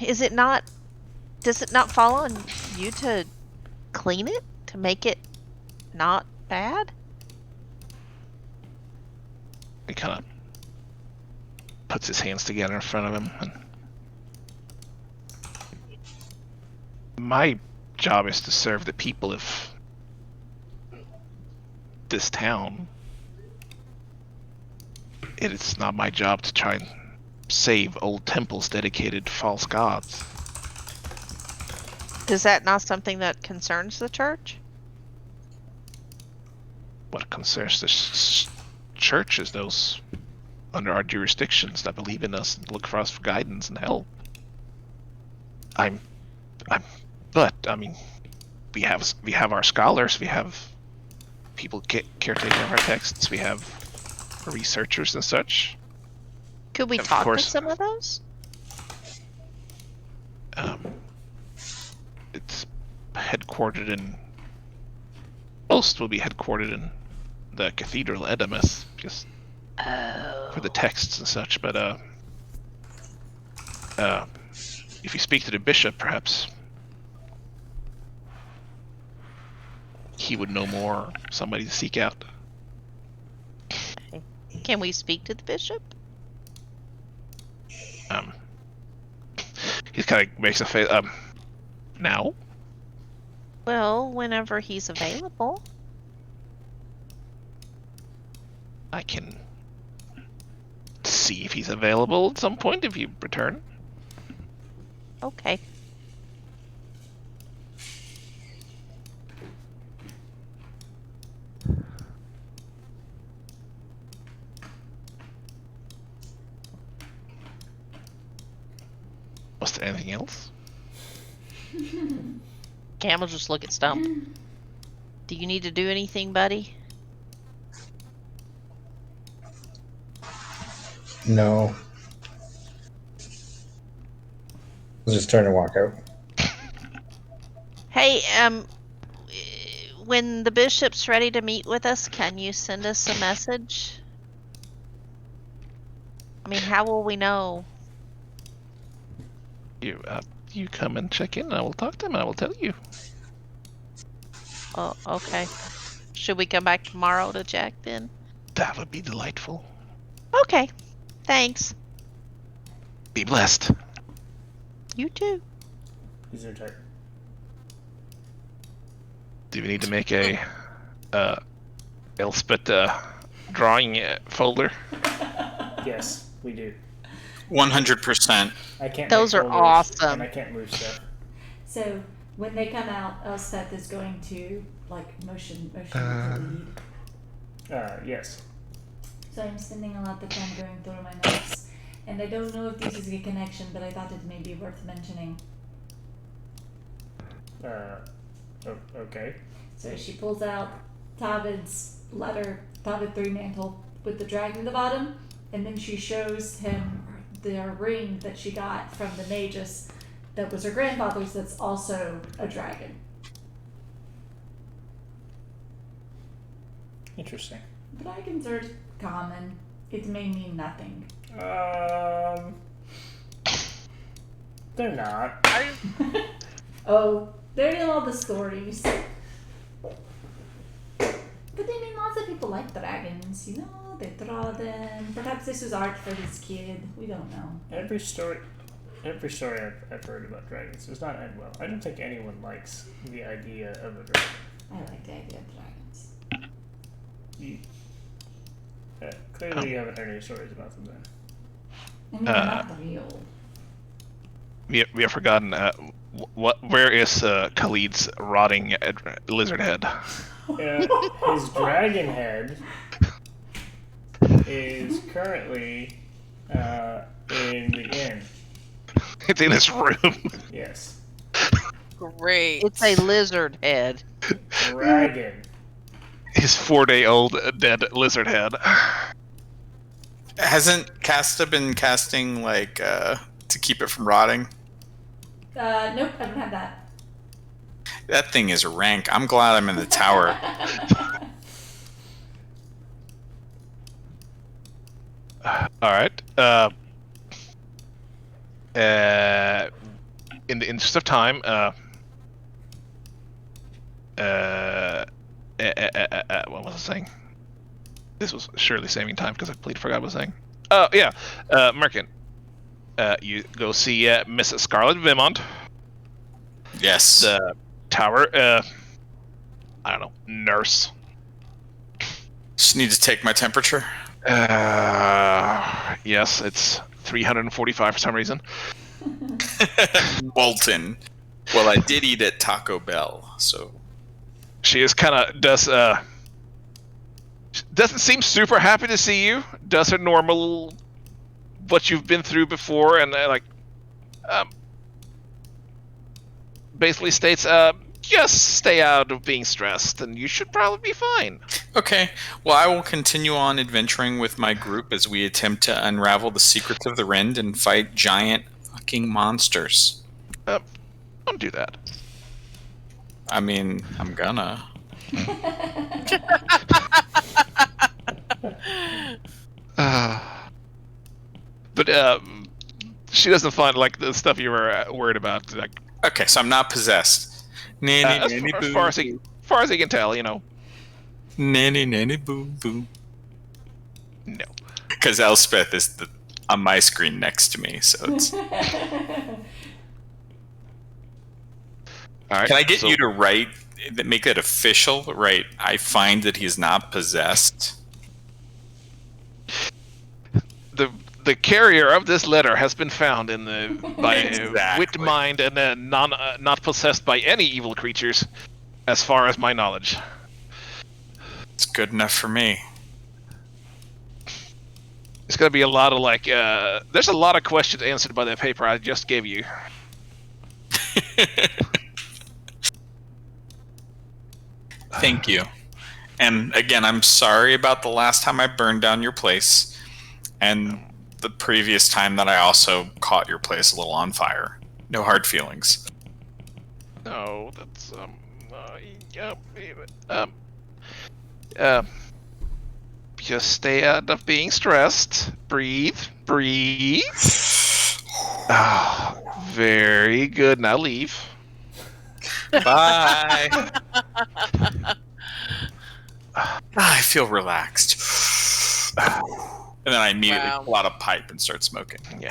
does it not fall on you to clean it, to make it not bad? He kind of puts his hands together in front of him. And my job is to serve the people of this town. It is not my job to try and save old temples dedicated to false gods. Is that not something that concerns the church? What concerns the church is those under our jurisdictions that believe in us and look for us for guidance and help. But I mean, we have our scholars, we have people caretaking of our texts, we have researchers and such. Could we Of talk to course. some of those? It's headquartered in... Most will be headquartered in the Cathedral Edamus, just for the texts and such, but if you speak to the bishop, perhaps he would know more, somebody to seek out. Can we speak to the bishop? He kind of makes a face, now? Well, whenever he's available. I can see if he's available at some point if you return. Okay. Was there anything else? camel just look at Stump. Do you need to do anything, buddy? No. I'll just turn and walk out. Hey, when the bishop's ready to meet with us, can you send us a message? I mean, how will we know? You come and check in, and I will talk to him, and I will tell you. Oh, okay. Should we come back tomorrow to check then? That would be delightful. Okay. Thanks. Be blessed. You too. Who's your turn? Do we need to make a Elspeth drawing folder? Yes, we do. 100%. I can't. Those make are folders, awesome. And I can't move stuff. So when they come out, Elspeth is going to motion with the lead. Yes. So I'm spending a lot of time going through my notes, and I don't know if this is a connection, but I thought it may be worth mentioning. Okay. So she pulls out Tavid's letter, Tavid 3 mantle with the dragon at the bottom, and then she shows him the ring that she got from the magus that was her grandfather's that's also a dragon. Interesting. Dragons are common. It may mean nothing. They're not. Oh, they're in all the stories. But I mean, lots of people like dragons, you know, they draw them. Perhaps this was art for this kid. We don't know. Every story I've heard about dragons does not end well. I don't think anyone likes the idea of a dragon. I like the idea of dragons. Clearly you haven't heard any stories about them then. I mean, they're not real. We have forgotten where is Khalid's rotting lizard head? His dragon head is currently in the inn. It's in his room. Yes. Great. It's a lizard head. Dragon. His 4-day-old dead lizard head. Hasn't Casta been casting, to keep it from rotting? Nope, I don't have that. That thing is rank. I'm glad I'm in the tower. Alright. In the interest of time, what was I saying? This was surely saving time because I completely forgot what I was saying. Oh, yeah. Merkin, you go see Mrs. Scarlet Vimont. Yes. The tower, I don't know, nurse. Just need to take my temperature. Yes, it's 345 for some reason. Bolton. Well, I did eat at Taco Bell, so... She is doesn't seem super happy to see you. Does her normal, what you've been through before, and basically states, just stay out of being stressed, and you should probably be fine. Okay. Well, I will continue on adventuring with my group as we attempt to unravel the secrets of the Rend and fight giant fucking monsters. Don't do that. I mean, I'm gonna. But she doesn't find the stuff you were worried about. Okay, so I'm not possessed. Nanny, nanny, as boo. far as you can tell, Nanny, nanny, boo, boo. No. Because Elspeth is on my screen next to me, so it's... All right, Can I get you to make that official? Right. I find that he's not possessed. The carrier of this letter has been found by Exactly. wit, mind, and not possessed by any evil creatures, as far as my knowledge. It's good enough for me. It's gonna be a lot of there's a lot of questions answered by that paper I just gave you. Thank you. And again, I'm sorry about the last time I burned down your place, and the previous time that I also caught your place a little on fire. No hard feelings. No, that's just stay out of being stressed. Breathe. Ah, very good. Now leave. Bye. I feel relaxed. And then I immediately pull out a pipe and start smoking. Yeah.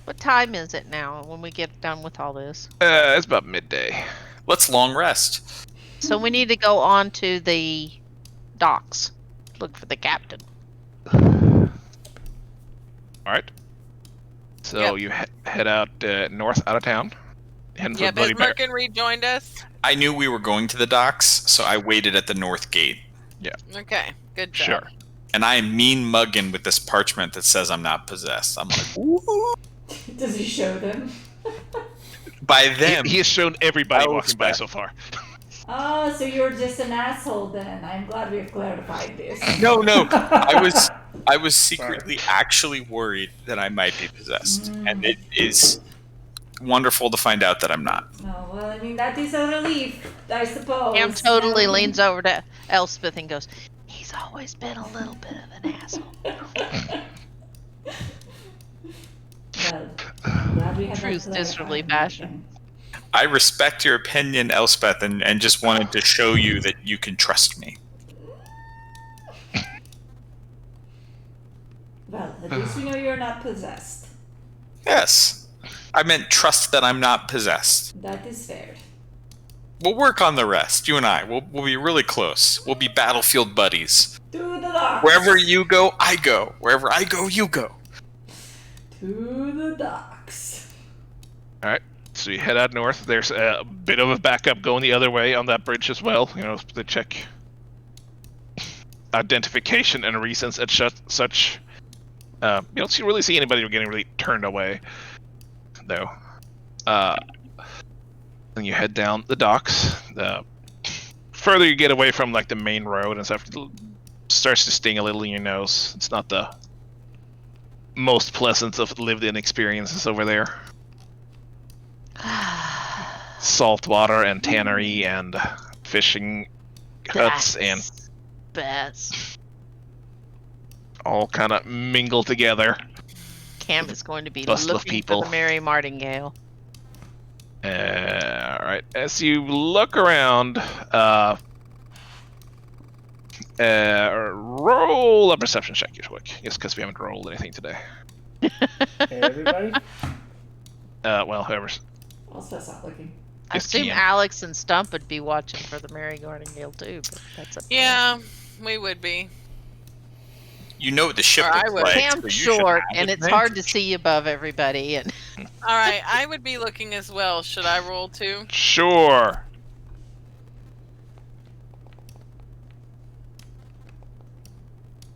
What time is it now when we get done with all this? It's about midday. Let's long rest. So we need to go on to the docks. Look for the captain. All right. So Yep. you head out north, out of town. Heading for Yep, Bloody has Bear. Merkin rejoined us? I knew we were going to the docks, so I waited at the north gate. Okay, good job. Sure. And I am mean mugging with this parchment that says I'm not possessed. I'm like, ooh. Does he show them? By them. He has shown everybody I will walking by expect. so far. Oh, so you're just an asshole then. I'm glad we've clarified this. No. I was secretly actually worried that I might be possessed. And it is wonderful to find out that I'm not. Oh, well, I mean, that is a relief, I suppose. Cam totally Now- leans over to Elspeth and goes, "He's always been a little bit of an asshole." Well, glad we have that Truth is really clarified. passion. I respect your opinion, Elspeth, and just wanted to show you that you can trust me. Well, at least we know you're not possessed. Yes. I meant trust that I'm not possessed. That is fair. We'll work on the rest, you and I. We'll be really close. We'll be battlefield buddies. To the docks! Wherever you go, I go. Wherever I go, you go. To the docks. All right. So you head out north. There's a bit of a backup going the other way on that bridge as well. You know, they check identification and reasons at such. You don't really see anybody getting really turned away, though. Then you head down the docks. The further you get away from like the main road and stuff, it starts to sting a little in your nose. It's not the most pleasant of lived-in experiences over there. Salt water and tannery and fishing huts and best. all kind of mingle together. Cam is going to be Bustle of looking people. for the Mary Martingale. Alright, as you look around, roll a perception check real quick. Yes, because we haven't rolled anything today. Hey, everybody. Well, whoever's... I'll still not looking. I Yes, assume Cam. Alex and Stump would be watching for the Mary Martingale too, but that's up to them. Yeah, we would be. You know what the ship Or I looks would. like. Cam's so you should short, have and it, it's right? hard to see above everybody. And All right, I would be looking as well. Should I roll too? Sure!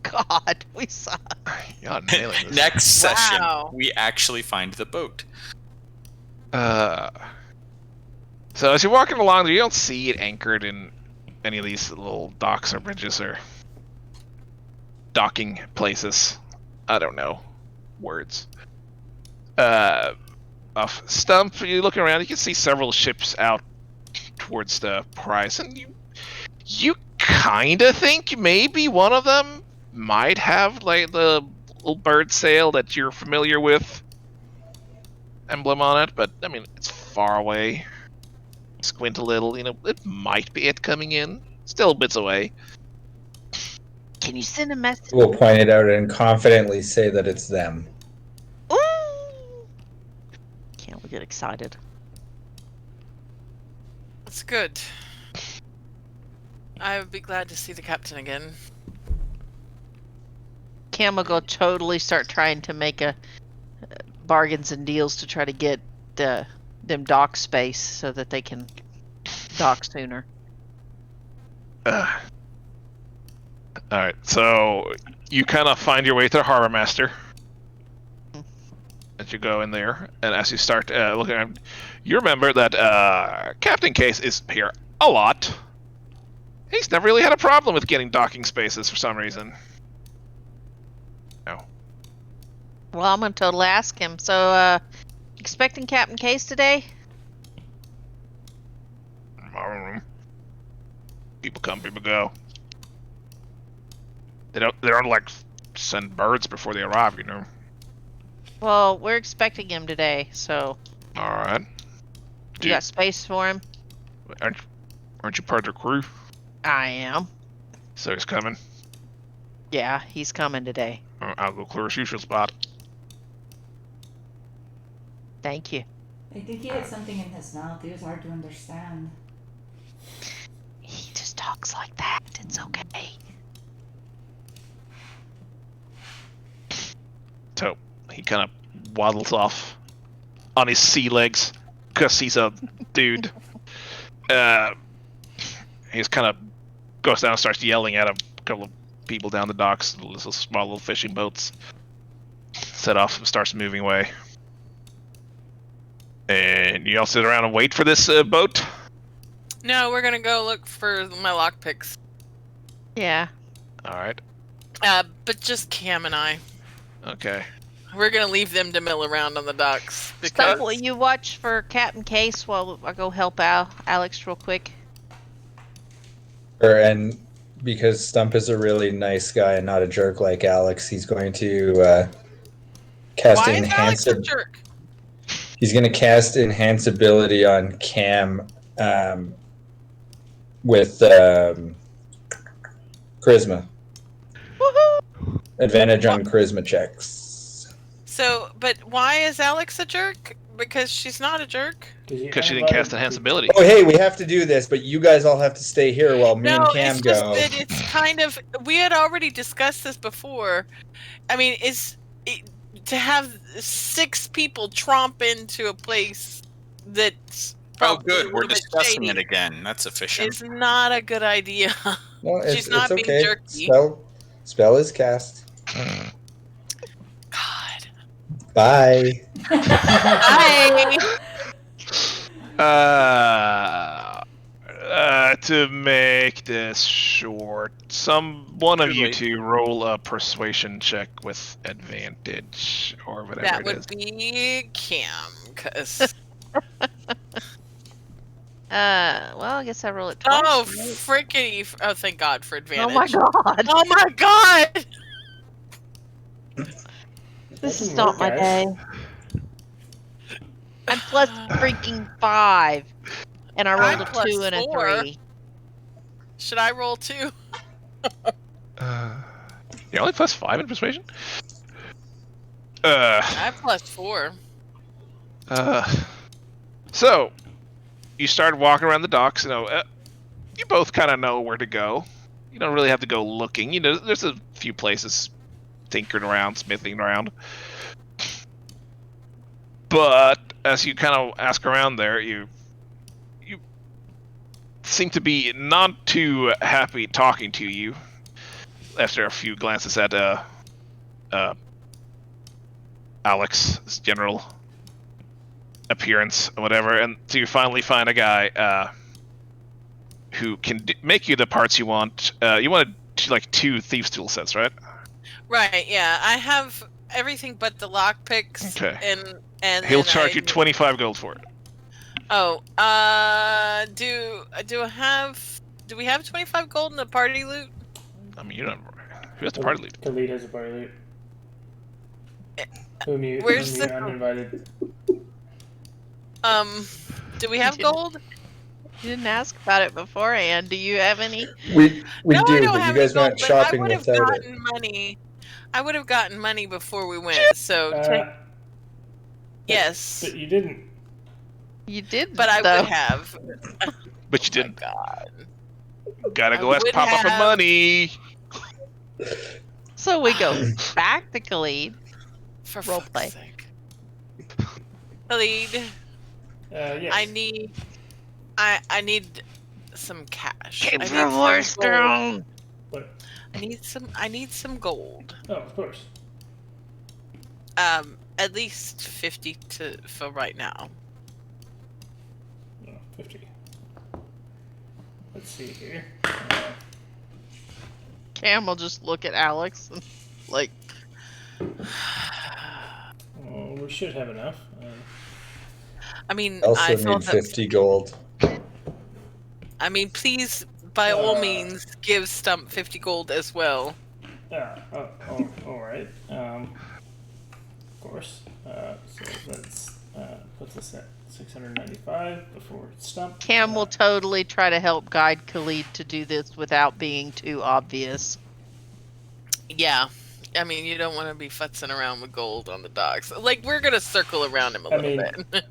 God, we suck. You're nailing this. Next session, Wow. we actually find the boat. So as you're walking along there, you don't see it anchored in any of these little docks or bridges or docking places. I don't know. Words. Off Stump, you're looking around, you can see several ships out towards the prize, and you kinda think maybe one of them might have like the little bird sail that you're familiar with emblem on it, but I mean it's far away. Squint a little, you know, it might be it coming in. Still bits away. Can you send a message? We'll point it out and confidently say that it's them. Ooh! Can't we get excited? That's good. I would be glad to see the captain again. Cam will go totally start trying to make a bargains and deals to try to get them dock space so that they can dock sooner. Alright, so you kind of find your way to the Harbor Master. as you go in there, and as you start looking around, you remember that Captain Case is here a lot. He's never really had a problem with getting docking spaces for some reason. No. Well, I'm gonna totally ask him. So, expecting Captain Case today? I don't know. People come, people go. They don't like send birds before they arrive, you know. Well, we're expecting him today, so. All right. You got space for him? Aren't you part of the crew? I am. So he's coming. Yeah, he's coming today. I'll go clear his usual spot. Thank you. I think he had something in his mouth. It was hard to understand. He just talks like that. It's okay. So he kind of waddles off on his sea legs because he's a dude. He's kind of goes down and starts yelling at a couple of people down the docks. Little small little fishing boats set off and starts moving away. And you all sit around and wait for this boat? No, we're gonna go look for my lockpicks. Yeah. All right. But just Cam and I. Okay. We're gonna leave them to mill around on the docks. So, will you watch for Captain Case while I go help out Alex real quick? And because Stump is a really nice guy and not a jerk like Alex, he's going to cast Why is Alex a enhance. jerk? He's going to cast enhance ability on Cam with charisma. Woohoo! Advantage on charisma checks. So, but why is Alex a jerk? Because she's not a jerk. Because she didn't cast enhance ability. Oh, hey, we have to do this, but you guys all have to stay here while me and Cam it's go. just that it's kind of. We had already discussed this before. I mean, to have 6 people tromp into a place that's Oh, probably good. a We're little bit discussing shady it again. That's efficient. is not a good idea. No, She's not being okay. jerky. Spell is cast. God. Bye. Hi. To make this short, one of you two roll a persuasion check with advantage, or whatever That it would is. be Cam, because. Well, I guess I roll it twice. Oh, right? frickety. Oh, thank God for advantage. Oh my god! Oh my God! This is Doesn't not work, my guys. day. I'm plus freaking 5. And I rolled I'm a plus 2 and a 4. 3. Should I roll 2? You're only plus 5 in persuasion? I'm plus 4. So, you start walking around the docks, you both kind of know where to go. You don't really have to go looking. There's a few places tinkering around, smithing around. But as you kind of ask around there, you seem to be not too happy talking to you after a few glances at Alex's general appearance or whatever, and so you finally find a guy who can make you the parts you want. You wanted like 2 thieves tool sets, right? Right, yeah. I have everything but the lockpicks. Okay. And He'll then charge you 25 gold for it. Oh, do we have 25 gold in the party loot? I mean, you don't. Who has the party loot? Khalid has a party loot. Whom Where's you the- uninvited. Do we have gold? You didn't ask about it beforehand. Do you have any? We No, I do, don't but you have guys any went gold, but I shopping would have without gotten it. money. I would have gotten money before we went. So yes, But you didn't. You did, but I though. would have. But you didn't. God. Gotta I go ask would Papa for have. money. So we go back to Khalid. For Role fuck's play. sake. Khalid, Yes. I need some cash. Keep I need your some voice gold. down. What? I need some gold. Oh, of course. at least 50 for right now. No, 50. Let's see here. Cam will just look at Alex and like, Oh, we should have enough. I mean, Also I thought need that. 50 gold. I mean, please, by all means, give Stump 50 gold as well. All right. Of course. So that's puts us at 695 before Stump. Cam will totally try to help guide Khalid to do this without being too obvious. Yeah. I mean, you don't want to be futzing around with gold on the docks. Like, we're going to circle around him a little bit.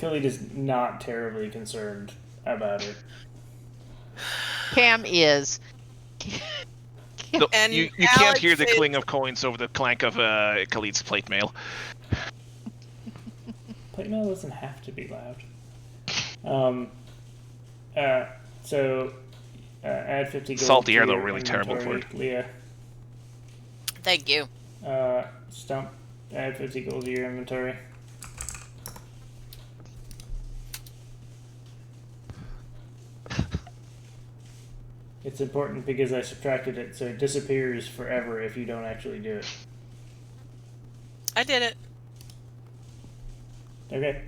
Khalid is not terribly concerned about it. Cam is. No, And you can't Alex hear the is- cling of coins over the clank of Khalid's plate mail. Plate mail doesn't have to be loud. So add 50 gold. Salty to air, though, your really terrible inventory, for it. Leah. Thank you. Stump, add 50 gold to your inventory. It's important because I subtracted it, so it disappears forever if you don't actually do it. I did it. Okay.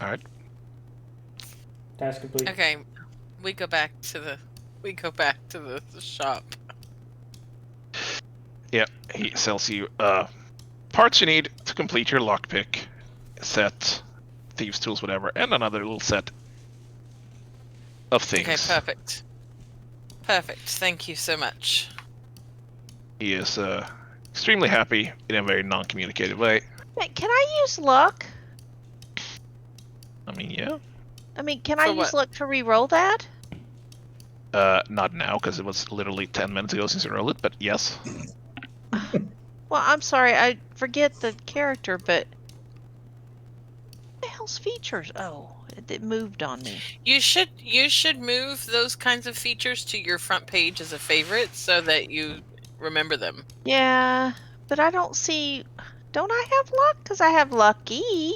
Alright. Task complete. Okay, we go back to the shop. Yeah, he sells you parts you need to complete your lockpick set, thieves' tools, whatever, and another little set of things. Okay, perfect. Perfect. Thank you so much. He is extremely happy in a very non-communicative way. Wait, can I use luck? I mean, yeah. I mean, can For I use what? luck to re-roll that? Not now, because it was literally 10 minutes ago since you rolled it, but yes. Well, I'm sorry, I forget the character, but what the hell's features? Oh, it moved on me. You should move those kinds of features to your front page as a favorite so that you remember them. Yeah, but I don't see. Don't I have luck? Because I have lucky.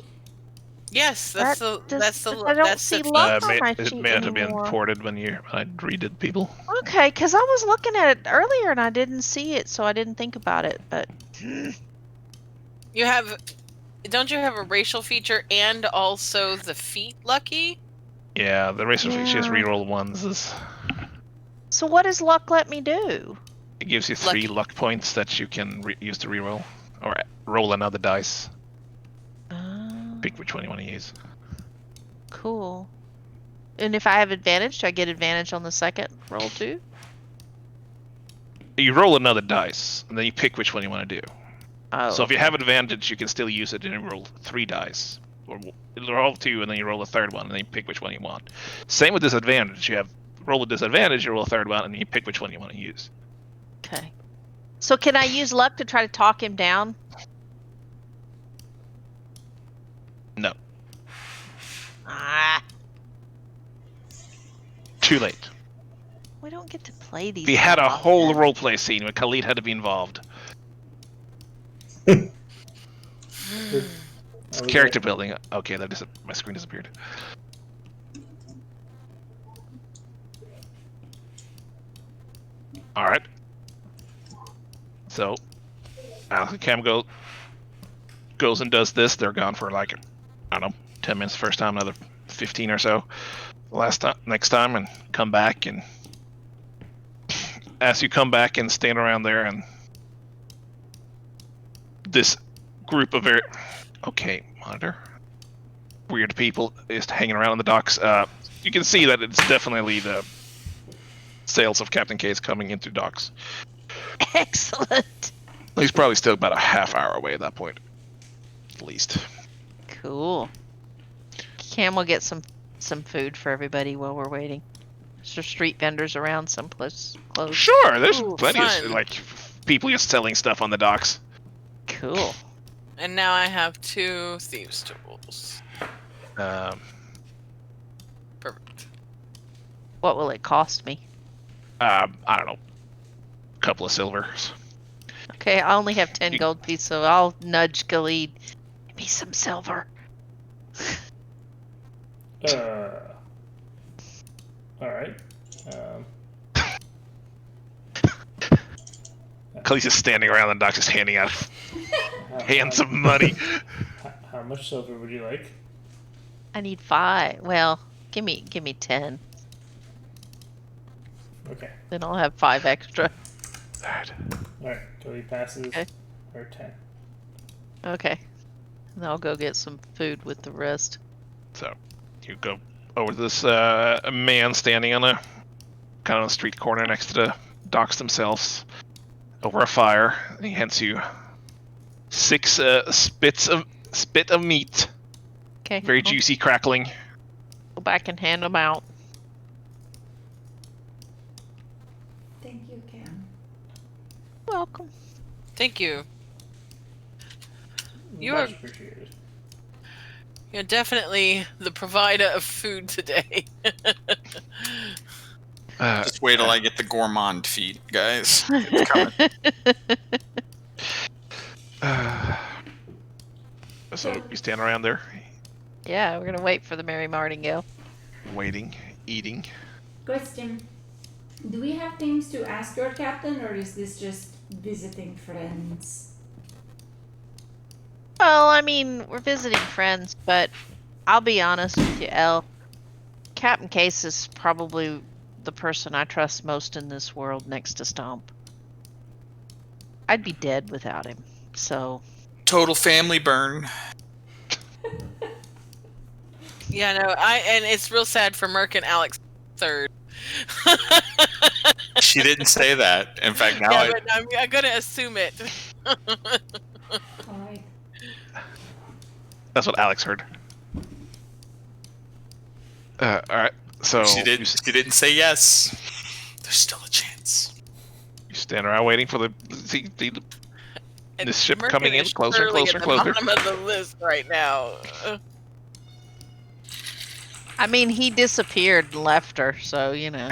Yes, I don't see luck on my It sheet may have been anymore. ported when I redid people. Okay, because I was looking at it earlier and I didn't see it, so I didn't think about it. But You have, don't you have a racial feature and also the feet lucky? Yeah, the racial features Yeah. reroll ones is so what does luck let me do? it gives you 3 Lucky. luck points that you can use to reroll, or roll another dice. Pick which one you want to use. Cool. And if I have advantage, do I get advantage on the second roll too? You roll another dice, and then you pick which one you want to do. Oh. So if you have advantage, you can still use it and you roll 3 dice. Or roll 2, and then you roll a third one, and then you pick which one you want. Same with disadvantage. You have roll a disadvantage, you roll a third one, and then you pick which one you want to use. Okay. So can I use luck to try to talk him down? No. Ah, Too late. we don't get to play these. We had a often. whole roleplay scene where Khalid had to be involved. Character building. Okay, my screen disappeared. All right. So, Cam goes and does this. They're gone for like, I don't know, 10 minutes the first time, another 15 or so next time, and come back. And as you come back and stand around there, and this group of monitor, weird people is hanging around on the docks. You can see that it's definitely the sails of Captain Case coming into docks. Excellent. He's probably still about a half hour away at that point, at least. Cool. Cam will get some food for everybody while we're waiting. Is there street vendors around someplace close? Sure, there's Ooh, plenty fun. of people just selling stuff on the docks. Cool. And now I have 2 thieves' tools. Perfect. What will it cost me? I don't know, a couple of silvers. Okay, I only have 10 gold pieces, so I'll nudge Khalid. Give me some silver. Alright. Khalid's just standing around and Doc's just handing out hands of money. How much silver would you like? I need 5. Well, give me 10. Okay. Then I'll have 5 extra. Alright, Kelly passes Okay. her 10. Okay. And I'll go get some food with the rest. So, you go over to this man standing on a kind of a street corner next to the docks themselves, over a fire. And he hands you 6 spit of meat, Okay. very I'll juicy, crackling. go back and hand them out. Thank you, Cam. Welcome. Thank you. You are Much appreciated. You're definitely the provider of food today. Just wait till I get the gourmand feet, guys. It's coming. So you stand around there, Yeah, we're gonna wait for the Merry Martingale. waiting, eating. Question. Do we have things to ask your captain, or is this just visiting friends? Well, I mean, we're visiting friends, but I'll be honest with you, Elle. Captain Case is probably the person I trust most in this world next to Stomp. I'd be dead without him, so... Total family burn. Yeah, no, and it's real sad for Merc and Alex third. She didn't say that. In fact, now Yeah, but I'm gonna assume it. Alright. That's what Alex heard. All right. So she didn't say yes. There's still a chance. you stand around waiting for the And this ship Merkin coming in is closer, surely closer, at the closer. bottom of the list right now. I mean, he disappeared and left her, so, you know.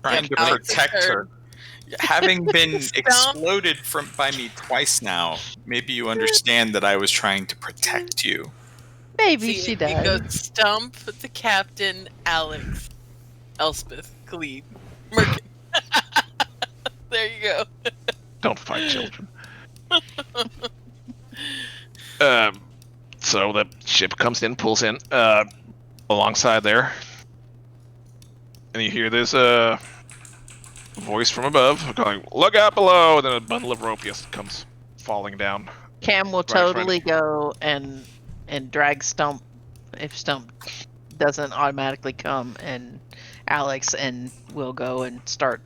Trying to Alex is protect third. her. Having been Stomp. exploded by me twice now, maybe you understand that I was trying to protect you. Maybe See, she it does. goes Stump, the captain, Alex, Elspeth, Khalid, Merkin. There you go. Don't fight children. So the ship comes in, pulls in alongside there, and you hear this voice from above going, "Look out below!" And then a bundle of rope just comes falling down. Cam will Right in front of totally you. go and drag Stump if Stump doesn't automatically come, and Alex and we'll go and start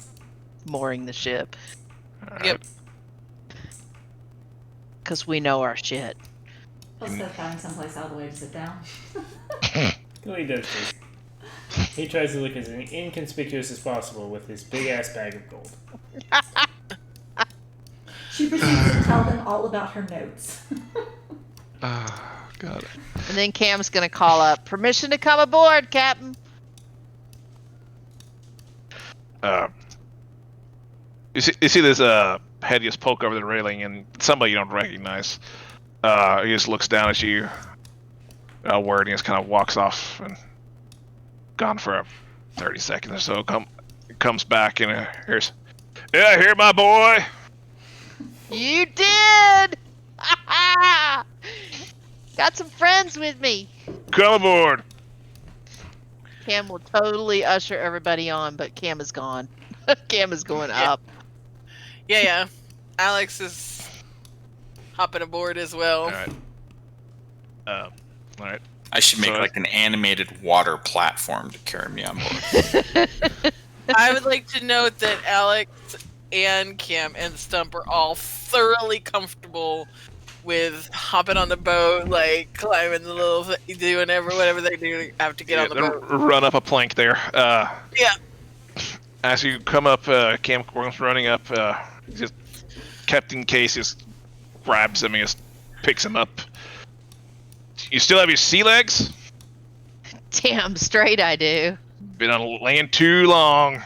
mooring the ship Yep. because we know our shit. I'll start finding someplace out of the way to sit down. Well, he does this. He tries to look as inconspicuous as possible with his big ass bag of gold. She proceeds to tell them all about her notes. God. And then Cam's gonna call up, "Permission to come aboard, Captain." You see this head just poke over the railing, and somebody you don't recognize. He just looks down at you, word, and just kind of walks off and gone for 30 seconds or so. Comes back and here's, "Yeah, here, my boy." You did! Got some friends with me. Come aboard. Cam will totally usher everybody on, but Cam is gone. Cam is going up. Yeah. Alex is hopping aboard as well. All right. All right. I should make So- like an animated water platform to carry me on board. I would like to note that Alex and Cam and Stump are all thoroughly comfortable with hopping on the boat, like climbing the little doing whatever they do to have to get on the boat. Run up a plank there. Yeah. As you come up, Cam comes running up. Just Captain Case just grabs him and just picks him up. You still have your sea legs? Damn straight I do. Been on land too long.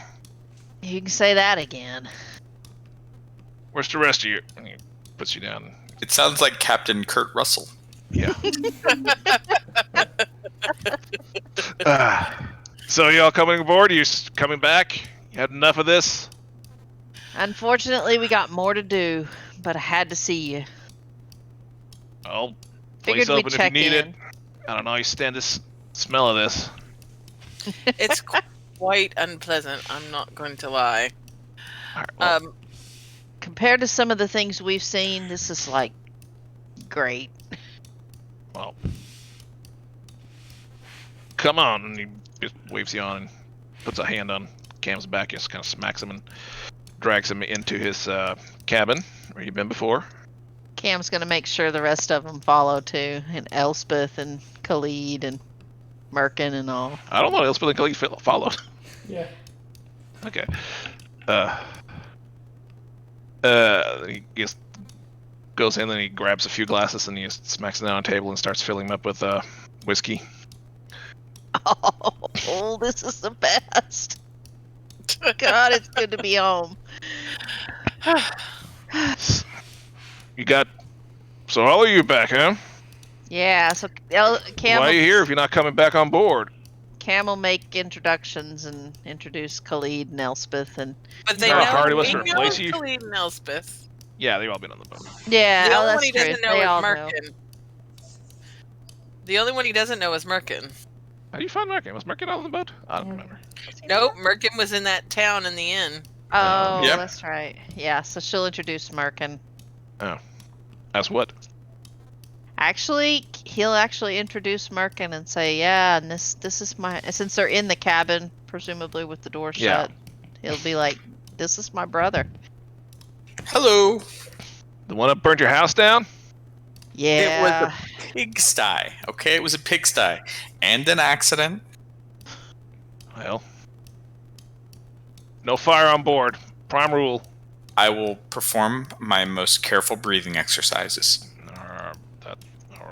You can say that again. Where's the rest of you? And he puts you down. It sounds like Captain Kurt Russell. Yeah. So y'all coming aboard? You coming back? You had enough of this? Unfortunately, we got more to do, but I had to see you. Well, Figured place we'd open if you check need in. it. I don't know. You stand this smell of this. It's quite unpleasant. I'm not going to lie. All right, well, Compared to some of the things we've seen, this is like great. well, come on. And he just waves you on and puts a hand on Cam's back, just kind of smacks him and drags him into his cabin where you've been before. Cam's gonna make sure the rest of them follow too, and Elspeth and Khalid and Merkin and all. I don't know what else but he followed. Yeah. Okay. He just goes in and he grabs a few glasses and he just smacks them down on the table and starts filling them up with whiskey. Oh, this is the best. God, it's good to be home. You got... So all of you back, huh? Yeah, so Cam, Why are you here if you're not coming back on board? Cam will make introductions and introduce Khalid and Elspeth and... But they How know, hard it was we to know replace you? Khalid and Elspeth. Yeah, they've all been on the boat. Yeah, The oh, only one that's he true. doesn't know They is all know. Merkin. The only one he doesn't know is Merkin. How do you find Merkin? Was Merkin on the boat? I don't remember. Nope, Merkin was in that town in the inn. Oh, Yep. that's right. Yeah, so she'll introduce Merkin. That's what? Actually, he'll actually introduce Merkin and say, "Yeah, and this is my." Since they're in the cabin, presumably with the door Yeah. shut, he'll be like, "This is my brother." Hello. The one that burnt your house down? Yeah. It was a pigsty. Okay, it was a pigsty and an accident. Well, no fire on board. Prime rule. I will perform my most careful breathing exercises. All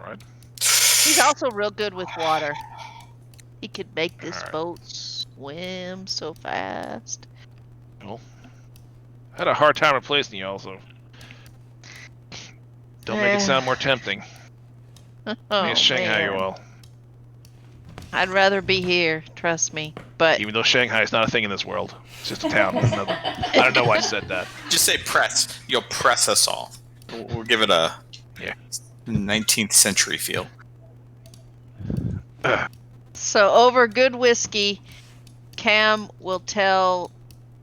right. He's also real good with water. He could make this Alright. boat swim so fast. Well, had a hard time replacing you also. Don't make it sound more tempting. Oh, It's Shanghai man. you all. I'd rather be here, trust me. But Even though Shanghai is not a thing in this world. It's just a town. I don't know why I said that. Just say press. You'll press us all. We'll give it a 19th century feel. so over good whiskey, Cam will tell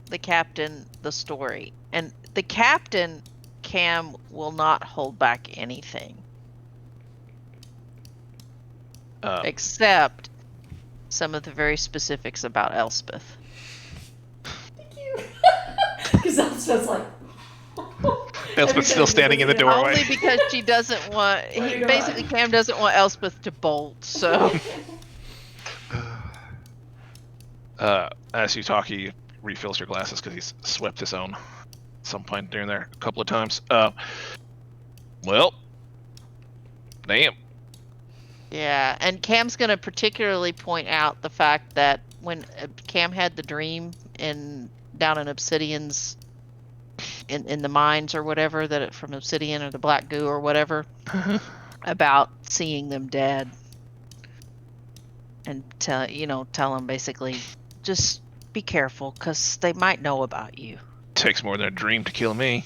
the captain the story. And the captain, Cam, will not hold back anything. Except some of the very specifics about Elspeth. Because that's just like. Elspeth's still standing in the doorway. Only because she doesn't want... my God. Basically, Cam doesn't want Elspeth to bolt, so... As you talk, he refills your glasses because he's swept his own at some point during there a couple of times. Well, damn. Yeah, and Cam's going to particularly point out the fact that when Cam had the dream down in Obsidian's... In the mines or whatever, from Obsidian or the Black Goo or whatever, about seeing them dead. And tell them basically, just be careful, because they might know about you. Takes more than a dream to kill me.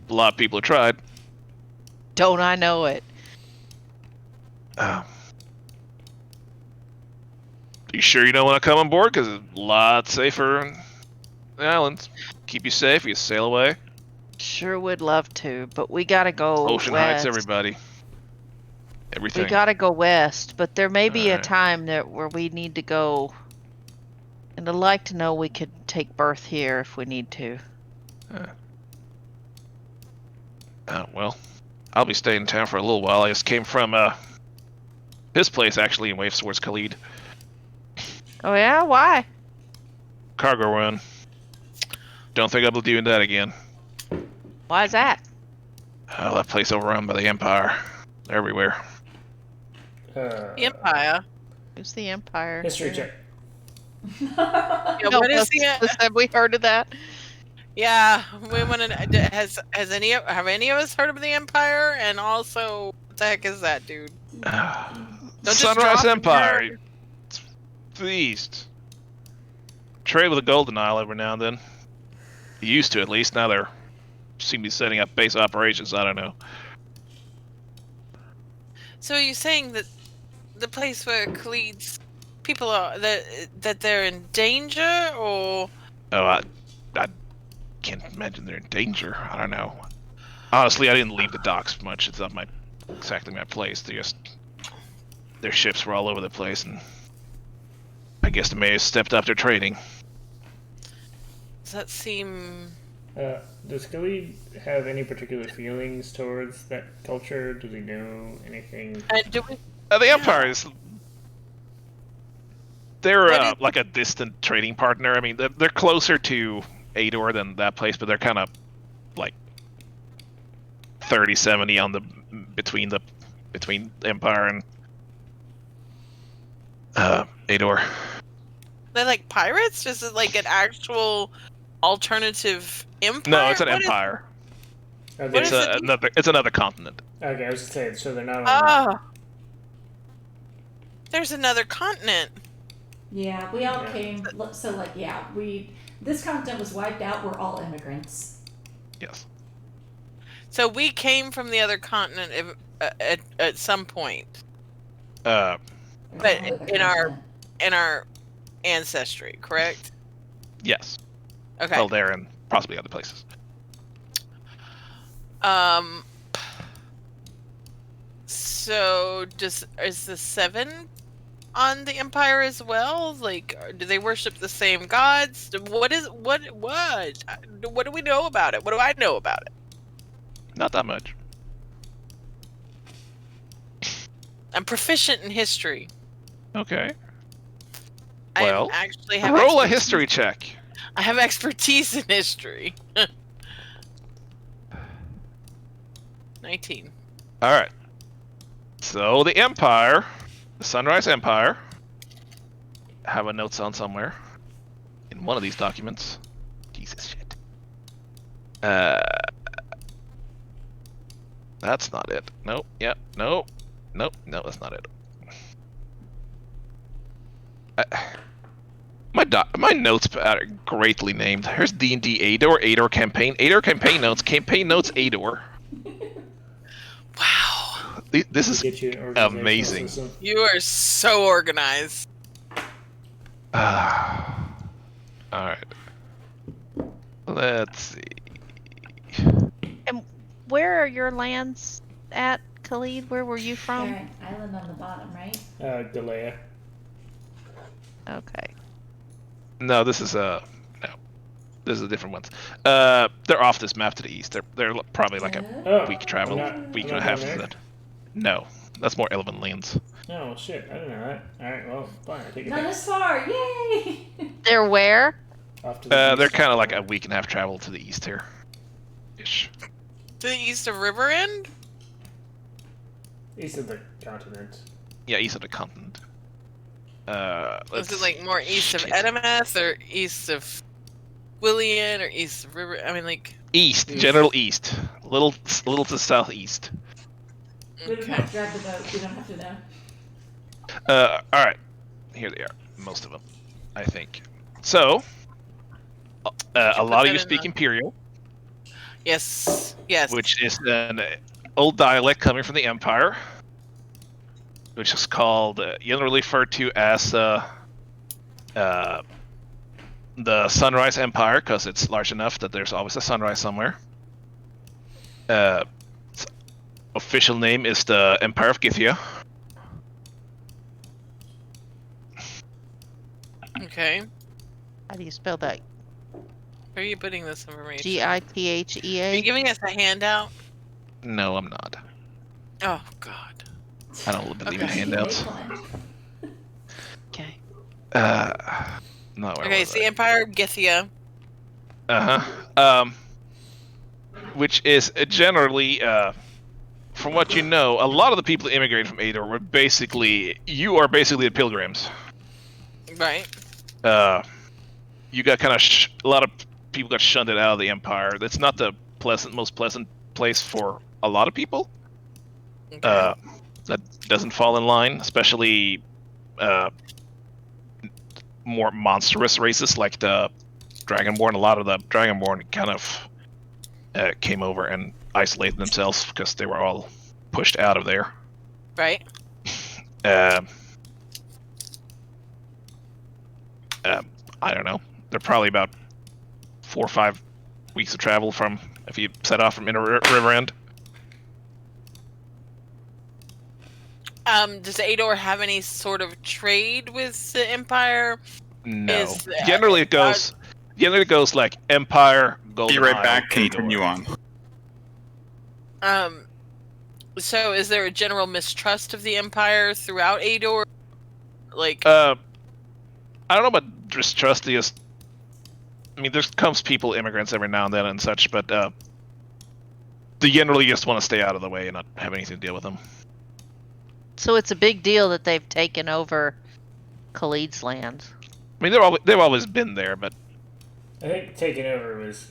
A lot of people have tried. Don't I know it? You sure you don't want to come on board? Because it's a lot safer in the islands. Keep you safe, you sail away. Sure would love to, but we gotta go Ocean west. Heights, everybody. Everything. We gotta go west, but there may be a Alright. time where we need to go. And I'd like to know we could take berth here if we need to. Well, I'll be staying in town for a little while. I just came from his place, actually, and waves towards Khalid. Oh yeah? Why? Cargo run. Don't think I'll be doing that again. Why is that? Oh, that place overrun by the Empire. They're everywhere. The Empire. Who's the Empire? History check. Yeah, No, what is the have we heard of that? Yeah, we want to. Have any of us heard of the Empire? And also, what the heck is that, dude? Don't just Sunrise drop Empire. her. It's to the east. Trade with the Golden Isle every now and then. Used to, at least. Now they're seem to be setting up base operations. I don't know. So are you saying that the place where Khalid's people are that they're in danger, or? Oh, I can't imagine they're in danger. I don't know. Honestly, I didn't leave the docks much. It's not exactly my place. Their ships were all over the place, and I guess the mayor stepped up their trading. Does that seem? Does Khalid have any particular feelings towards that culture? Does he know anything? Do we? The Empire is. They're What is- like a distant trading partner. I mean, they're closer to Aedor than that place, but they're kind of like 30-70 on the between Empire and Aedor. They're like pirates? Just as like an actual alternative empire? No, it's an What is- empire. Are What they, is It's another continent. okay, I was just saying, so they're not on. Oh, there's another continent. Yeah, we all Yeah. came. So like, yeah, this continent was wiped out. We're all immigrants. Yes. So we came from the other continent at some point Uh, There's But no other in our- continent. in our ancestry, correct? yes. Okay. Well, there and possibly other places. So is the seven on the Empire as well? Like, do they worship the same gods? What do we know about it? What do I know about it? Not that much. I'm proficient in history. Okay. Well, I actually have roll a expertise- history check. I have expertise in history. 19. All right. So the Empire, the Sunrise Empire, have a notes on somewhere in one of these documents. Jesus shit. That's not it. Nope. Yep. Nope. Nope. No, that's not it. My notes are greatly named. Here's D&D Aedor campaign. Aedor campaign notes. Campaign notes Aedor. Wow. This is Get you an organizational amazing. system. You are so organized. All right. Let's see. And where are your lands at, Khalid? Where were you from? Parent island on the bottom, right? Galea. Okay. No, this is no. This is a different ones. They're off this map to the east. They're probably like a Oh, week travel, I'm not- week I'm and a not half down of there? that. No, that's more Elven lands. Oh shit, I didn't know that. Alright, well, fine, I take it Not back. as far, yay! They're where? Off to the They're east. kind of like a week and a half travel to the east here. Ish. To the east of River End? East of the continent. Yeah, east of the continent. Is it like more east of Edameth or east of Willian or east of River? I mean, like. East, East. general east, little to southeast. We don't have to drive the boat. We don't have to know. All right, here they are, most of them, I think. So, a lot of you that in speak the- Imperial, Yes. Yes. which is an old dialect coming from the Empire, which is called, generally referred to as the Sunrise Empire, because it's large enough that there's always a sunrise somewhere. Its official name is the Empire of Githia. Okay. How do you spell that? Where are you putting this information? Are you Githea? giving us a handout? No, I'm not. Oh, God. I don't believe in Okay. handouts. Make one. Okay. No. Okay, it's the Empire of Githia. Which is generally, from what you know, a lot of the people that immigrated from Aedor were you are basically the pilgrims. Right. You got kind of a lot of people got shunted out of the Empire. That's not the most pleasant place for a lot of people. Okay. That doesn't fall in line, especially more monstrous races like the Dragonborn. A lot of the Dragonborn kind of came over and isolated themselves because they were all pushed out of there. Right. I don't know. They're probably about 4 or 5 weeks of travel from if you set off from Inner River End. Does Aedor have any sort of trade with the Empire? No. Generally it goes like Empire, Golden Be right Isle, back. Aedor. Continue on. So is there a general mistrust of the Empire throughout Aedor? Like, I don't know about distrust. I mean, there comes immigrants every now and then and such, but they generally just want to stay out of the way and not have anything to deal with them. So it's a big deal that they've taken over Khalid's lands. I mean, they've always been there, but I think taking over was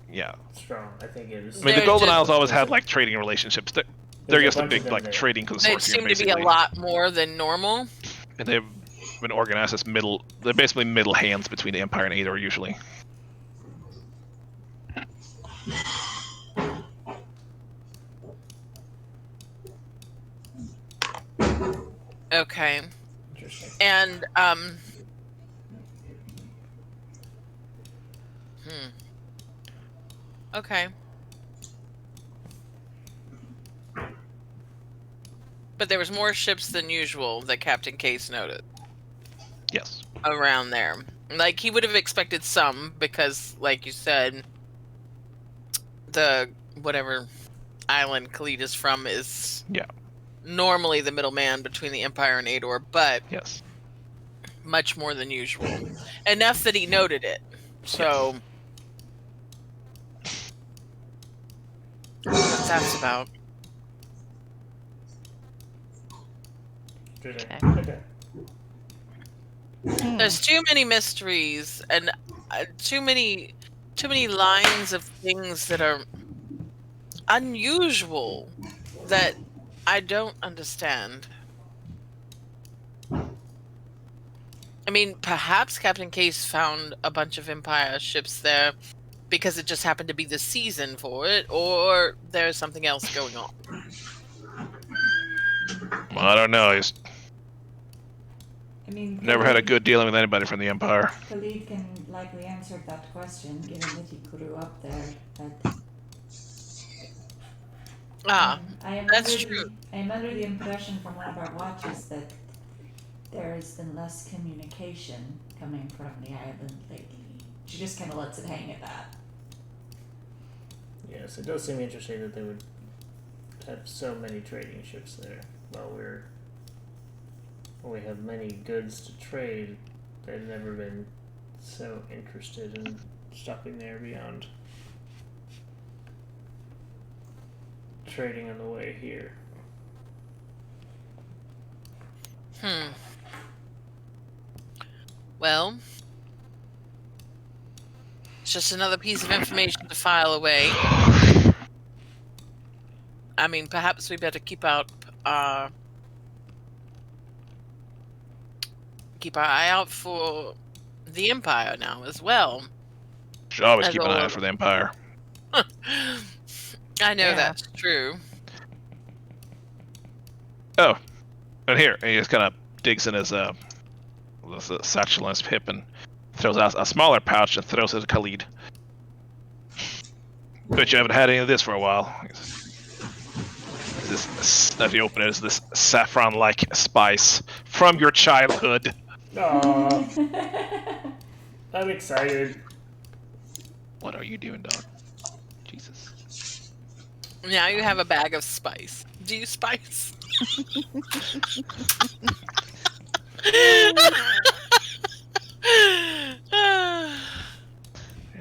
yeah. strong. I think it was. I mean, the There's Golden just- Isles always had like trading relationships. They're There's just a bunch of big them like there. trading they consortium. seem to basically. be a lot more than normal. And they've been organized as middle. They're basically middle hands between the Empire and Aedor usually. Okay. Interesting. And Okay. But there was more ships than usual that Captain Case noted Yes. around there. Like, he would have expected some because, like you said, the whatever island Khalid is from is normally the middleman between the Empire and Aedor, but Yes. much more than usual. Enough that he noted it. So what that's about. Interesting. Okay. Okay. There's too many mysteries and too many lines of things that are unusual that I don't understand. I mean, perhaps Captain Case found a bunch of Empire ships there because it just happened to be the season for it, or there's something else going on. Well, I don't know. He's I mean, never had a good dealing with anybody from the Empire. Khalid can likely answer that question, given that he grew up there. But I am that's under true. I am under the impression from one of our watches that there has been less communication coming from the island lately. She just kind of lets it hang at that. Yes, it does seem interesting that they would have so many trading ships there. While we have many goods to trade, they've never been so interested in stopping there beyond trading on the way here. Well, it's just another piece of information to file away. I mean, perhaps we better keep our eye out for the Empire now as well. Should always As keep an eye all- out for the Empire. I know Yeah. that's true. Oh, and here he just kind of digs in his satchel on his hip and throws out a smaller pouch and throws it at Khalid. Bet you haven't had any of this for a while. This, as you open it, is this saffron-like spice from your childhood. Aww, I'm excited. What are you doing, dog? Jesus. Now you have a bag of spice. Do you spice?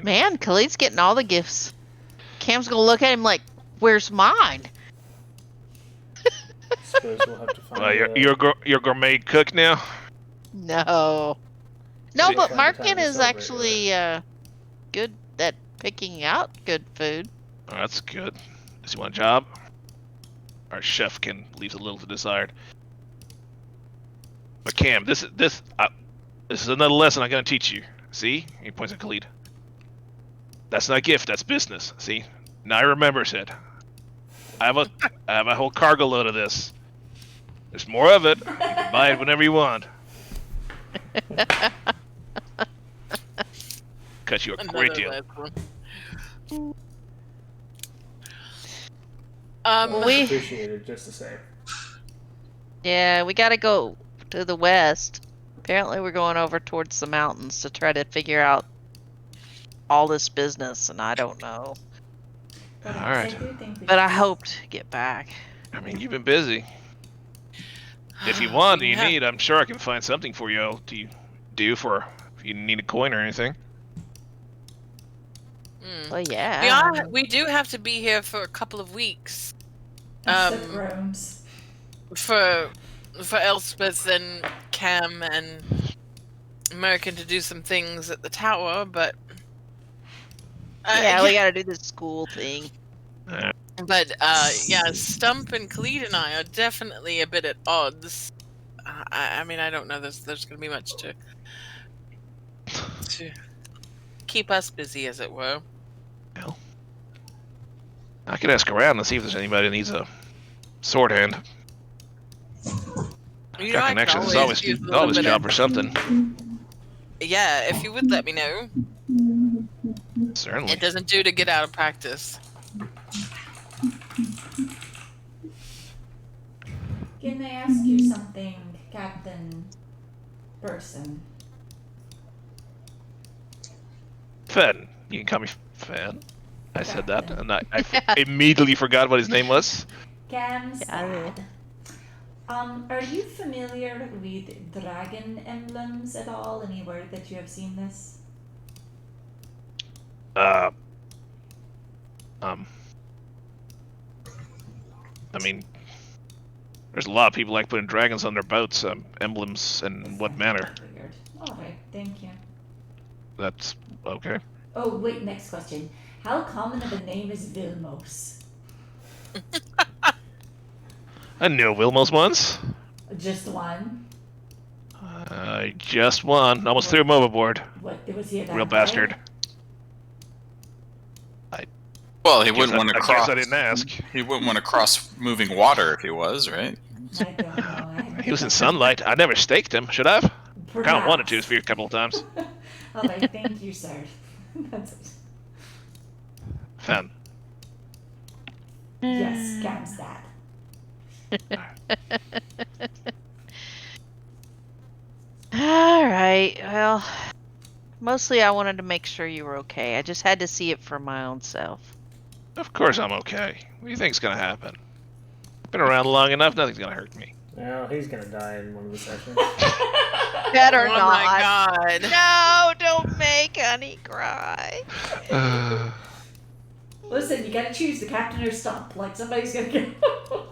Man, Khalid's getting all the gifts. Cam's gonna look at him like, "Where's mine?" Suppose we'll have to find. You're gourmet cook now. No. No, Maybe but find the time Markin to is celebrate actually good picking out good food. Oh, that's good. Does he want a job? Our chef can leave a little to desired. But Cam, this is another lesson I'm gonna teach you. See? He points at Khalid. That's not gift. That's business. See? Now I remember it. I have a whole cargo load of this. There's more of it. You can buy it whenever you want. Cut you a great deal. We Appreciate it, just to say. Yeah, we gotta go to the west. Apparently we're going over towards the mountains to try to figure out all this business, and I don't know. But Alright. I do think we But I should- hope to get back. I mean, you've been busy. If you want, you need, I'm sure I can find something for you to do for if you need a coin or anything. Well, yeah. We do have to be here for a couple of weeks. Seth groans. For Elspeth and Cam and American to do some things at the tower, but Yeah, we gotta do this school thing. But yeah, Stump and Khalid and I are definitely a bit at odds. I mean, I don't know. There's gonna be much to keep us busy, as it were. Well, I could ask around and see if there's anybody that needs a sword hand. You know, Got I could connections. It's always use a little always bit job of- or something. Yeah, if you would let me know. Certainly. It doesn't do to get out of practice. Can I ask you something, Captain Person? Fen. You can call me Fen. I said that, Captain. and I immediately forgot what his name was. Cam's Yeah. dad. Are you familiar with dragon emblems at all? Any word that you have seen this? I mean, there's a lot of people like putting dragons on their boats, emblems, in what manner? Weird. Alright, thank you. That's okay. Oh, wait, next question. How common of a name is Vilmos? I knew Wilmos once. Just one? Just one. Almost threw him overboard. What, was he a Real vampire? bastard. Well, he wouldn't want to I guess cross. I didn't ask. He wouldn't want to cross moving water if he was, right? I don't know. He was in sunlight. I never staked him. Should I have? Kind of wanted to a couple of times. Alright, thank you, sir. That's it. Fen. Yes, Cam's dad. Alright, well, mostly I wanted to make sure you were okay. I just had to see it for my own self. Of course I'm okay. What do you think's gonna happen? Been around long enough, nothing's gonna hurt me. Well, he's gonna die in one of the sessions. Better Oh not. my god. No, don't make Honey cry. Listen, you gotta choose the captain or Stump. Like, somebody's gonna get.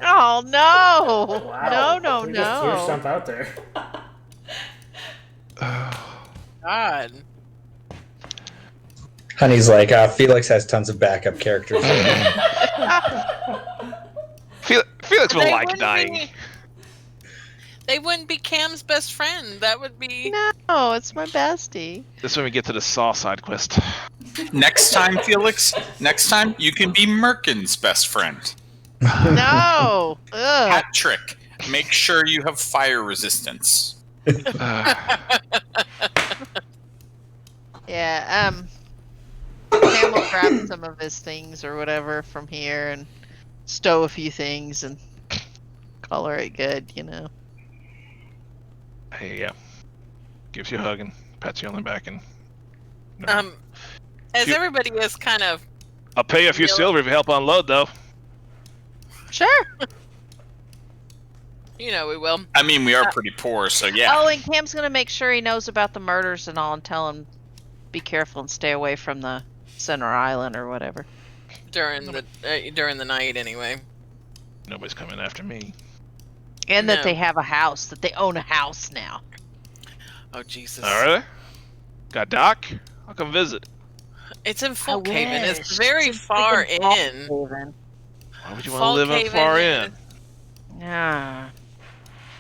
Oh, no. Wow. No, We just threw no. Stump out there. God. Honey's like, Felix has tons of backup characters. Felix will They like wouldn't dying. be- They wouldn't be Cam's best friend. That would be. No, it's my bestie. This is when we get to the Saw side quest. Next time, Felix, next time you can be Merkin's best friend. No. Ugh. Hat trick. Make sure you have fire resistance. Yeah, Cam will grab some of his things or whatever from here and stow a few things and color it good, you know. Hey, yeah. Gives you a hug and pats you on the back and. As You- everybody is kind of. I'll pay you a few silver if you help unload, though. Sure. You know we will. I mean, we are pretty poor, so yeah. Oh, and Cam's gonna make sure he knows about the murders and all and tell him be careful and stay away from the center island or whatever. During the night, anyway. Nobody's coming after me. And that No. they have a house, that they own a house now. Oh Jesus. Alright. Got Doc? I'll come visit. It's in I Folkhaven. It's wish. very It's far freaking in. Folkhaven. Why would you want to live that Folkhaven far in? Yeah.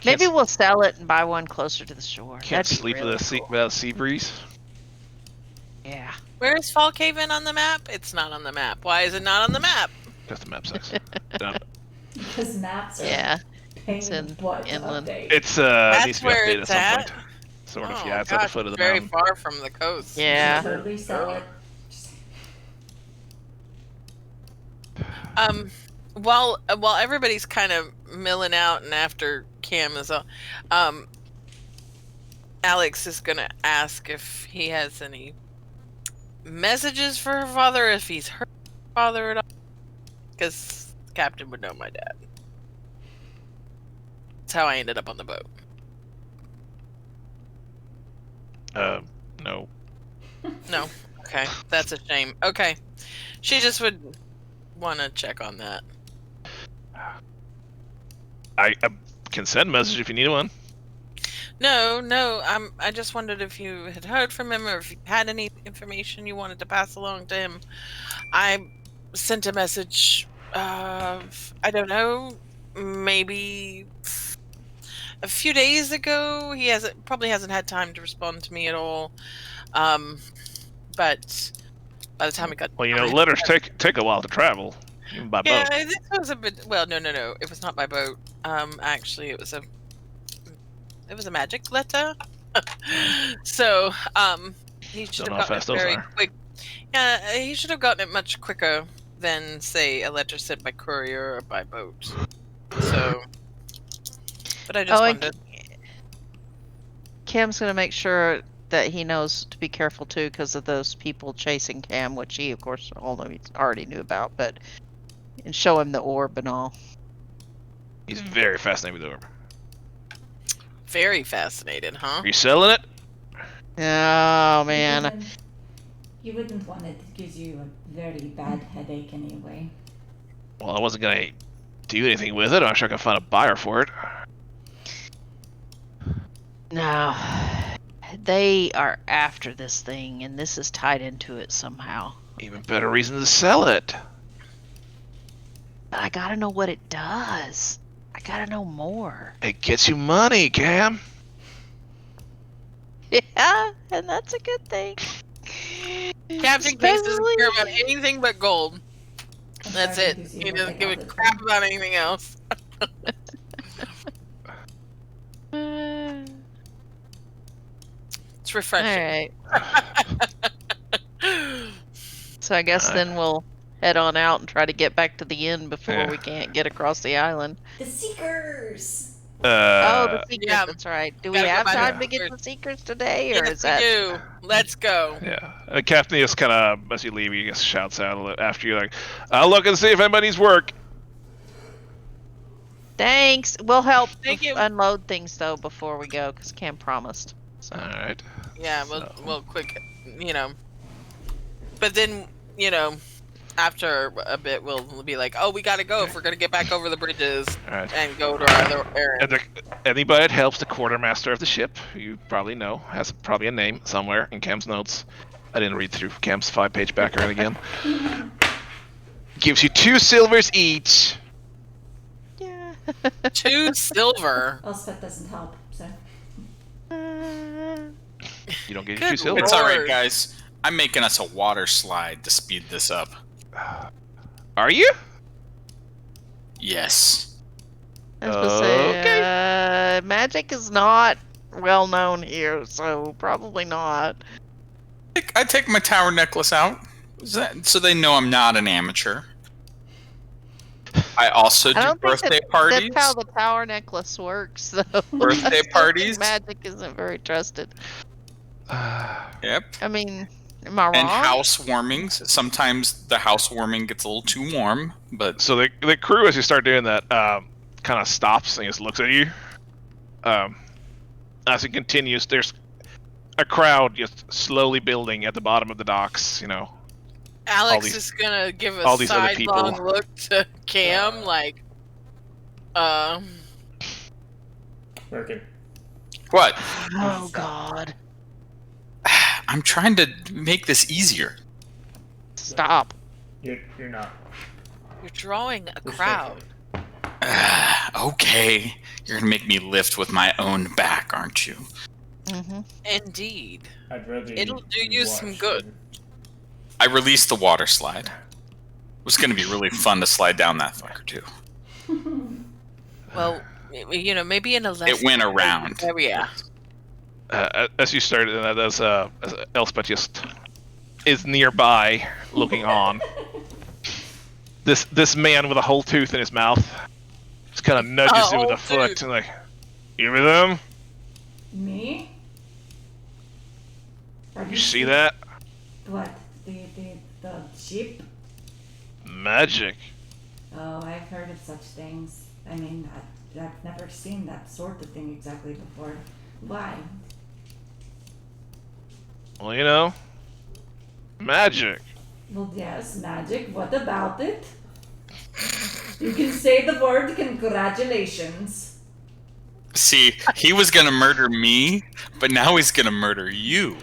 Can't Maybe s- we'll sell it and buy one closer to the shore. Can't That'd be sleep really with cool. without a sea breeze. Yeah. Where is Folkhaven on the map? It's not on the map. Why is it not on the map? Because the map sucks. Done. Because maps are Yeah. pain It's in the in butt to inland. update. It's That's needs to be where updated it's at some at? point. Sort of, Oh, yeah. It's at the gosh, foot of the very mountain. far from the coast. You Yeah. should totally sell it. While everybody's kind of milling out, and after Cam is up, Alex is gonna ask if he has any messages for her father, if he's heard her father at all, because the captain would know my dad. That's how I ended up on the boat. No. No, okay, that's a shame. Okay, she just would want to check on that. I can send a message if you need one. No. I just wondered if you had heard from him, or if you had any information you wanted to pass along to him. I sent a message. I don't know, maybe a few days ago. He probably hasn't had time to respond to me at all. But by the time it got, Well, letters take a while to travel, even by yeah, boat. this was a bit. Well, no. It was not by boat. Actually, it was a magic letter. So, he should Don't know have how gotten fast it those very are. quick. Yeah, he should have gotten it much quicker than, say, a letter sent by courier or by boat. So, but I just Oh, and wondered. Cam's going to make sure that he knows to be careful too because of those people chasing Cam, which he, of course, although he already knew about, but and show him the orb and all. He's very fascinated with the orb. Very fascinated, huh? Are you selling it? Oh man, You wouldn't want it. It gives you a very bad headache anyway. Well, I wasn't gonna do anything with it. I'm sure I can find a buyer for it. no, they are after this thing, and this is tied into it somehow. Even better reason to sell it. But I gotta know what it does. I gotta know more. It gets you money, Cam. Yeah, and that's a good thing. Captain Case doesn't Especially- care about anything but gold. I'm That's starting it. to see He what doesn't they give a got it crap for. about anything else. It's refreshing. All right. So I guess then we'll head on out and try to get back to the inn before Yeah. we can't get across the island. The Seekers! Oh, the seekers. yeah. That's right. Do we Gotta go have by the time to get seekers. the seekers today, or Yes, is that? we do. Let's go. Yeah. Captain just kind of, as you leave, he just shouts out after you, like, I'll look and see if anybody needs work. Thanks. We'll help Thank you. unload things though before we go, because Cam promised. So. All right. Yeah, we'll quick, But then, after a bit, we'll be like, oh, we gotta go if we're gonna get back over the bridges All right. and go to our other errand. And anybody that helps the quartermaster of the ship, you probably know, has probably a name somewhere in Cam's notes. I didn't read through Cam's 5-page background again. Gives you 2 silvers each. Yeah. 2 silver. Elspeth doesn't help, so. You don't get Good 2 silvers. It's all right, Lord. guys. I'm making us a water slide to speed this up. Are you? Yes. I was supposed to say, magic is not well known here, so probably not. I take my tower necklace out so they know I'm not an amateur. I also I do don't think birthday parties. that's how the power necklace works, though. Birthday I still think parties. magic isn't very trusted. Yep. I mean, am I wrong? And housewarmings. Sometimes the housewarming gets a little too warm, but So the crew, as you start doing that, kind of stops and just looks at you. As it continues, there's a crowd just slowly building at the bottom of the docks. Alex these- is gonna give a all these other people. sidelong look to Cam, Working. what? Oh God. I'm trying to make this easier. Stop. You're not. You're drawing a crowd. Okay. You're gonna make me lift with my own back, aren't you? Mm-hmm. Indeed. I'd rather It'll do you some watch good. than- I released the water slide. It was gonna be really fun to slide down that fucker too. Well, maybe in a less. It went around. area. As you started, as Elspeth just is nearby, looking on. This man with a whole tooth in his mouth just kind of nudges you with a foot tooth. and like, you with him? Me? You see that? What? The sheep? Magic. Oh, I've heard of such things. I mean, I've never seen that sort of thing exactly before. Why? Well, magic. Well, yes, magic. What about it? You can say the word congratulations. See, he was gonna murder me, but now he's gonna murder you.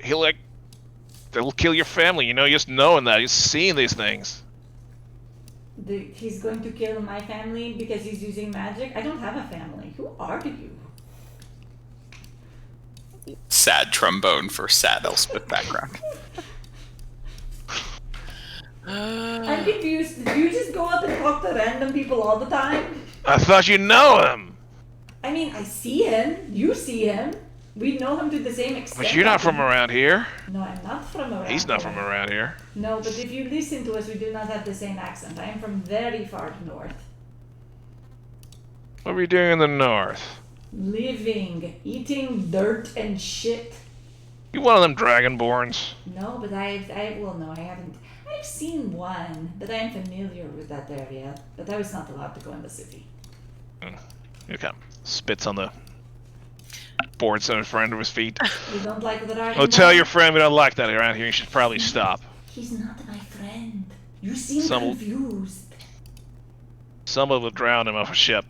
He'll kill your family. Just knowing that, just seeing these things. He's going to kill my family because he's using magic? I don't have a family. Who are you? Sad trombone for sad Elspeth background. I'm confused. Do you just go up and talk to random people all the time? I thought you know him, I mean, I see him. You see him. We know him to the same extent. but you're not from around here. No, I'm not from around He's not here. from around here. No, but if you listen to us, we do not have the same accent. I am from very far north. What were you doing in the north? Living, eating dirt and shit. You one of them dragonborns? No, but I haven't. I've seen one, but I am familiar with that area. But I was not allowed to go in the city. He kind of spits on the boards in front of his feet. You don't like the dragon? Oh, tell your friend we don't like that around here. You should probably stop. He's not my friend. You seem Some- confused. Someone will drown him off a ship.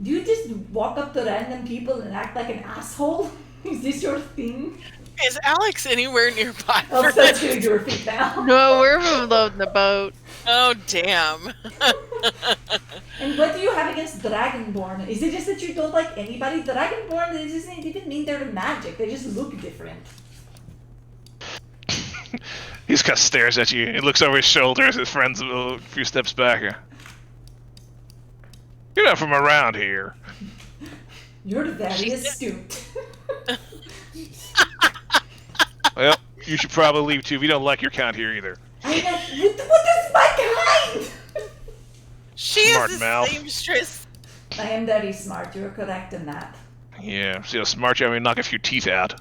Do you just walk up to random people and act like an asshole? Is this your thing? Is Alex anywhere nearby? Oh, for that's this? to your feet now. No, we're loading the boat. Oh, damn. And what do you have against Dragonborn? Is it just that you don't like anybody? Dragonborn, it doesn't even mean they're magic. They just look different. He just kind of stares at you. He looks over his shoulder as his friend's a few steps back. You're not from around here. You're very astute. Well, you should probably leave too if you don't like your count here either. I know. What is my kind? She Smart is the mouth. seamstress. I am very smart. You're correct in that. Yeah, see how smart you are. I mean, knock a few teeth out.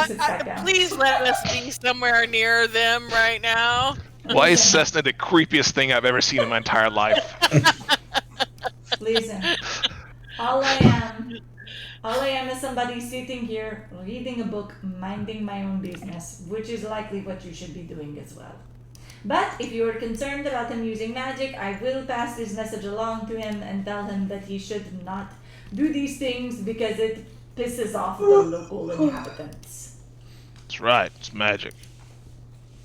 Sit back down. Please let us be somewhere near them right now. Why is Cessna the creepiest thing I've ever seen in my entire life? Listen, all I am is somebody sitting here reading a book, minding my own business, which is likely what you should be doing as well. But if you are concerned about him using magic, I will pass this message along to him and tell him that he should not do these things because it pisses off the local inhabitants. That's right, it's magic.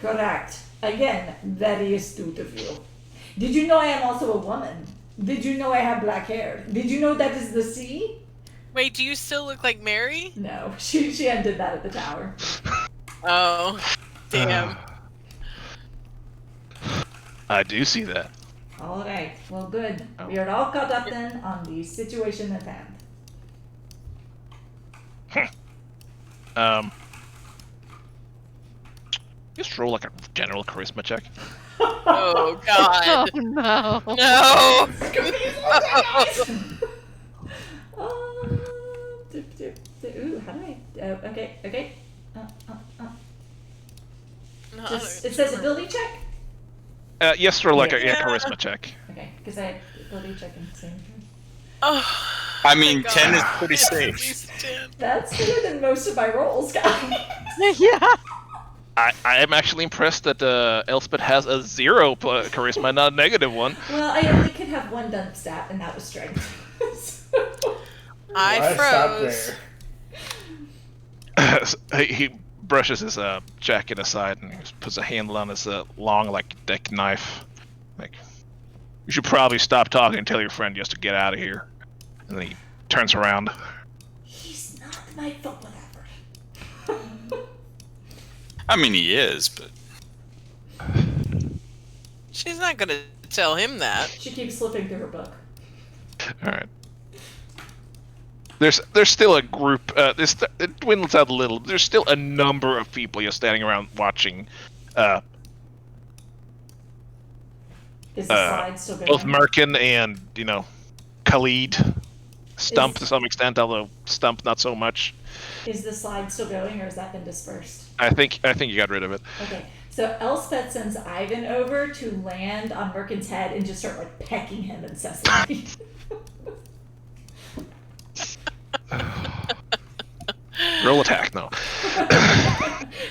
Correct. Again, very astute of you. Did you know I am also a woman? Did you know I have black hair? Did you know that is the sea? Wait, do you still look like Mary? No, she ended that at the tower. Oh, damn. I do see that. All right. Well, good. We are all caught up then on the situation at hand. Just roll like a general charisma check. Oh, God. Oh no. No. Ooh, how do I? Okay. No, It says ability check. Yes, roll like a Yeah. charisma check. Okay, because I had ability check in the same turn. Oh, I mean, God. 10 is pretty It's at safe. least 10. That's better than most of my rolls, guys. Yeah. I am actually impressed that Elspeth has a 0 charisma, not a negative one. Well, I only could have one dump stat, and that was strength. I Why stop froze. there? He brushes his jacket aside and just puts a handle on his long, like, deck knife. Like, you should probably stop talking and tell your friend just to get out of here. And then he turns around. He's not my fault, whatever. I mean, he is, but She's not gonna tell him that. She keeps slipping through her book. All right. There's still a group. It dwindles out a little. There's still a number of people just standing around watching. Is the slide still going? Both Merkin and Khalid, Stump to some extent, although Stump not so much. Is the slide still going, or has that been dispersed? I think you got rid of it. Okay, so Elspeth sends Ivan over to land on Merkin's head and just start like pecking him incessantly. Roll attack, no.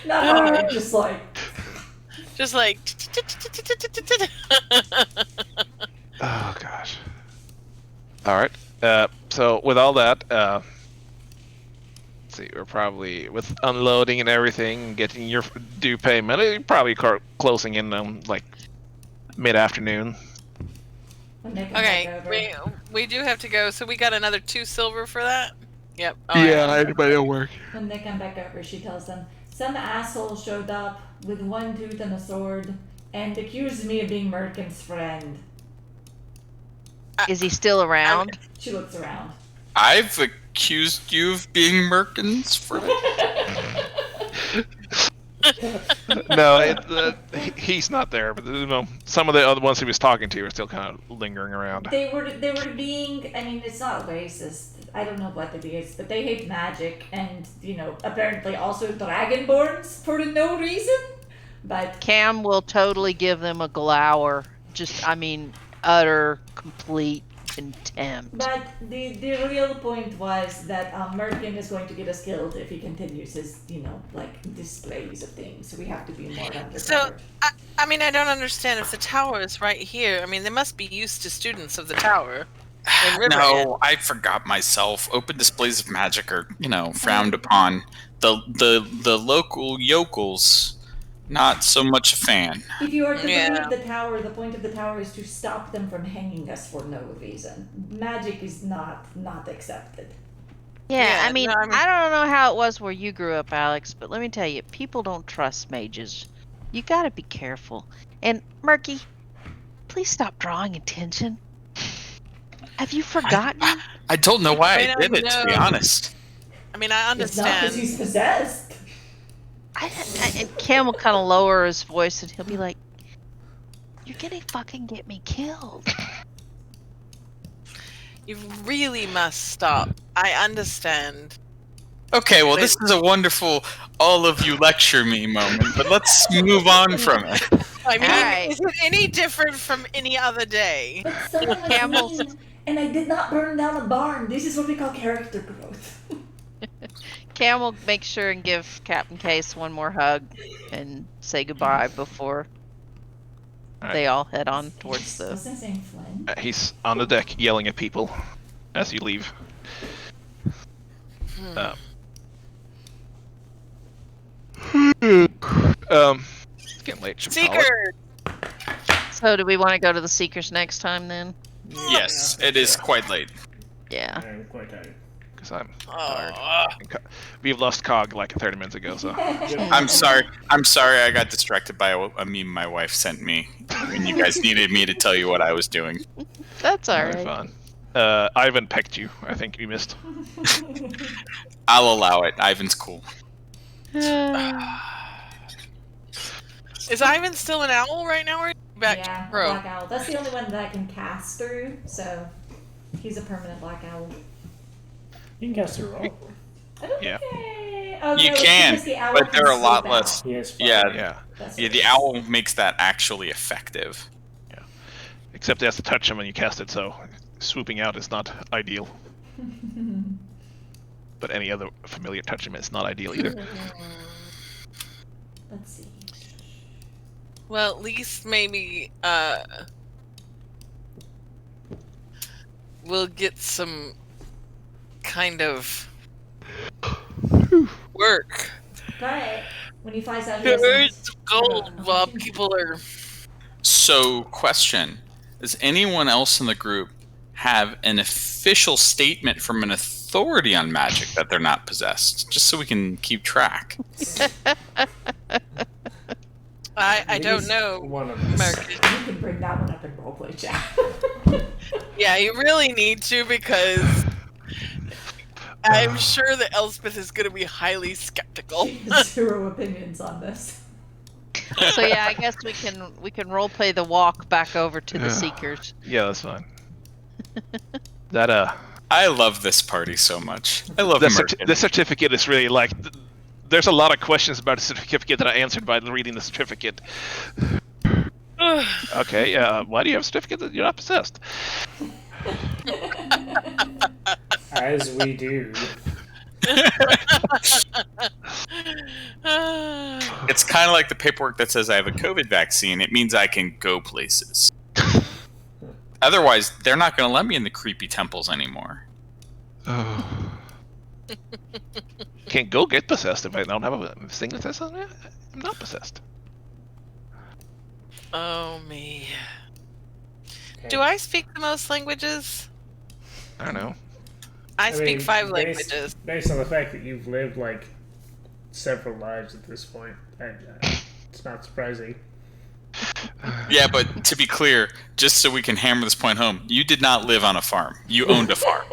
Not hard, just like. Just like. Oh gosh. All right. So with all that, let's see, we're probably with unloading and everything, getting your due payment. Probably closing in like mid-afternoon. When they come back Okay, over. we do have to go. So we got another 2 silver for that. Yep. All Yeah, right. anybody will work. When they come back over, she tells them, some asshole showed up with one tooth and a sword and accused me of being Merkin's friend. Is he still around? She looks around. I've accused you of being Merkin's friend. No, he's not there. But some of the other ones he was talking to are still kind of lingering around. They were being, I mean, it's not racist. I don't know what it is, but they hate magic and, apparently also dragonborns for no reason. But Cam will totally give them a glower. Utter, complete contempt. But the real point was that Merkin is going to get us killed if he continues his, displays of things. So we have to be more undercover. So, I don't understand if the tower is right here. They must be used to students of the tower. No, I forgot myself. Open displays of magic are, frowned upon. The local yokels, not so much a fan. If you are to believe the tower, the point of the tower is to stop them from hanging us for no reason. Magic is not accepted. Yeah, I don't know how it was where you grew up, Alex, but let me tell you, people don't trust mages. You gotta be careful. And, Murky, please stop drawing attention. Have you forgotten? I don't know why I did it, to be honest. I It's not understand. because he's possessed. And Cam will kind of lower his voice and he'll be like, you're gonna fucking get me killed. You really must stop. I understand. Okay, well, this is a wonderful all of you lecture me moment, but let's move on from it. Alright. Is it any different from any other day? But someone was Camels. mean, and I did not burn down a barn. This is what we call character growth. Cam will make sure and give Captain Case one more hug and say goodbye before they all head on towards the... Wasn't his name Flynn? He's on the deck yelling at people as you leave. It's getting late. Should we call it? Seeker! So do we want to go to the Seekers next time then? Yes, it is quite late. Yeah. I'm quite tired. Because I'm Oh, tired. We've lost Cog like 30 minutes ago, so. I'm sorry I got distracted by a meme my wife sent me, and you guys needed me to tell you what I was doing. That's Very alright. fun. Ivan pecked you. I think you missed. I'll allow it. Ivan's cool. is Ivan still an owl right now, or back Yeah, to crow? black owl. That's the only one that I can cast through, so he's a permanent black owl. You can cast through all of them. I don't Yeah. think I... You it's can, because the owl but can they're a lot swoop less. out. He has Yeah, Yeah. That's yeah. what The it is. owl makes that actually effective. Except it has to touch him when you cast it, so swooping out is not ideal. But any other familiar touch him is not ideal either. Let's see. Well, at least maybe we'll get some kind of work. But when he finds out he has some... Here's gold while people are... So, question. Does anyone else in the group have an official statement from an authority on magic that they're not possessed? Just so we can keep track. I don't know. One of us. Marcus. You can bring that one up in roleplay chat. Yeah, you really need to, because I'm sure that Elspeth is going to be highly skeptical. She has 0 opinions on this. So yeah, I guess we can role play the walk back over to the Seekers. Yeah, that's fine. That I love this party so much. I love the certificate is really like. There's a lot of questions about the certificate that I answered by reading the certificate. Okay, why do you have a certificate that you're not possessed? As we do. It's kind of like the paperwork that says I have a COVID vaccine. It means I can go places. Otherwise, they're not going to let me in the creepy temples anymore. Can't go get possessed if I don't have a thing that says I'm not possessed. Oh, me. Okay. Do I speak the most languages? I don't know. I speak mean, 5 based- languages. Based on the fact that you've lived like several lives at this point, it's not surprising. Yeah, but to be clear, just so we can hammer this point home, you did not live on a farm. You owned a farm.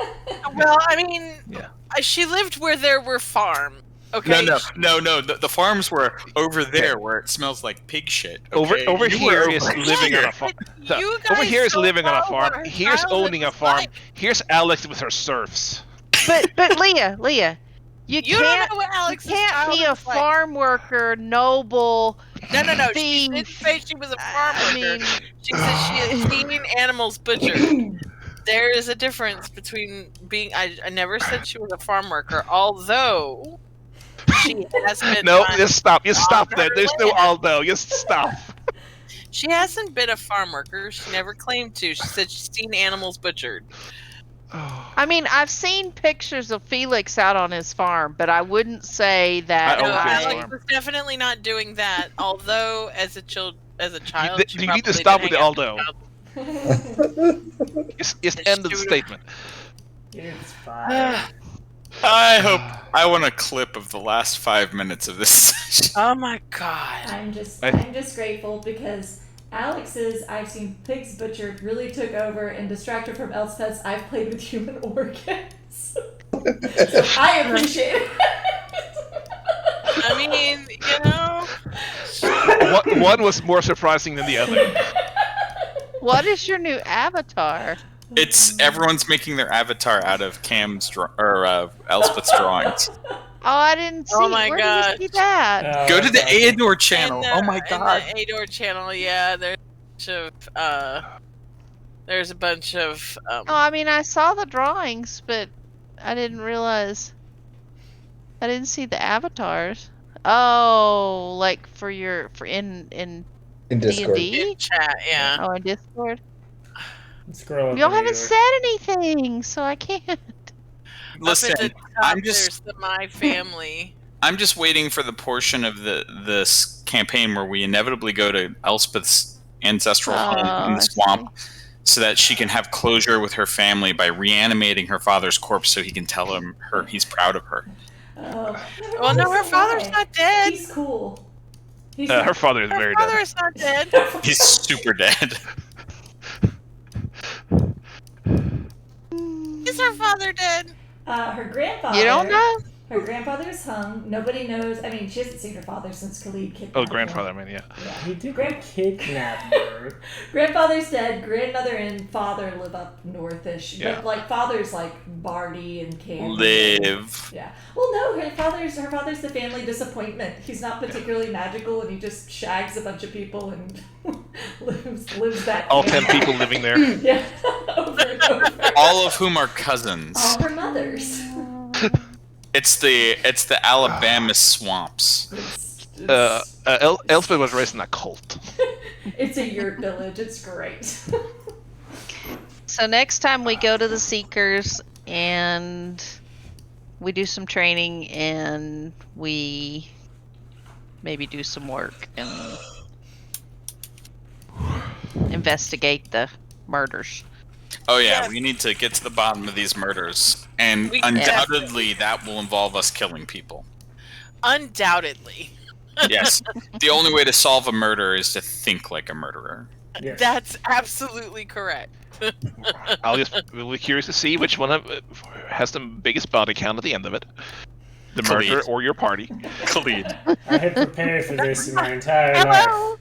Well, I mean, Yeah. She lived where there were farms. Okay. No. The farms were over there where it smells like pig shit. Okay? Over You here were is over living here. on a farm. So, You over guys here is don't living on a know what farm. her Here's childhood owning a was farm. like. Here's Alex with her serfs. But Leah, you You don't can't know what Alex's can't be a childhood was like. farm worker, noble. No. She thief. didn't say she was a farm worker. I mean, She said she had seen animals butchered. There is a difference between being... I never said she was a farm worker, although she has been... No, just stop. Just stop on there. her There's no land. although. Just stop. She hasn't been a farm worker. She never claimed to. She said she's seen animals butchered. I mean, I've seen pictures of Felix out on his farm, but I wouldn't say that. I No, own Felix' Alex farm. was definitely not doing that. Although, as a child, You need to stop with the although. Just end the Shoot. statement. It's fine. I want a clip of the last 5 minutes of this session. Oh my god! I'm just grateful because Alex's I've seen pigs butchered really took over and distracted from Elspeth's I've played with human organs. So I appreciate it. I mean, you know, One was more surprising than the other. What is your new avatar? It's everyone's making their avatar out of Cam's Elspeth's drawings. Oh, I didn't see. Oh my Where gosh. did you see that? Go to the Aedor. Aedor channel. Oh my god. In the Aedor channel, yeah, there's a bunch of Oh, I mean, I saw the drawings, but I didn't realize. I didn't see the avatars. Oh, like for in In Discord. D&D? chat, yeah. Oh, in Discord. Scroll up Y'all to haven't Aedor. said anything, so I can't. Listen, Up at the top, I'm just there's the My Family. I'm just waiting for the portion of this campaign where we inevitably go to Elspeth's ancestral home in I the swamp, so that she can have closure with her family by reanimating her father's corpse, so he can tell her he's proud of her. Oh, Well, no, her father's not dead. He's cool. He's Her father is Her very father dead. is not dead. He's super dead. Is her father dead? her grandfather. You don't know? Her grandfather's hung. Nobody knows. I mean, she hasn't seen her father since Khalid kidnapped her. Oh, grandfather, I mean, yeah. Yeah. He did Grand- kidnap her. Grandfather's dead. Grandmother and father live up northish. Yeah. But like father's like Barty and Candy. Live. Yeah. Well, no, her father's the family disappointment. He's not particularly magical, and he just shags a bunch of people and lives that. All 10 people living there. Yeah. Over and over. All of whom are cousins. All her mothers. It's the Alabama swamps. It's Elspeth was raised in a cult. It's a yurt village. It's great. So next time we go to the Seekers and we do some training and we maybe do some work and investigate the murders. Oh yeah, Yes. we need to get to the bottom of these murders, and We undoubtedly that will involve us killing people. Undoubtedly. Yes, the only way to solve a murder is to think like a murderer. Yeah. That's absolutely correct. We'll be curious to see which one has the biggest body count at the end of it. The Khalid. murderer or your party. Khalid. I had prepared for this in my entire life. Hello.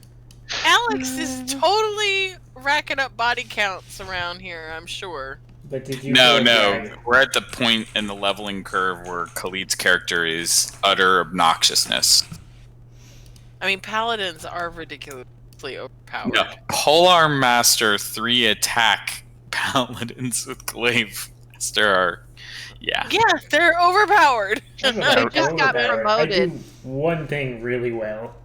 Alex is totally racking up body counts around here, I'm sure. But did you? No, feel no. bad? We're at the point in the leveling curve where Khalid's character is utter obnoxiousness. I mean, paladins are ridiculously overpowered. No, Polar Master 3 attack paladins with Glaive Master are... Yeah. Yeah, they're overpowered. I'm They about just got overpowered. promoted. I do one thing really well.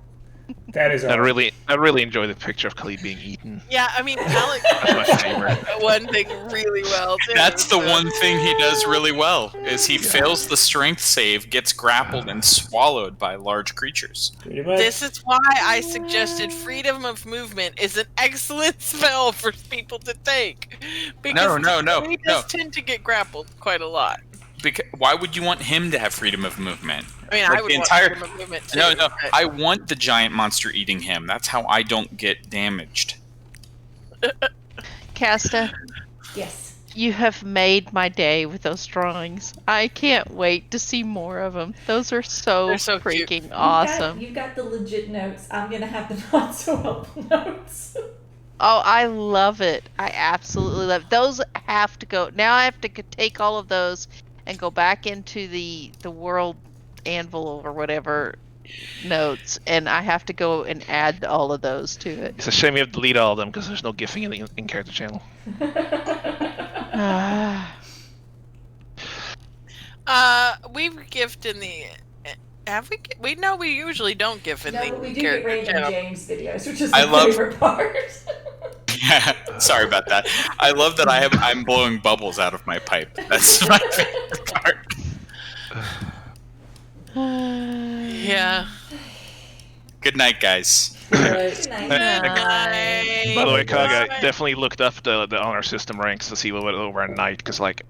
That is all. I really enjoy the picture of Khalid being eaten. Yeah, I mean, Alex That's my favorite. one thing really well, too. That's the so- one thing he does really well, is he fails the strength save, gets grappled, and swallowed by large creatures. Pretty much. This is why I suggested freedom of movement is an excellent spell for people to take. Because No, we just tend to get grappled quite a lot. Because, why would you want him to have freedom of movement? I mean, Like I would the want entire- freedom of movement too. No, but- I want the giant monster eating him. That's how I don't get damaged. Casta, Yes. you have made my day with those drawings. I can't wait to see more of them. Those are so, They're so cute. freaking awesome. You've got the legit notes. I'm gonna have the not so helpful notes. Oh, I love it. I absolutely love it. Those have to go. Now I have to take all of those and go back into the world anvil or whatever notes, and I have to go and add all of those to it. It's a shame you have to delete all of them because there's no gifting in the in-character channel. We've gift in the. Have we? We know we usually don't gift in No, the but we do get character Raven channel. James videos, which is I my love- favorite part. Yeah, sorry about that. I love that I'm blowing bubbles out of my pipe. That's my favorite part. Yeah. Good night, guys. Good night. Night. By the way, Cog, I Bye. definitely looked up the honor system ranks to see what went over at night, because, like,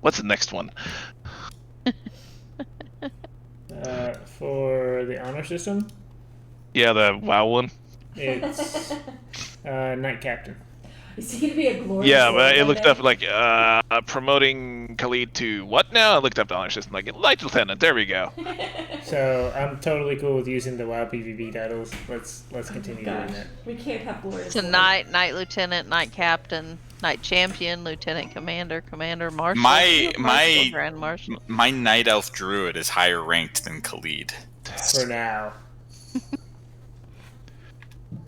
what's the next one? For the honor system, Yeah, the WoW one. it's Knight Captain. You seem to be a glorious. Yeah, but it lord looked right up, like, promoting Khalid to what now? I looked up the honor system, like, Light Lieutenant, there we go. now. So I'm totally cool with using the WoW PvP titles. Let's continue doing Gosh, that. we can't have glorious. It's a lord. knight lieutenant, knight captain, knight champion, lieutenant commander, commander marshal, My- marshal, grand marshal. My night elf druid is higher ranked than Khalid. For now.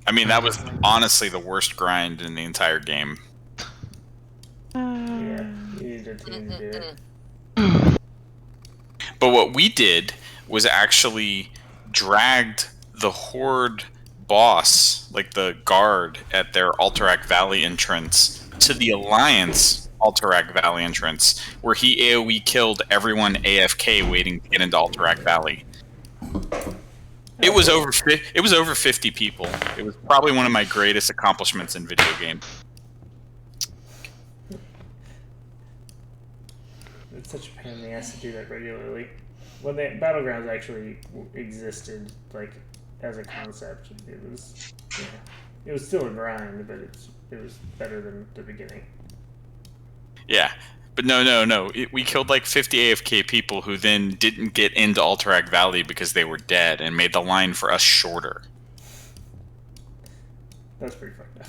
I mean, that was honestly the worst grind in the entire game. Yeah, you need to continue to do it. But what we did was actually dragged the Horde boss, like the guard at their Alterac Valley entrance, to the Alliance Alterac Valley entrance, where he AoE killed everyone AFK waiting to get into Alterac Valley. It was over 50 people. It was probably one of my greatest accomplishments in video game. It's such a pain in the ass to do that regularly. When the Battlegrounds actually existed, like, as a concept, it was still a grind, but it was better than the beginning. Yeah. But no. We killed like 50 AFK people who then didn't get into Alterac Valley because they were dead and made the line for us shorter. That's pretty fucked up.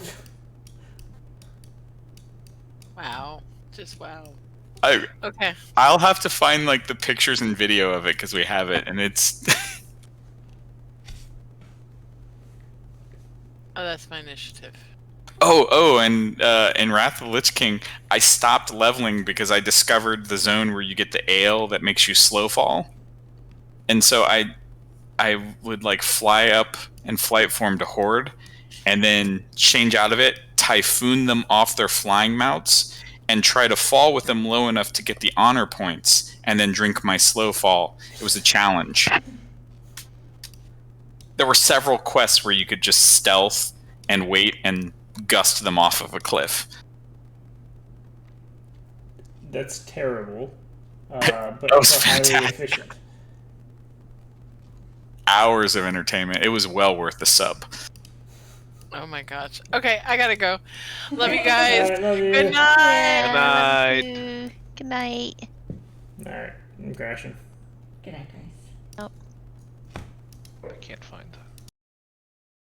Wow. Just wow. I Okay. I'll have to find like the pictures and video of it because we have it, and it's Oh, that's my initiative. and in Wrath of the Lich King, I stopped leveling because I discovered the zone where you get the ale that makes you slow fall, and so I I would like fly up and flight form to Horde, and then change out of it, typhoon them off their flying mounts, and try to fall with them low enough to get the honor points, and then drink my slow fall. It was a challenge. There were several quests where you could just stealth and wait and gust them off of a cliff. That's terrible, but That was also highly fantastic. efficient. Hours of entertainment. It was well worth the sub. Oh my gosh. Okay, I gotta go. Love you guys. I love you. Good night. Good love night. you. Good night. All right, I'm crashing. Good night, guys. I can't find that.